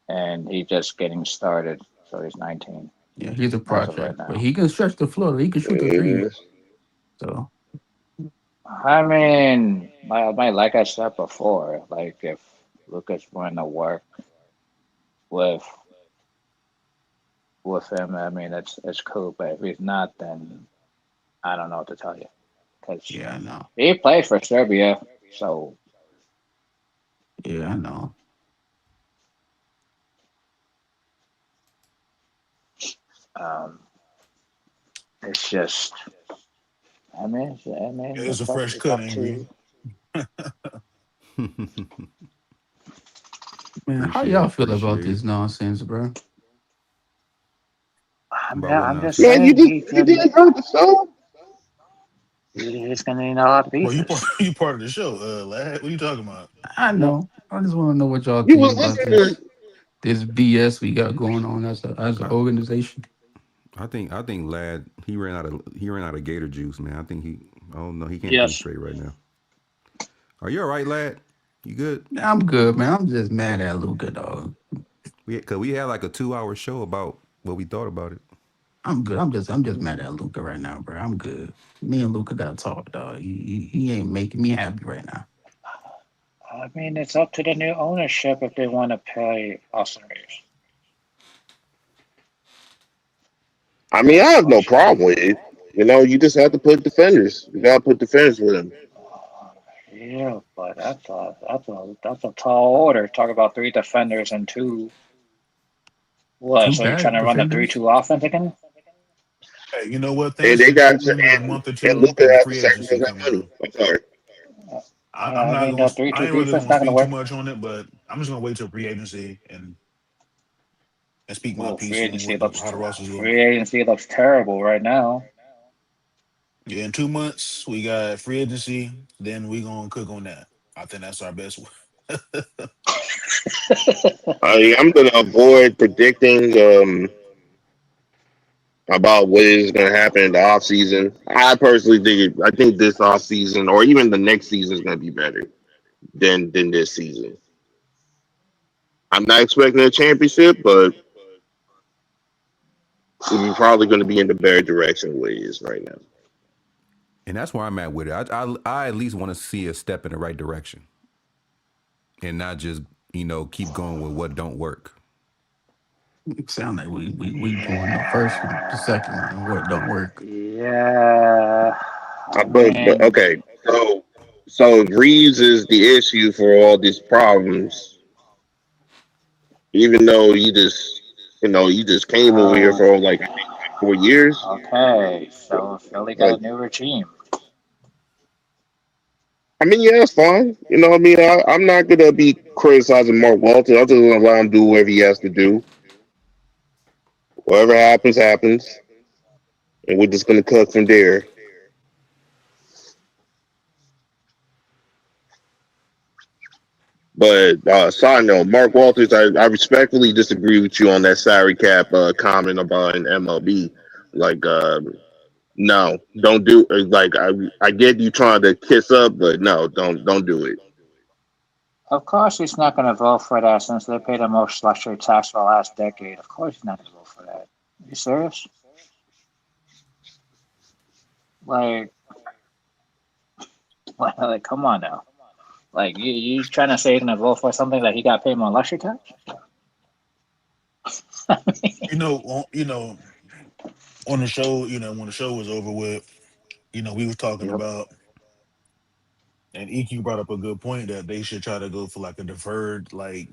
and he's just getting started. So he's 19 Yeah, he's a as of right project, but now. he can stretch the floor. He can shoot the three. mhm. So I mean, like I said before, like if Lucas wanted to work with him, I mean it's cool. But if he's not, then I don't know what to tell you because yeah, I know. he plays for Serbia. So Yeah, I know. um, it's just, It is a fresh it's cut, up Angry. to. Man, how y'all feel about Appreciate it. this nonsense, bro? I mean, About what I'm just nonsense? Man, saying you didn't heard the song? he's gonna need a lot of Well, pieces. you part of the show, lad. What are you talking about? I know. I just want to know what y'all You think was about listening this BS we got going on as an I, organization. I think Lad he ran out of Gator juice, man. I don't know, he can't think Yes. straight right now. Are you all right, Lad? You good? I'm good, man. I'm just mad at Luca, dog. Cause we had like a 2 hour show about what we thought about it. I'm good. I'm just mad at Luca right now, bro. I'm good. Me and Luca gotta talk, dog. He ain't making me happy right now. I mean, it's up to the new ownership if they want to pay Austin Reaves. I mean, I have no problem with it. You just have to put defenders. You gotta put defenders with him. Yeah, but that's a tall order. Talk about three defenders and two. What? Two So you're trying bad to run a defenders. 3-2 offense again? Hey, you know what? And Things they can got change in a month or and two Luca with has to free sacrifice agency that coming money. on. I'm sorry. I'm I not mean, gonna. the three I two ain't really defense gonna not going to speak too work. much on it, but I'm just gonna wait till free agency and speak my Well, piece on how the roster's going. free agency looks terrible right now. Yeah, in 2 months we got free agency. Then we gonna cook on that. I think that's our best. I'm gonna avoid predicting about what is going to happen in the off season. I personally think I think this off season or even the next season is going to be better than this season. I'm not expecting a championship, but we're probably going to be in the better direction where it is right now. And that's where I'm at with it. I at least want to see a step in the right direction, and not just keep going with what don't work. It sound like we doing the first one, the second one, and what don't work. Yeah, I But mean, okay, so if Reeves is the issue for all these problems, even though you just came over here uh, for like I think like 4 years. okay, so Philly got Like a new regime. I mean, yeah, it's fine. You know, what I mean, I'm not gonna be criticizing Mark Walton. I'm just gonna let him do whatever he has to do. Whatever happens, happens, and we're just gonna cut from there. But side note, Mark Walters, I respectfully disagree with you on that salary cap comment about an MLB. Like, no, don't do like I get you trying to kiss up, but no, don't do it. Of course, he's not going to vote for that since they paid the most luxury tax for the last decade. Of course, he's not going to vote for that. Are you serious? Like, like, come on now. Like, you trying to say he's going to vote for something that he got paid more luxury tax? On the show, when the show was over with, we was talking Yep. about, and EQ brought up a good point that they should try to go for like a deferred like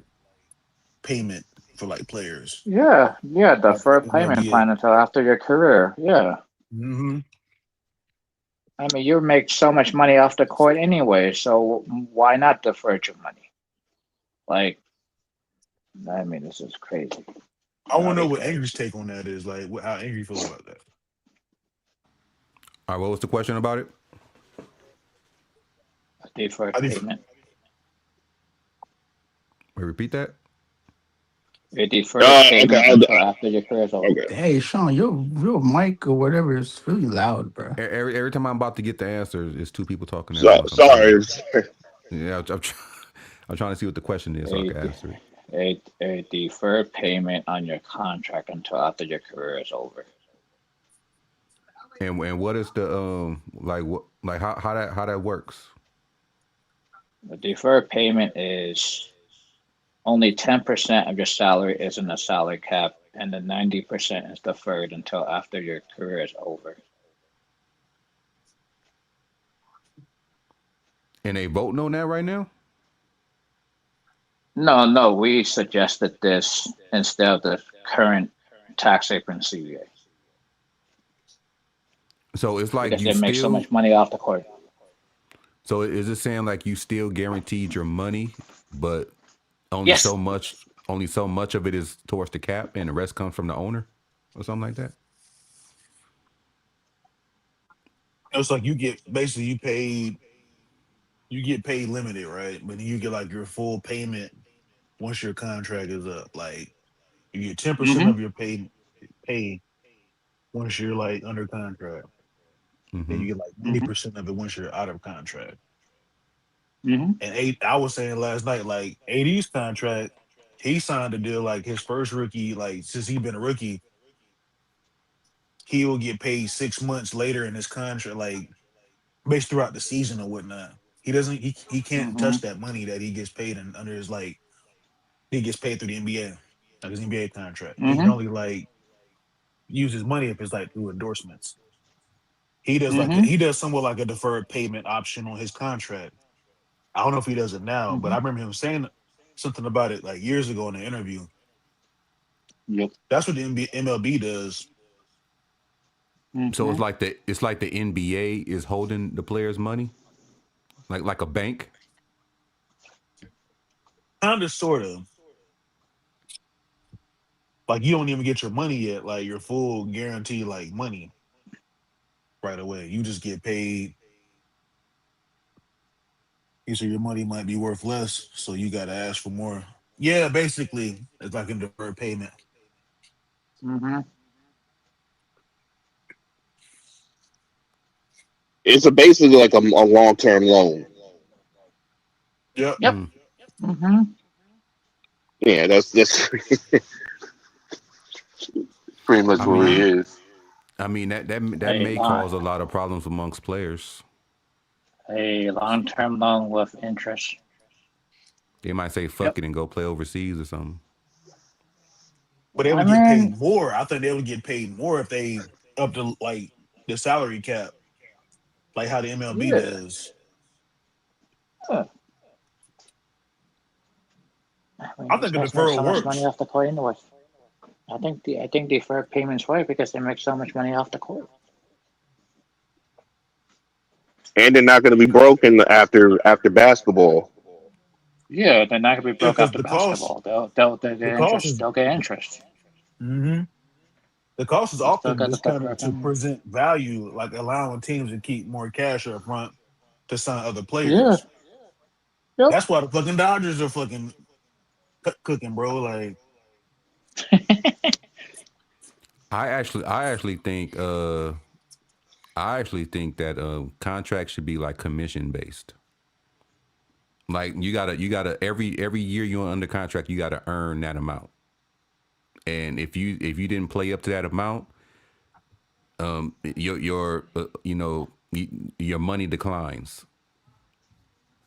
payment for like players Yeah, yeah, after deferred payment MLB. plan until after your career. Yeah. Mm-hmm. I mean, you make so much money off the court anyway, so why not defer your money? Like, I mean, this is crazy. I want to know Really what Angry's crazy. take on that is. Like, how Angry feel about that. All right, what was the question about it? Deferred How do you, payment. Wait, repeat that. A deferred Okay, payment until after your career is over. okay. Hey, Sean, your mic or whatever is really loud, bro. Every time I'm about to get the answer, it's two people talking at So once. I'm trying to. sorry. Yeah, I'm trying to see what the question is so I A, can answer it. a deferred payment on your contract until after your career is over. And what is the how that works? The deferred payment is only 10% of your salary is in the salary cap, and the 90% is deferred until after your career is over. And they voting on that right now. No, no, we suggested this instead of the current tax apron CBA So it's like because you they make so still. much money off the court. So is it saying like you still guaranteed your money, but only Yes. so much, only so much of it is towards the cap, and the rest comes from the owner, or something like that? it's like you get basically you get paid limited, right? But then you get like your full payment once your contract is up. Like you get 10% Mm-hmm. of your pay once you're like under contract. Then Mm-hmm. you get like Mm-hmm. 90% of it once you're out of contract. Mm-hmm. And I was saying last night, like AD's contract, he signed a deal like his first rookie, like since he's been a rookie, he will get paid 6 months later in his contract, like based throughout the season or whatnot. He can't Mm-hmm. touch that money that he gets paid under his like he gets paid through the NBA, like his NBA contract. He can Mm-hmm. only like use his money if it's like through endorsements. Mm-hmm. He does somewhat like a deferred payment option on his contract. I don't know if he does it now, but Mm-hmm. I remember him saying something about it like years ago in an interview. Yep. That's what the MLB does. So Mm-hmm. it's like the NBA is holding the players' money, like a bank. Kind of, sort of. Like you don't even get your money yet, like your full guarantee, like money right away. You just get paid. You say your money might be worth less, so you got to ask for more. Yeah, basically, it's like a deferred payment. Mm-hmm. It's a basically like a long term loan. Yep. Yep. Mm. Mm-hmm. Yeah, that's pretty much I what it Mm-hmm. mean, is. that A may long, cause a lot of problems amongst players. a long-term loan with interest. They might say Yep. fuck it and go play overseas or something. But they I would get paid mean, more. I think they would get paid more if they up to like the salary cap, like how the MLB yeah. does. Huh. I mean, I these think the guys make so deferral much money works. off the court anyway. I think deferred payments work because they make so much money off the court. And they're not going to be broken after basketball. Yeah, they're not gonna be Yeah, broke because after basketball. They'll the get cost interest. is They'll get interest. hmm the cost is They still often got the just kind of deferred to payment. present value, like allowing teams to keep more cash up front to sign other Yeah. players. Yep. That's why the fucking Dodgers are fucking cooking, bro. Like, I actually think that contracts should be like commission based. Like you gotta every year you're under contract, you gotta earn that amount. And if you didn't play up to that amount, your your money declines.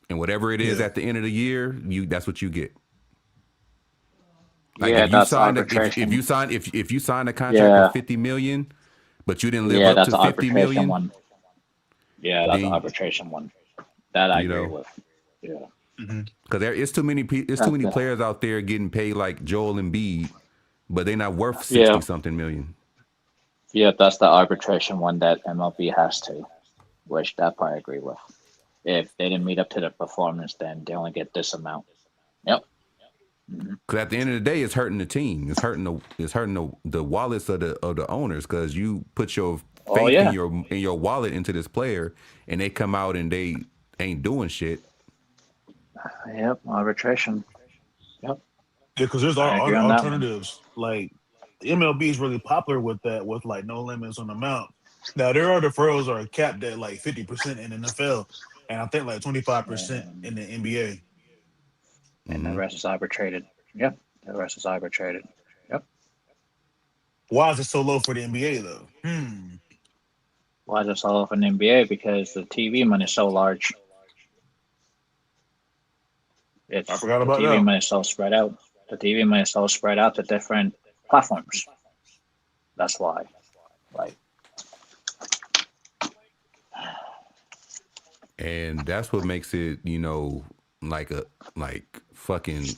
And whatever it is yeah, at the end of the year, that's what you get. Like Yeah, that's arbitration. if you sign a contract for Yeah, 50 million, but you didn't live yeah, up that's to the 50 arbitration million, one. Yeah, that's the then arbitration one. That I you agree know with. Yeah. hmm because it's too many it's too That's many the, players out there getting paid like Joel Embiid, but they're not worth yeah, 60 something million. yeah, that's the arbitration one that MLB has to, which that part I agree with. If they didn't meet up to the performance, then they only get this amount. Yep. Hmm. Because at the end of the day, it's hurting the team. It's hurting the wallets of the owners. Because you put your Oh faith in yeah. your wallet into this player, and they come out and they ain't doing shit. Yep. Arbitration. Yep. yeah, because there's I agree on that one. alternatives. Like the MLB is really popular with that, with like no limits on the amount. Now there are deferrals are capped at like 50% in the NFL, and I think like 25% in And, the NBA. and the Hmm. rest is arbitrated. Yep. The rest is arbitrated. Yep. Why is it so low for the NBA though? Why is it so low for an NBA? Because the TV money is so large. I It's forgot the about TV that. money is so spread out. The TV money is so spread out to different platforms. That's why. Like, And that's what makes it, like a like fucking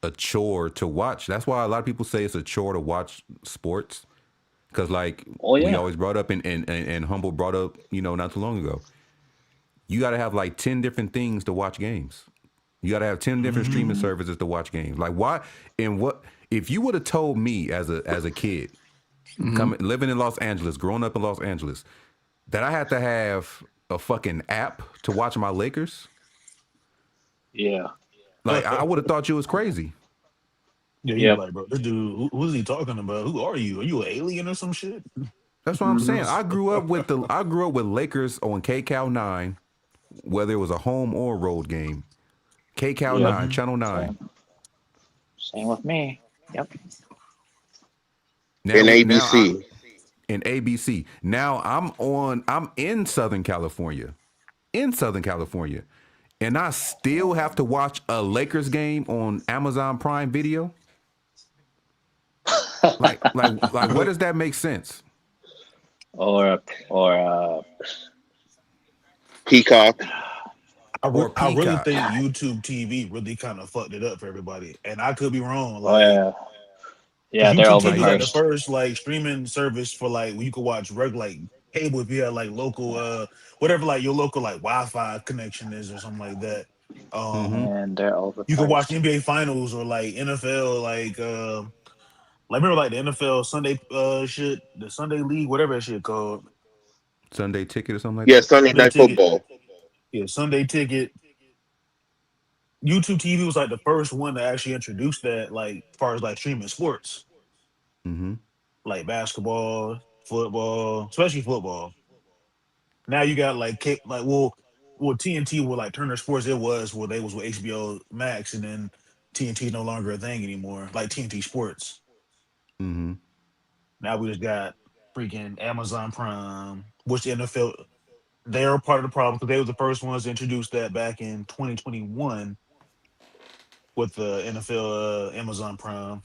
a chore to watch. That's why a lot of people say it's a chore to watch sports. Because like oh we yeah, always brought up and Humble brought up, not too long ago. You got to have like 10 different things to watch games. You got to have 10 different hmm streaming hmm services to watch games. Like why and what if you would have told me as a kid Hmm. coming living in Los Angeles, growing up in Los Angeles, that I had to have a fucking app to watch my Lakers, yeah, like I would have thought you was crazy. Yeah, you'd be yep. like, bro, this dude, who's he talking about? Who are you? Are you an alien or some shit? That's what I'm Hmm. saying. I grew up with Lakers on KCAL 9, whether it was a home or road game. KCAL Yep. 9, hmm Channel 9. Same. Same with me. Yep. Now In now ABC. in ABC. Now I'm in Southern California. In Southern California. And I still have to watch a Lakers game on Amazon Prime Video. Like where does that make sense? or or I, Peacock. Or I really Peacock. think YouTube TV really kind of fucked it up for everybody, and I could be wrong. oh Like, yeah, because yeah. They're YouTube TV was Like like the overpriced. first like streaming service for like where you could watch regular like cable if you had like local whatever like your local like Wi-Fi connection is or something like that. mm-hmm. Um, And they're you could watch the overpriced. NBA finals or like NFL like remember like the NFL Sunday shit, the Sunday League, whatever that shit called. Sunday Ticket or something like Yeah, that. Sunday Sunday Night Ticket. Football. Yeah, Sunday Ticket. YouTube TV was like the first one to actually introduce that, like as far as like streaming sports, Mm-hmm. like basketball, football, especially football. Now you got like TNT with like Turner Sports. It was well they was with HBO Max, and then TNT no longer a thing anymore. Like TNT Sports. Mm-hmm. Now we just got freaking Amazon Prime, which the NFL they're part of the problem because they were the first ones to introduce that back in 2021 with the NFL Amazon Prime.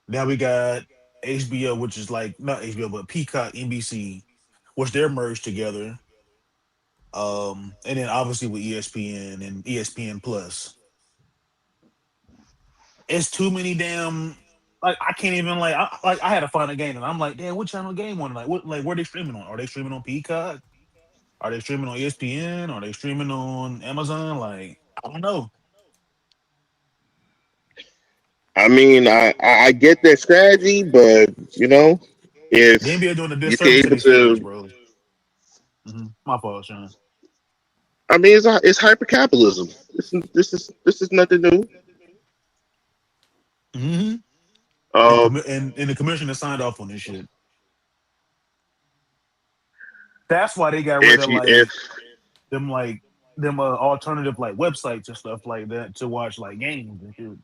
Now we got HBO, which is like not HBO but Peacock, NBC, which they're merged together. And then obviously with ESPN and ESPN Plus, it's too many damn. Like I can't even I had to find a game and I'm like, damn, what channel game on? Like where they streaming on? Are they streaming on Peacock? Are they streaming on ESPN? Are they streaming on Amazon? Like I don't know. I mean, I get their strategy, but The if NBA doing a you can disservice to able these fans, to, bro. My fault, Sean. I mean, it's hyper capitalism. This is nothing new. hmm And, Uh, and the commissioner signed off on this shit. That's why they got rid if of you if like them alternative like websites and stuff like that to watch like games and shit.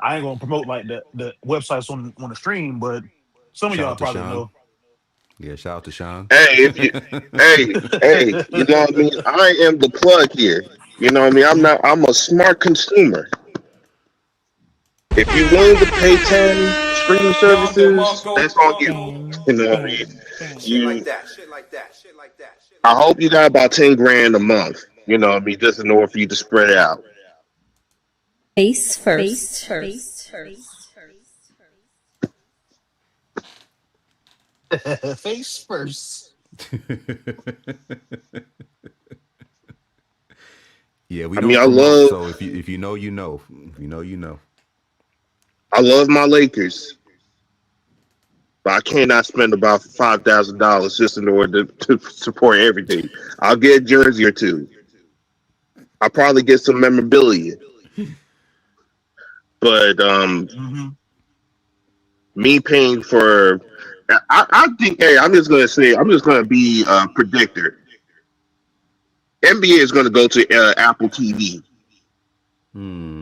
I ain't gonna promote like the websites on the stream, but some of Shout y'all out to probably Sean. know. Yeah, shout out to Sean. hey if you hey, you know what I mean. I am the plug here. You know what I mean. I'm a smart consumer. If you're willing to pay 10 streaming services, that's on you. You know what I mean. You I hope you got about 10 grand a month. You know what I mean, just in order for you to spread it out. Face first. Face first. Yeah, we I mean, don't promote, so if you know, you know. If you know, you know. I love my Lakers, but I cannot spend about $5,000 just in order to support everything. I'll get a jersey or two. I'll probably get some memorabilia, but hmm me paying for, I think, hey, I'm just gonna be a predictor. NBA is gonna go to Apple TV.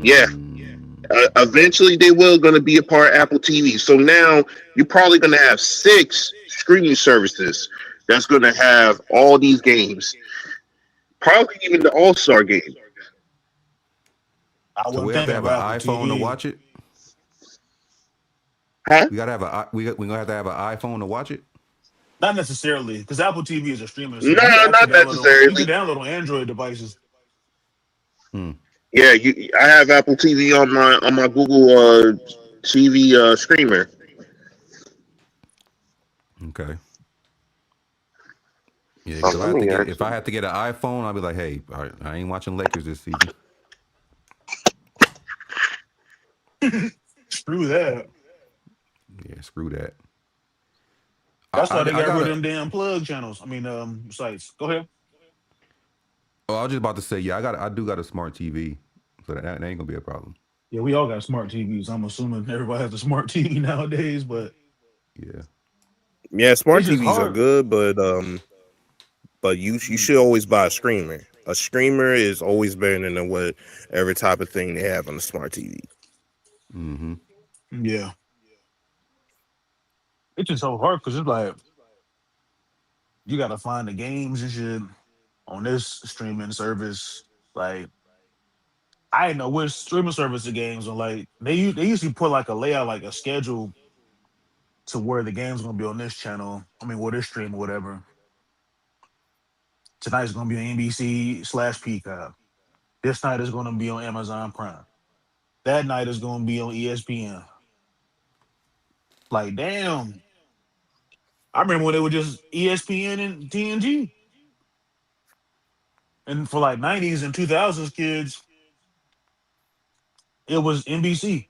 Yeah, Hmm. eventually they will going to be a part of Apple TV. So now you're probably going to have 6 streaming services that's going to have all these games, probably even the All Star game. I So wasn't we have to thinking have of an Apple iPhone to TV. watch it. Huh? We gotta have we gonna have to have an iPhone to watch it. Not necessarily, because Apple TV is a streaming No, service. You can actually not necessarily. download on Android devices. Hmm. Yeah, I have Apple TV on my Google TV streamer. Okay. Yeah, because Let me if I actually. had to get an iPhone, I'd be like, hey, all right, I ain't watching Lakers this season. Screw that. Yeah, screw that. That's why they I got rid of gotta. them damn plug channels. I mean, sites. Go ahead. Oh, I was just about to say, yeah, I do got a smart TV, so that ain't gonna be a problem. Yeah, we all got smart TVs. I'm assuming everybody has a smart TV nowadays, but Yeah. Yeah, smart it's just TVs are hard. good, but you should always buy a streamer. A streamer is always better than whatever type of thing they have on the smart TV. Mm-hmm. Yeah, it's just so hard because it's like you got to find the games and shit on this streaming service. Like I didn't know which streaming service the games are. Like they usually put like a layout, like a schedule to where the game's gonna be on this channel. I mean, well, this stream or whatever. Tonight's gonna be on NBC/Peacock. This night is gonna be on Amazon Prime. That night is gonna be on ESPN. Like, damn. I remember when it was just ESPN and TNG. And for like 90s and 2000s kids, it was NBC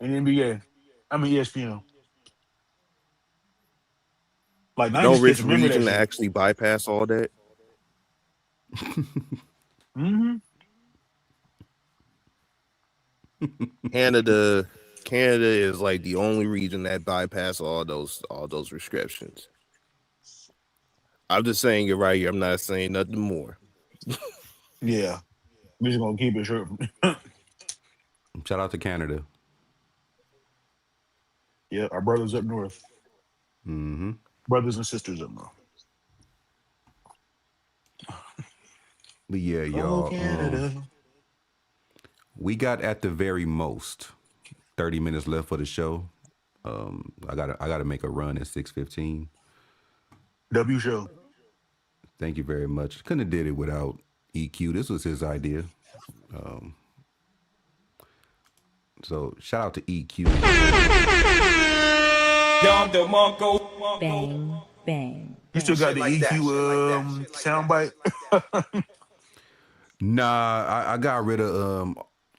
and NBA. I mean ESPN. Like You know 90s kids which remember that region to shit. actually bypass all that? hmm Canada. Canada is like the only region that bypass all those restrictions. I'm just saying it right here. I'm not saying nothing more. Yeah, we're just gonna keep it short. Shout out to Canada. Yeah, our brothers up north, Mm-hmm. brothers and sisters up north. But yeah, Oh, y'all. Canada. We got at the very most 30 minutes left for the show. I gotta make a run at 6:15. W show. Thank you very much. Couldn't have did it without EQ. This was his idea. So shout out to EQ. Bang, bang. You still got the EQ soundbite? Nah, I got rid of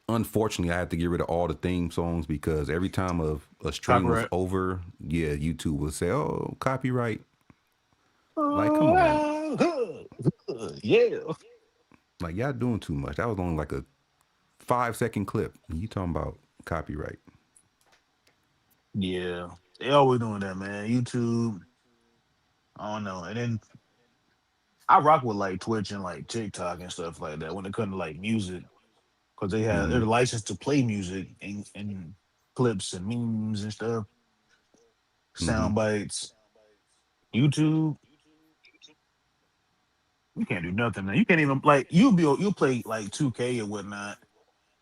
unfortunately I had to get rid of all the theme songs because every time a stream was Copyright. over, yeah, YouTube would say, "Oh, copyright." Like, come on. Yeah. Like, y'all doing too much. That was only like a 5-second clip. You talking about copyright. Yeah. They always doing that, man. YouTube. I don't know. And then I rock with like Twitch and like TikTok and stuff like that when it comes to like music. Because they're licensed to play music and clips and memes and stuff, sound bites. YouTube, you can't do nothing, man. You can't even like you'll play like 2K or whatnot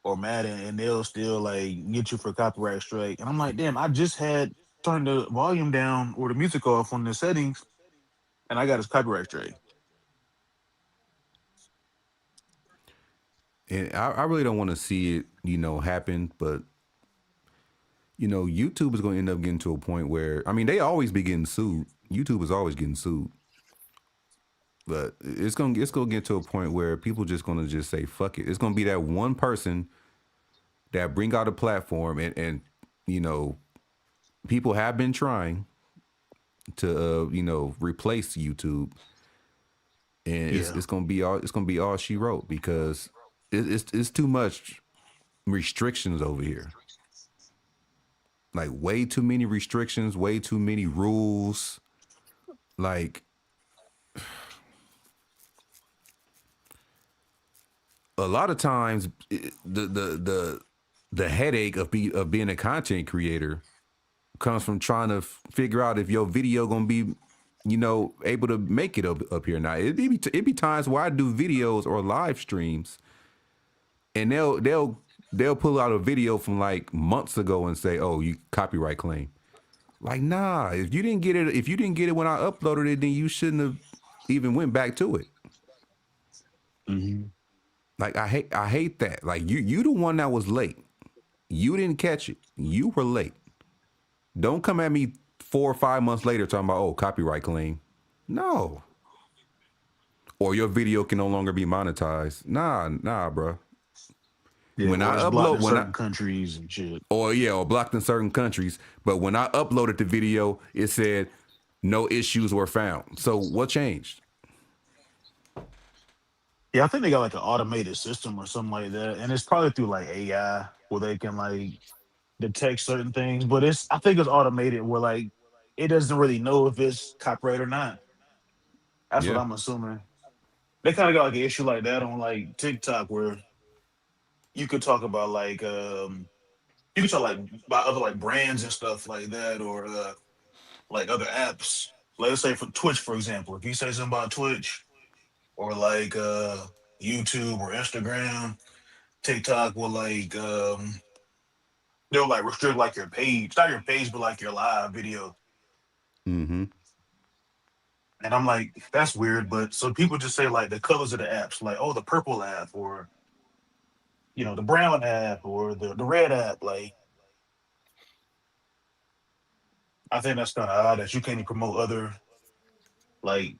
or Madden and they'll still like get you for copyright strike. And I'm like, damn, I just had turned the volume down or the music off on the settings and I got his copyright strike. And I really don't want to see it, happen, but YouTube is going to end up getting to a point where, I mean, they always be getting sued. YouTube is always getting sued. But it's gonna get to a point where people just gonna just say fuck it. It's gonna be that one person that bring out a platform and people have been trying to replace YouTube, and it's gonna be all she wrote because it's too much restrictions over here. Like way too many restrictions, way too many rules. Like a lot of times the headache of being a content creator comes from trying to figure out if your video gonna be able to make it up here. Now it be times where I do videos or live streams and they'll pull out a video from like months ago and say, oh, you copyright claim. Like, nah, if you didn't get it when I uploaded it, then you shouldn't have even went back to it. Like I hate that. Like you the one that was late. You didn't catch it. You were late. Don't come at me 4 or 5 months later talking about, oh, copyright claim. No. Or your video can no longer be monetized. Nah, bro. Yeah, when I it's upload blocked in certain countries and shit. Or blocked in certain countries. But when I uploaded the video, it said no issues were found. So what changed? Yeah, I think they got like an automated system or something like that, and it's probably through like AI where they can like detect certain things. But I think it's automated where like it doesn't really know if it's copyright or not. That's what Yeah. I'm assuming. They kind of got like an issue like that on like TikTok where you could talk about like you could talk like about other like brands and stuff like that or like other apps. Like, let's say for Twitch, for example, if you say something about Twitch or like YouTube or Instagram, TikTok will like they'll like restrict like your page, not your page, but like your live video. Mm-hmm. And I'm like, that's weird. But so people just say like the colors of the apps, like, oh, the purple app or the brown app or the red app. Like, I think that's kind of odd that you can't even promote other like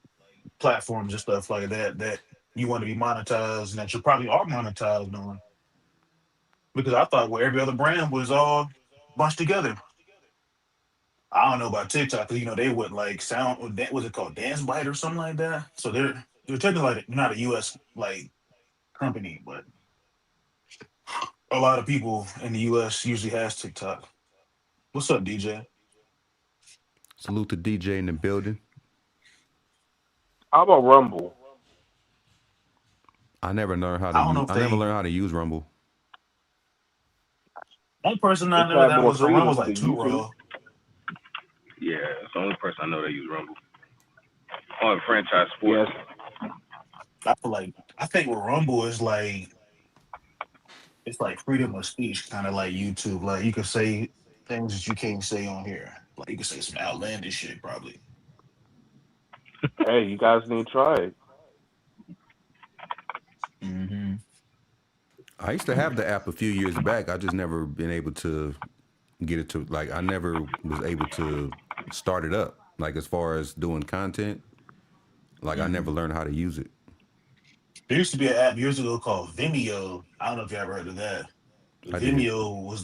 platforms and stuff like that you want to be monetized and that you probably are monetized on. Because I thought where every other brand was all bunched together. I don't know about TikTok because they wouldn't like sound. Was it called Dance Bite or something like that? So they're technically like not a U.S. like company, but a lot of people in the U.S. usually has TikTok. What's up, DJ? Salute to DJ in the building. How about Rumble? I never learned how to I don't use. know if I never they. learned how to use Rumble. One person I It's never had that more was around was freedom like than Two YouTube. Raw. Yeah, it's the only person I know that use Rumble. On franchise sports. Yes. I think with Rumble is like it's like freedom of speech, kind of like YouTube. Like you can say things that you can't say on here. Like you can say some outlandish shit, probably. Hey, you guys need to try it. Hmm. I used to have the app a few years back. I just never been able to get it to like. I never was able to start it up. Like as far as doing content, like I Hmm. never learned how to use it. There used to be an app years ago called Vimeo. I don't know if you ever heard of that. I did. Vimeo was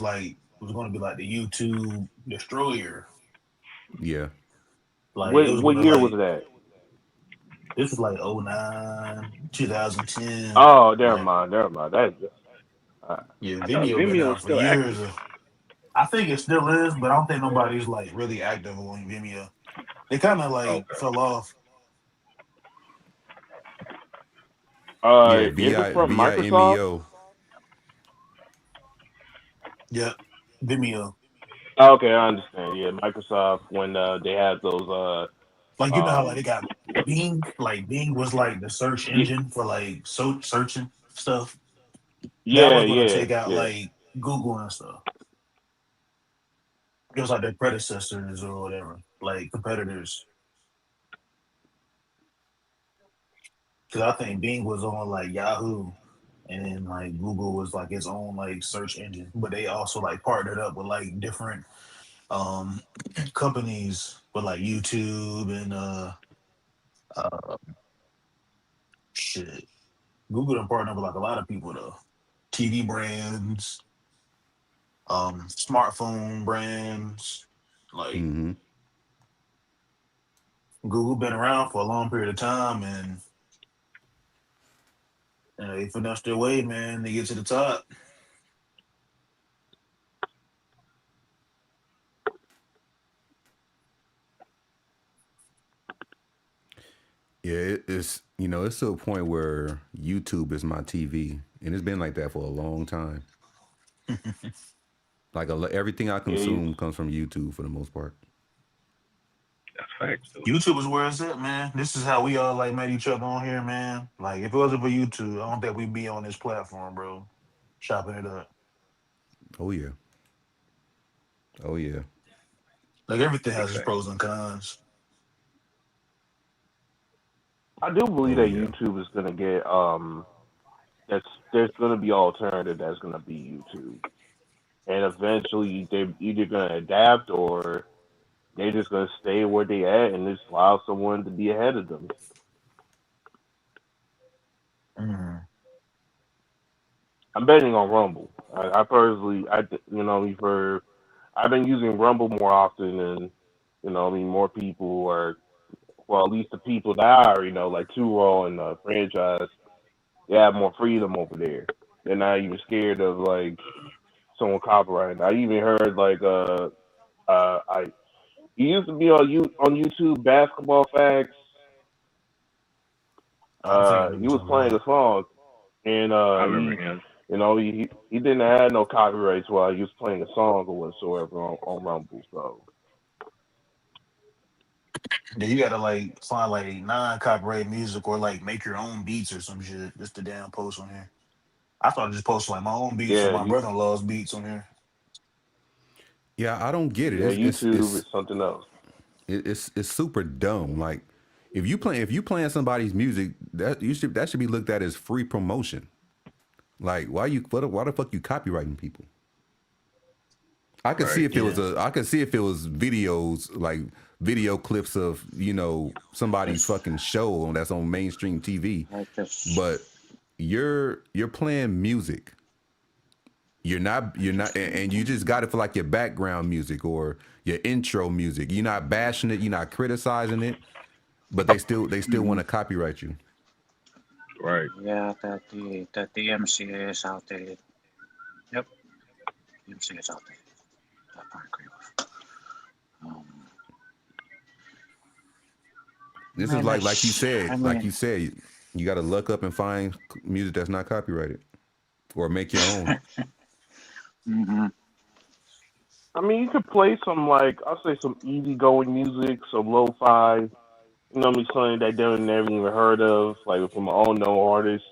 going to be like the YouTube destroyer. Yeah. Like it was going What to year was like that? this was like '09, 2010. Oh, never Like mind, never mind. That's uh, yeah, I thought Vimeo been Vimeo was out for still years. active. I think it still is, but I don't think nobody's like really active on Vimeo. They kind of like Okay. fell off. Yeah. is it Vi from Microsoft? Vimeo. Yep, Vimeo. Okay, I understand. Yeah, Microsoft when they had those Like you know how like they um got Bing. Like Bing was like the search yeah, engine for like searching stuff. That yeah, was gonna yeah, take out yeah. like Google and stuff. It was like their predecessors or whatever, like competitors. Because I think Bing was on like Yahoo, and then like Google was like its own like search engine. But they also like partnered up with like different um companies with like YouTube and uh shit. Google done partnered with like a lot of people though. TV brands, smartphone brands. Like Mm-hmm. Google been around for a long period of time, and they finessed their way, man. They get to the top. Yeah. It's it's to a point where YouTube is my TV, and it's been like that for a long time. Like everything I Yeah, consume comes from YouTube for the most part. That's facts, though. YouTube is where it's at, man. This is how we all like met each other on here, man. Like if it wasn't for YouTube, I don't think we'd be on this platform, bro. Chopping it up. Oh yeah. Oh yeah. Like everything Big has its facts. pros and cons. I do believe Oh that yeah. YouTube is gonna get that's there's gonna be alternative that's gonna be YouTube, and eventually they're either gonna adapt or they're just gonna stay where they at and just allow someone to be ahead of them. Mm. I'm betting on Rumble. I personally, you've heard, I've been using Rumble more often than, more people are, well, at least the people that I already know, like Two Raw and the franchise, they have more freedom over there. They're not even scared of like someone copyrighting. I even heard like I he used to be on YouTube Basketball Facts. I think I know what He you're was talking playing a about. song and I remember him. he didn't have no copyrights while he was playing a song or whatsoever on Rumble. So Yeah, you gotta like find like non-copyright music or like make your own beats or some shit. Just to damn post on here. I started just posting like my own beats or yeah, my brother-in-law's beats on here. Yeah. I don't get it. yeah, YouTube is something else. It's super dumb. Like if you playing somebody's music, that should be looked at as free promotion. Like why the fuck you copywriting people? I could see Right. if it was Yeah, I could see if it was videos like video clips of somebody's Just fucking show that's on mainstream TV, like just but you're playing music. You're not, and you just got it for like your background music or your intro music. You're not bashing it. You're not criticizing it, but they still want mhm. to copyright you. Right. Yeah, that the MCA is outdated. Yep, the MCA is outdated. That I agree with. Um, This is Man, like you said, I mean, you got to look up and find music that's not copyrighted, or make your own. mhm. I mean, you could play some like I'll say some easygoing music, some lo-fi. You know, something that they never even heard of, like from an unknown artist.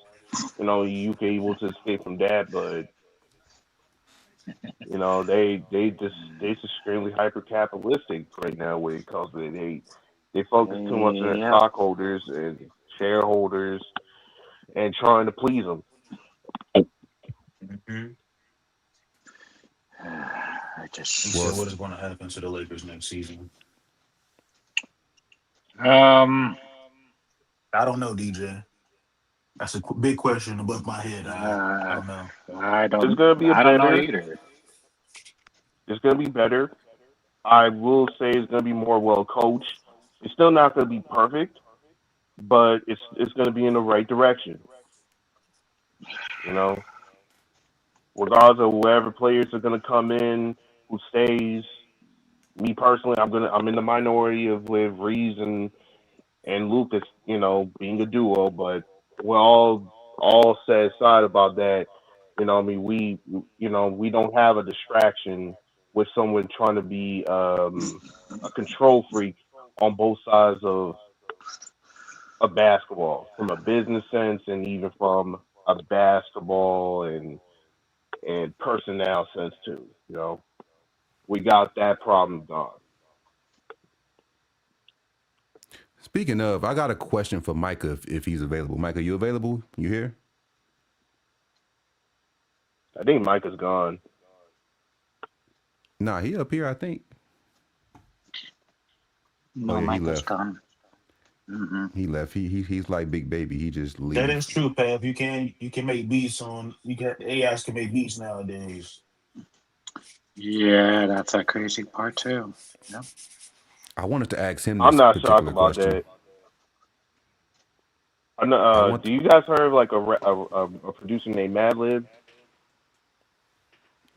You know, you can able to escape from that, but you know, they just extremely hyper capitalistic right now when it comes to it. They focus too much on their Yep. stockholders and shareholders and trying to please them. Mhm. I You just, said Well, what is going to happen to the Lakers next season? um, I don't know, DJ. That's a big question above my head. I uh, don't know. It's gonna be a I don't know better. either. It's gonna be better. I will say it's gonna be more well coached. It's still not gonna be perfect, but it's gonna be in the right direction. You know, regardless of whoever players are gonna come in, who stays. Me personally, I'm in the minority of with Reaves and Lucas, you know, being a duo, but we're all set aside about that. You know, I mean, we don't have a distraction with someone trying to be a control freak on both sides of basketball, from a business sense and even from a basketball and personnel sense too. You know, we got that problem gone. speaking of, I got a question for Micah if he's available. Micah, you available? You here? I think Mike is gone. Nah, he up here, I think. Oh No, yeah, he Michael's left. gone. Mm-mm. He left. He's like Big Baby. He just That leave. is true, Pav. You can make beats on you can AIs can make beats nowadays. Yeah, that's a crazy part too. Yep. I wanted to ask him I'm this not shocked particular about question. that. I know, I want. do you guys heard of like a producer named Madlib?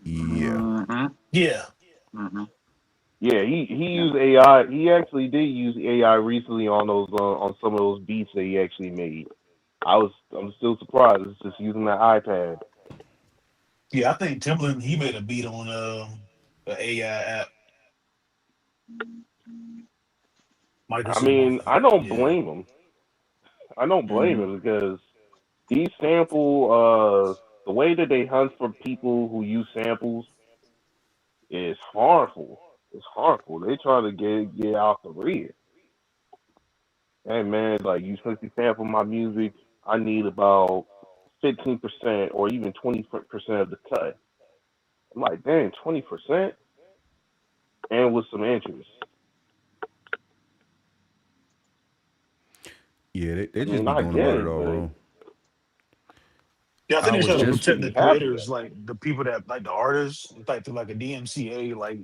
Yeah. Mm-hmm. Yeah. Mm-hmm. Yeah, he Yep. used AI. He actually did use AI recently on those on some of those beats that he actually made. I'm still surprised. It's just using the iPad. Yeah, I think Timbaland he made a beat on the AI app. Michael I said, mean, I don't yeah. blame him. I don't blame Mm-hmm. him because these the way that they hunt for people who use samples is harmful. It's harmful. They try to get out the rear. Hey man, like you supposed to sample my music. I need about 15% or even 20% of the cut. I'm like, dang, 20%, and with some interest. Yeah, they I just mean, be I going get about it it, all but wrong. Yeah, I think I they're was trying to yeah, you just protect should the be happy with creators, like the people that like the artists, it's like through like a DMCA like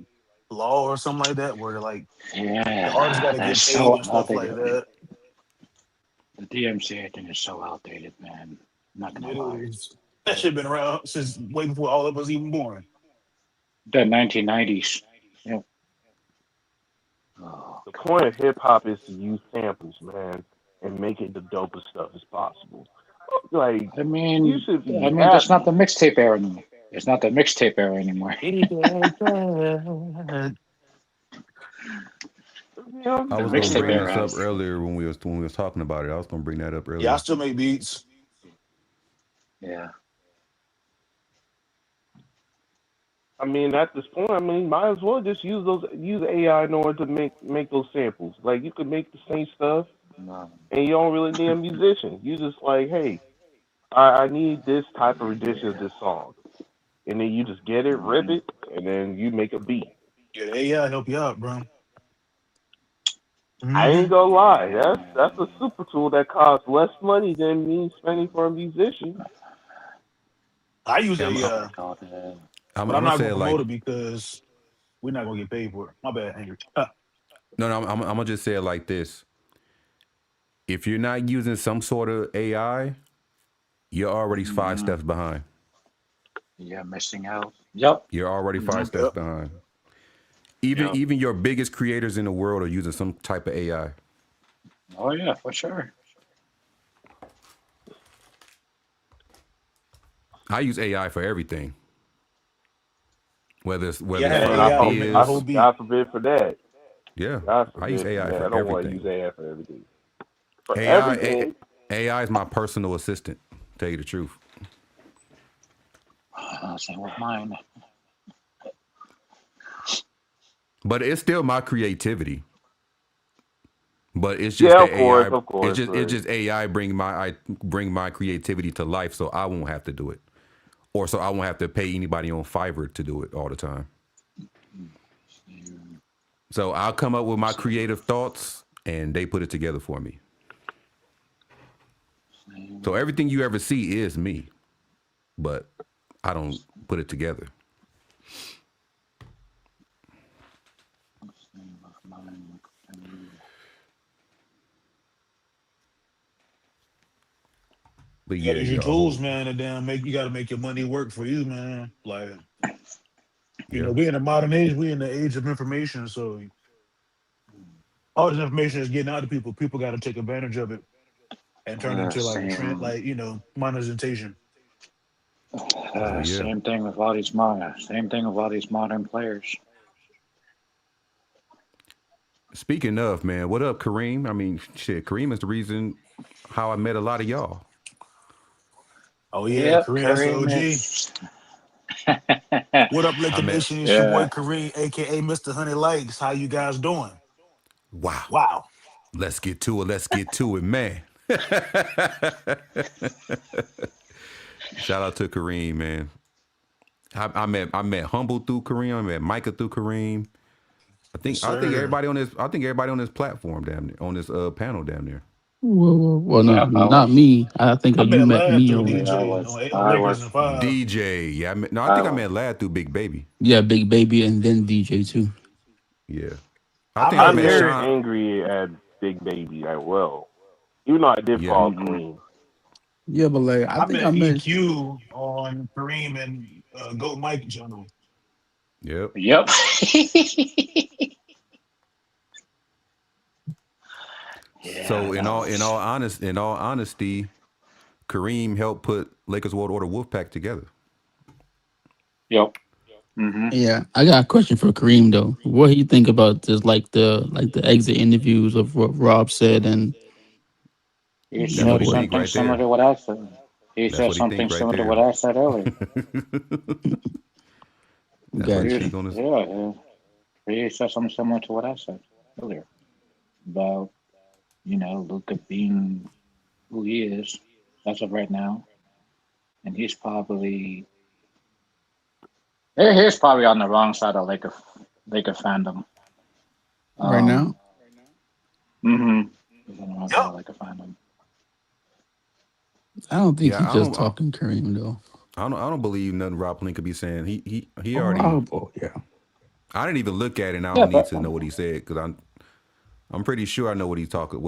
law or something like that, where like the artists got Yeah, to that's get paid so and stuff like outdated. that. The DMCA thing is so outdated, man. I'm not gonna It lie. is. That shit been around since way before all of us even born. The 1990s. Yep. Oh the point of God. hip hop is to use samples, man, and make it the dopest stuff as possible. Like, I you mean, should be that's not happy. the mixtape era anymore. It's not the mixtape era anymore. You know, I The was gonna mixtape bring like, this era. up earlier when we was talking about it. I was gonna bring that up Yeah, I earlier. still make beats. Yeah. I mean, at this point, I mean, might as well just use AI in order to make those samples. Like, you could make the same stuff, No. and you don't really need a musician. You just like, hey, I need this type of rendition of Yeah. this song, and then you just get it, rip Hmm. it, and then you make a beat. Yeah, the AI help you out, bro. I ain't Hmm. gonna lie, Yeah, that's a man. super tool that costs less money than me spending for a musician. I use Yeah, Oh AI, my God. but I'm I'm gonna not say gonna it promote like it because we're not gonna get paid for it. My bad, Henry. no. I'm gonna just say it like this. If you're not using some sort of AI, you're already five Hmm. steps behind. You're missing out. Yep. You're already Hmm. five steps Yep. behind. Even Yep. even your biggest creators in the world are using some type of AI. Oh yeah, for sure. I use AI for everything, whether Yeah, I it's had for Man, AI to make my whole ideas. beat. God forbid for that. Yeah, God I use forbid for AI that. for I don't want to use everything. AI for everything. For AI everything, AI is my personal assistant. Tell you the truth, Same with mine. but it's still my creativity. But it's just yeah, that AI. of course, It's right. just AI bring my creativity to life, so I won't have to do it, or so I won't have to pay anybody on Fiverr to do it all the time. So I'll come up with my creative thoughts, and they put it together for me. So Same, everything you ever see is me, but I don't put it together. same with mine. But You got yeah, to use your y'all tools, hold. man, and then make you got to make your money work for you, man. Like, Yeah, we in the modern age, we in the age of information, so all this information is getting out to people. People got to take advantage of it and turn into like a trend, Same. like monetization. hell yeah. Same thing with all these modern. Same thing with all these modern players. Speaking of, man, what up, Kareem? I mean, shit, Kareem is the reason how I met a lot of y'all. Oh yeah, Yep, Kareem, that's the Kareem OG. is. What up, I Laker met. Nation? It's your boy Yeah. Kareem, aka Mr. Honey Likes. How you guys doing? Wow. Wow. Let's get to it. Let's get to it, man. Shout out to Kareem, man. I met Humble through Kareem. I met Micah through Kareem. Yes, I think sir. everybody on this platform damn near, on this panel damn near. Well, no, Yep. I not was. me. I think I you met met Lad me through on. Yeah, I DJ was. on I Lakers and was. Five. DJ, yeah. I I think I was. met Lad through Big Baby. Yeah, Big Baby, and then DJ too. Yeah. I I think I I'm met met very Larry. Sean. angry at Big Baby as well. Even though I did Yeah. follow Mm-hmm. Kareem. Yeah, but like I I think I met met. EQ on Kareem and Goat Mike channel. Yep. Yep. Yeah, So that was. in all honesty, Kareem helped put Lakers World Order Wolfpac together. Yep. Mm-hmm. Yeah, I got a question for Kareem though. What do you think about this? Like the exit interviews of what Rob said, and He you That's know what he said what? think something right similar there. to what I said. He That's said what he something think right similar to there. what I said earlier. That's what he Gotcha. think on his. Yeah, yeah. He said something similar to what I said earlier about, Luka being who he is as of right now. And he's probably on the wrong side of Laker fandom. Right Um, now, mm-hmm. He's on the wrong side Yep. of Laker fandom. I don't think Yeah, he's just talking Kareem though. I don't believe nothing Rob Link could be saying. He Oh, already. yeah. I didn't even look at it, and I Yeah, don't need but to know what he said because I'm pretty sure I know what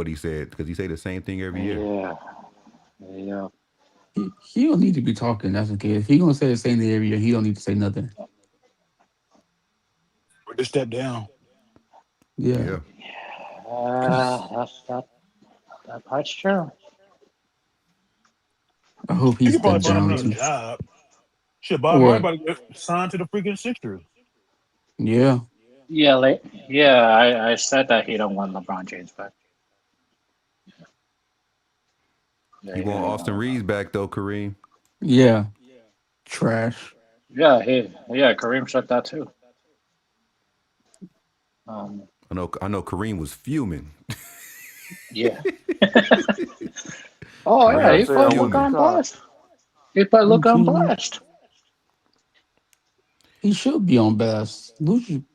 he said because he say the same thing every year. yeah, yeah. He don't need to be talking. That's okay. If he gonna say the same area, he don't need to say nothing. Or just step down. Yeah, Yeah. That part's true. I hope he He could probably steps find him down another too. job. Shit, Bob Marley Or about to get signed to the freaking Sixers. yeah, Yeah, I said that he don't want LeBron James back. Yeah, He he want don't Austin want Reeves LeBron. back though, Kareem. yeah, trash. Yeah, Kareem said that too. Um, I know Kareem was fuming. yeah. Oh Like yeah, Kareem I he was said, put I'm Luka with fuming. on Sean. blast. He put Him Luka on too. blast. He should be on blast.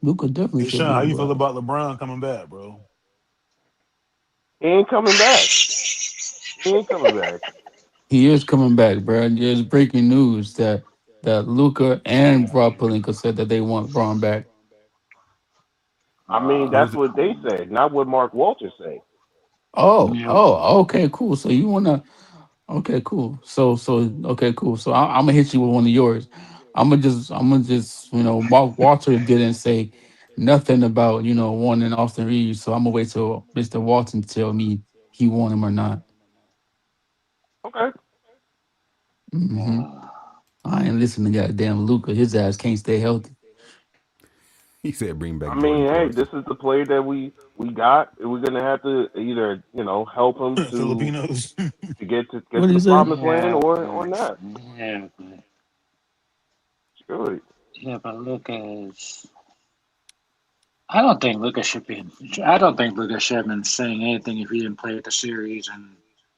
Luca definitely Hey should Sean, be how on you feel blast. about LeBron coming back, bro? He ain't coming back. He ain't coming back. He is coming back, bro. There's breaking news that Luca and Rob Pelinka said that they want Braun back. I mean, Who's that's it? what they say, not what Mark Walter say. Yep. Okay, cool. So you wanna? Okay, cool. Okay, cool. So I'm gonna hit you with one of yours. I'm gonna just Walter didn't say nothing about wanting Austin Reeves, so I'm gonna wait till Mr. Walton tell me. he want him or not. Okay. Hmm I ain't listening to goddamn Luka. His ass can't stay healthy. He said, "Bring back I Jordan mean, hey, Clarkson." this is the player that we got. We're gonna have to either help him Filipinos. to get to What do you the say? promised land Yeah, or but not. yeah, but Good. yeah, but Lucas. I don't think Lucas should be. I don't think Lucas should have been saying anything if he didn't play the series. And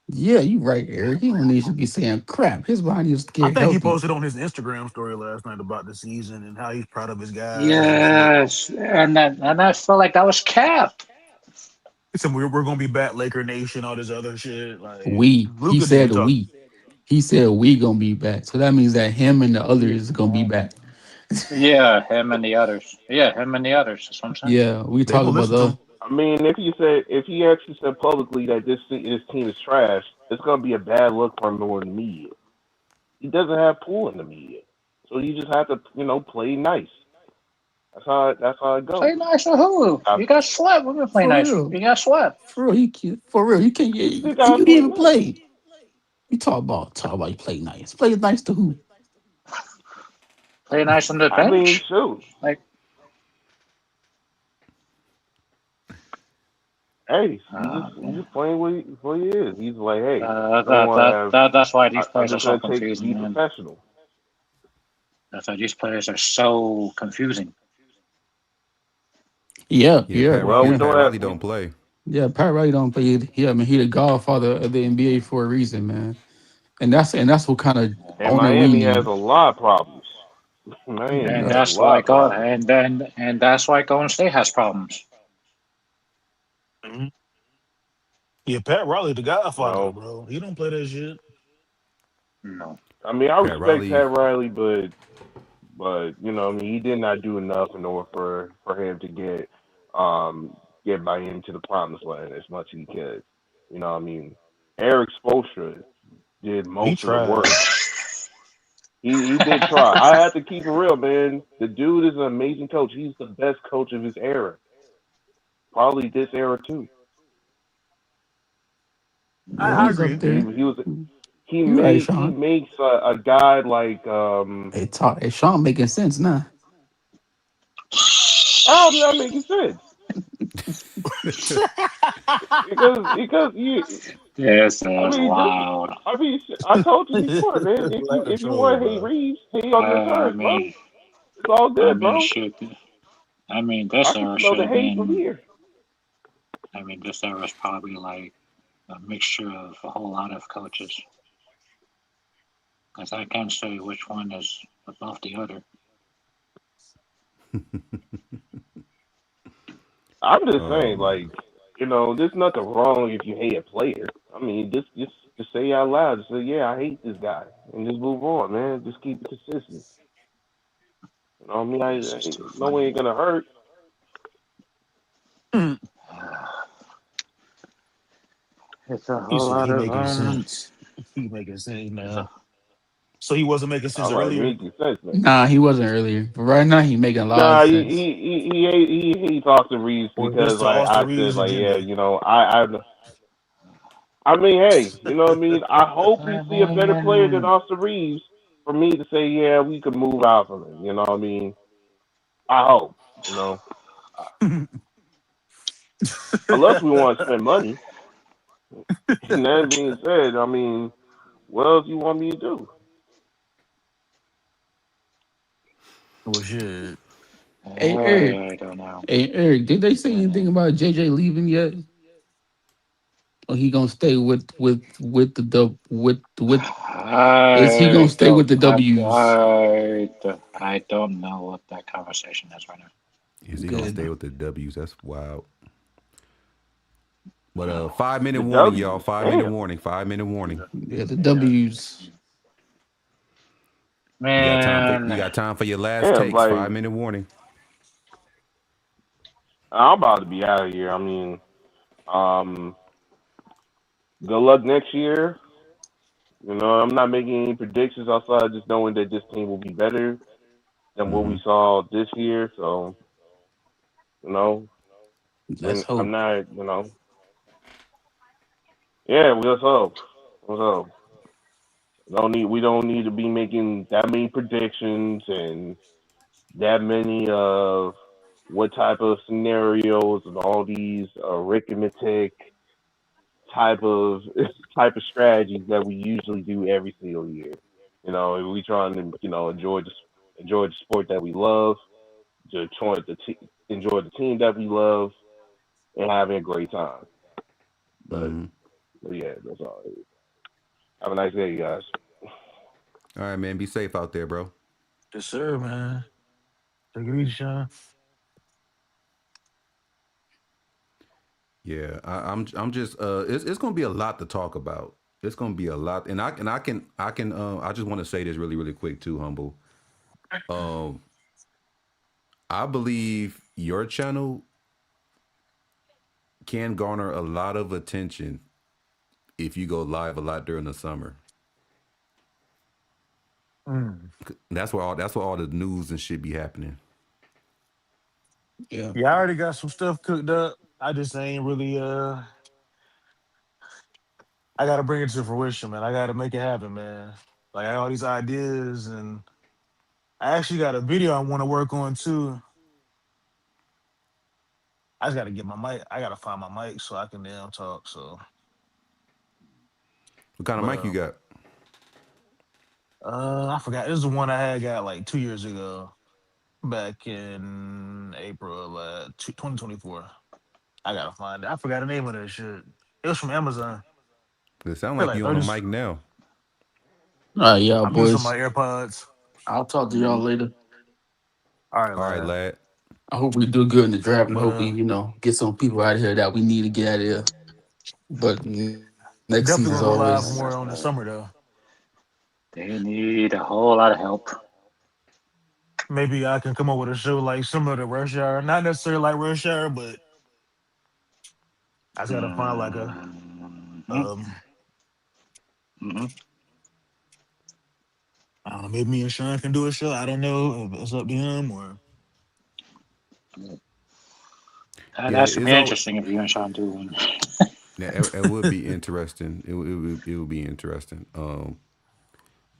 Yeah, you right, Eric. He don't need to be saying crap. His body needs to I get think he healthy. posted on his Instagram story last night about the season and how he's proud of his guys and shit. yes, and I felt like that was capped. He said we're gonna be back, Laker Nation, all this other shit. Like He Luca need to said talk. we. He said we gonna be back. So that means that him and the Yeah, others gonna be back. yeah, him and the others. Yeah, him and the others. That's what I'm saying. Yeah, we They talk gonna about listen to the him. I mean, if he actually said publicly that this team is trash, it's gonna be a bad look for him in the media. He doesn't have pull in the media, so you just have to play nice. That's how it Play goes. nice for who? I, You got swept. We're gonna play for nice. real. You got swept. For real. You can't you still and gotta you play even nice. played. You talk about you play nice. Play nice to who? Play nice on the I mean, bench. shoot. Like, Hey, he's man. just playing what he is. He's like, hey, I don't want to have. That's why these I'm players are just so gonna be confusing, man. professional. That's why these players are so confusing. Yeah, Yeah, yeah, Pat Well, Riley. we yeah. don't Pat Riley have. don't play. Yeah, Pat Riley don't play. I mean, he the godfather of the NBA for a reason, man. And that's what kind of And owner we Miami has need. a lot of problems. Miami And has a Yeah. that's lot why of problems. that's why Golden State has problems. Mhm. Yeah, Pat Riley, the You Godfather, know, bro. He don't play that shit. No. I mean, I Pat respect Riley. Pat Riley, but I mean, he did not do enough in order for him to get by into the promised land as much as he could. I mean, Eric Spoelstra did He most of the tried. work. He did try. I have to keep it real, man. The dude is an amazing coach. He's the best coach of his era, probably this era too. Yeah, I he's agree. up there. He was You right, he Sean. makes a guy like Hey, Sean making sense now. how's that making sense? Because you This I is mean just loud. I mean I told you before, man. Lack of If you troll, want to hate bro. Reeves, hate on your I terms, bro. mean, It's all I good, mean, bro. shit. I mean, I this can era smell should the have hate from been. here. I mean, this era is probably like a mixture of a whole lot of coaches. Because I can't say which one is above the other. I'm just Oh saying, man. like, there's nothing wrong if you hate a player. I mean, just say out loud, just say, yeah, I hate this guy, and just move on, man. Just keep it consistent. I mean, This is too no way funny. ain't gonna hurt. It's a He whole said lot he of making sense. He making sense It's now. a, So he wasn't making sense All right, earlier. make sense, man. Nah, he wasn't earlier. But right now he making a lot of Nah, sense. he hates Austin Reeves Or because this to like Austin I said, Reeves' like yeah, agenda. I mean, hey, you know what I mean. I hope we I see a better player than mean, Austin Reeves for me to say, yeah, we could move out from him. You know what I mean? I hope, unless we want to spend money. And that being said, I mean, what else you want me to do? Well, shit. Hey Eric. I don't know. Hey Eric, did they say I anything know. about JJ leaving yet? Or he gonna stay with the with is he gonna I stay with don't. the W's? I don't know what that conversation is right now. Is he gonna Good. stay with the W's? That's wild. But 5 minute The warning, y'all. W's, 5 minute damn. warning. 5 minute warning. Yeah, the Yeah, W's. You got time for you man. got time for your last Damn, takes. like 5 minute warning. I'm about to be out of here. I mean, um, good luck next year. I'm not making any predictions outside of just knowing that this team will be better than what Mm-hmm. we saw this year. So, you know, Let's I'm hope. not, Yeah, what's up? What's up? We don't need to be making that many predictions and that many what type of scenarios and all these arithmetic type of type of strategies that we usually do every single year. We trying to enjoy the sport that we love, to enjoy the team that we love, and having a great time. But, Mm-hmm. but yeah, that's all. Have a nice day, you guys. All right, man. Be safe out there, bro. Yes, sir, man. Take it easy, Sean. Yeah, I'm just it's gonna be a lot to talk about. It's gonna be a lot, and I just want to say this really quick too, humble. Um, I believe your channel can garner a lot of attention if you go live a lot during the summer. Mm. That's where all the news and shit be happening. Yeah. Yeah, I already got some stuff cooked up. I just ain't really I gotta bring it to fruition, man. I gotta make it happen, man. Like I got all these ideas and I actually got a video I want to work on too. I just gotta get my mic. I gotta find my mic so I can damn talk. So What kind of but mic you got? I forgot. This is the one I had got like 2 years ago, back in April of 2024. I gotta find it. I forgot the name of that shit. It was from Amazon. It sound They're like like you on the 30. mic now. All right, y'all I'm using my boys. AirPods. I'll talk to y'all Mhm. later. All right, All right, lad. lad. I hope we do good in the draft. I But hope we, get some people out of here that we need to get out of here. But next definitely season's gonna go Yeah, live always more on the summer though. they need a whole lot of help. Maybe I can come up with a show like similar to Rush Hour. Not necessarily like Rush Hour, but I just gotta find like a Hmm. um Hmm. I don't know, maybe me and Sean can do a show. I don't know if it's up to him or Yeah, That's gonna it's be all. interesting if you and Sean do one. Yeah, it would be interesting. It would be interesting.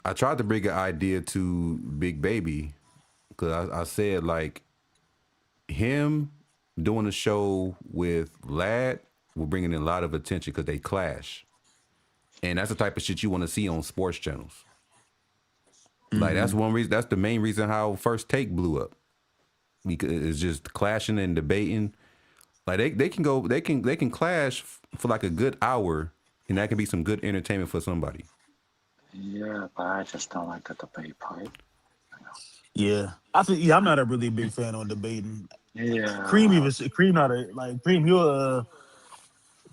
I tried to bring an idea to Big Baby because I said like him doing a show with Lad will bring in a lot of attention because they clash, and that's the type of shit you want to see on sports channels. Like that's Mhm. one reason. That's the main reason how First Take blew up because it's just clashing and debating. Like they can clash for like a good hour, and that can be some good entertainment for somebody. Yeah, but I just don't like the debate part. yeah. I think I'm not a really big fan on debating. Cream Yeah. even said Cream not a like Cream you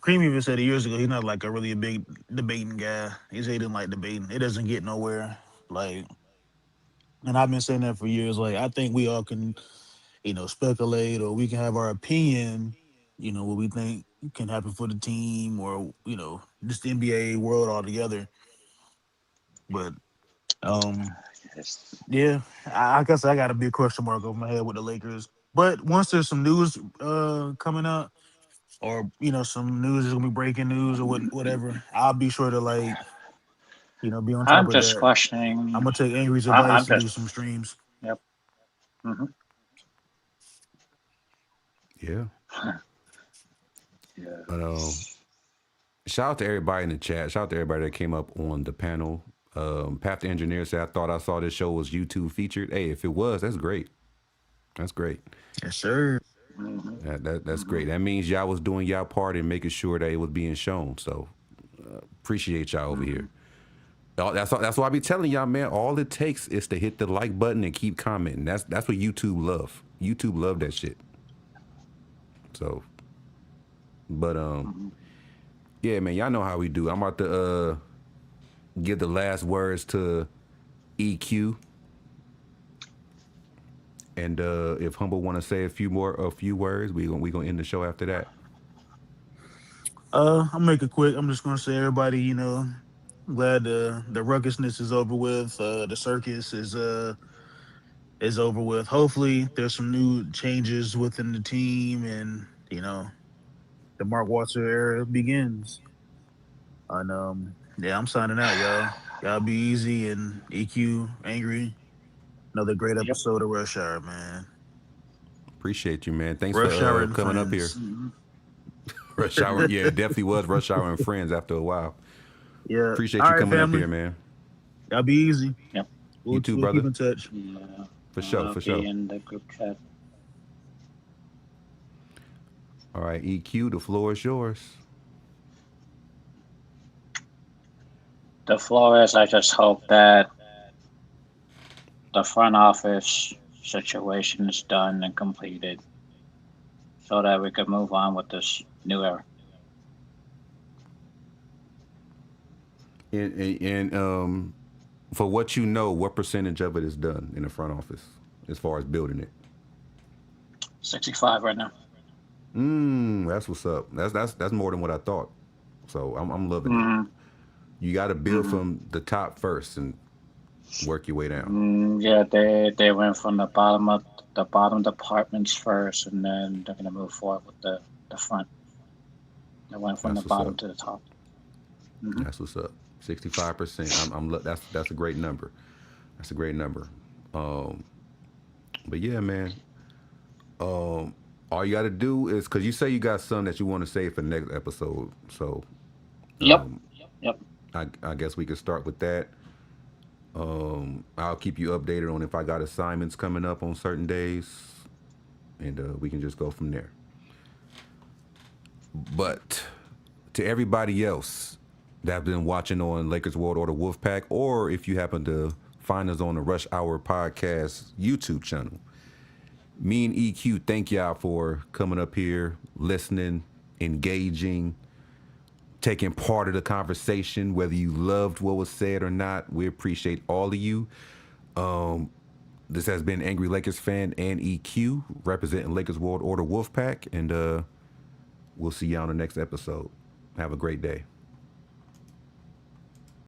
Cream even said it years ago he's not like a really big debating guy. He said he didn't like debating. It doesn't get nowhere. Like and I've been saying that for years. Like I think we all can, speculate or we can have our opinion, what we think can happen for the team or, just the NBA world altogether. But um Yes. yeah, I guess I got a big question mark over my head with the Lakers. But once there's some news coming up or some news is gonna be breaking news or whatever, I'll be sure to like, be on top I'm of just that. I'm questioning. gonna take Angry's I'm advice and do just. some streams. Yep. Hmm. Yeah. Yeah. But shout out to everybody in the chat. Shout out to everybody that came up on the panel. Path the engineer said, "I thought I saw this show was YouTube featured." Hey, if it was, that's great. That's great. Yes, sir. Hmm. That's Hmm. great. That means y'all was doing y'all part in making sure that it was being shown. So appreciate y'all over Hmm. here. That's why I be telling y'all, man. All it takes is to hit the like button and keep commenting. That's what YouTube love. YouTube love that shit. So, but Hmm. yeah, man. Y'all know how we do. I'm about to give the last words to EQ, and if Humble want to say a few words, we gonna end the show after that. I'll make it quick. I'm just gonna say everybody, glad the ruckusness is over with. The circus is over with. Hopefully there's some new changes within the team and the Mark Walter era begins. And yeah, I'm signing out, y'all. Y'all be easy and EQ angry. Another great Yep. episode of Rush Hour, man. Appreciate you, man. Thanks Rush Hour for and coming up here. friends. Mhm. Rush Hour, yeah, it definitely was Rush Hour and Friends after a while. Yeah. Appreciate All you right, coming up family. here, man. Y'all be easy. Yep. You too, We'll keep brother. in touch. Yeah. For sure, I'll for be sure. in the group chat. All right, EQ, the floor is yours. The Flores, I just hope that the front office situation is done and completed so that we can move on with this new era. And for what you know, what percentage of it is done in the front office as far as building it? 65 right now. That's what's up. That's more than what I thought. So I'm loving it. Hmm. You got to build Hmm. from the top first and work your way down. Yeah, they went from the bottom departments first, and then they're gonna move forward with the front. They went from the That's what's bottom up. to the top. Hmm. That's what's up. 65%. That's a great number. That's a great number. Um, but yeah, man. All you got to do is because you say you got some that you want to save for the next episode. So Yep. Yep. I guess we could start with that. I'll keep you updated on if I got assignments coming up on certain days, and we can just go from there. But to everybody else that's been watching on Lakers World Order Wolfpac, or if you happen to find us on the Rush Hour Podcast YouTube channel, me and EQ thank y'all for coming up here, listening, engaging, taking part of the conversation, whether you loved what was said or not. We appreciate all of you. This has been Angry Lakers Fan and EQ, representing Lakers World Order Wolfpac, and we'll see you on the next episode. Have a great day.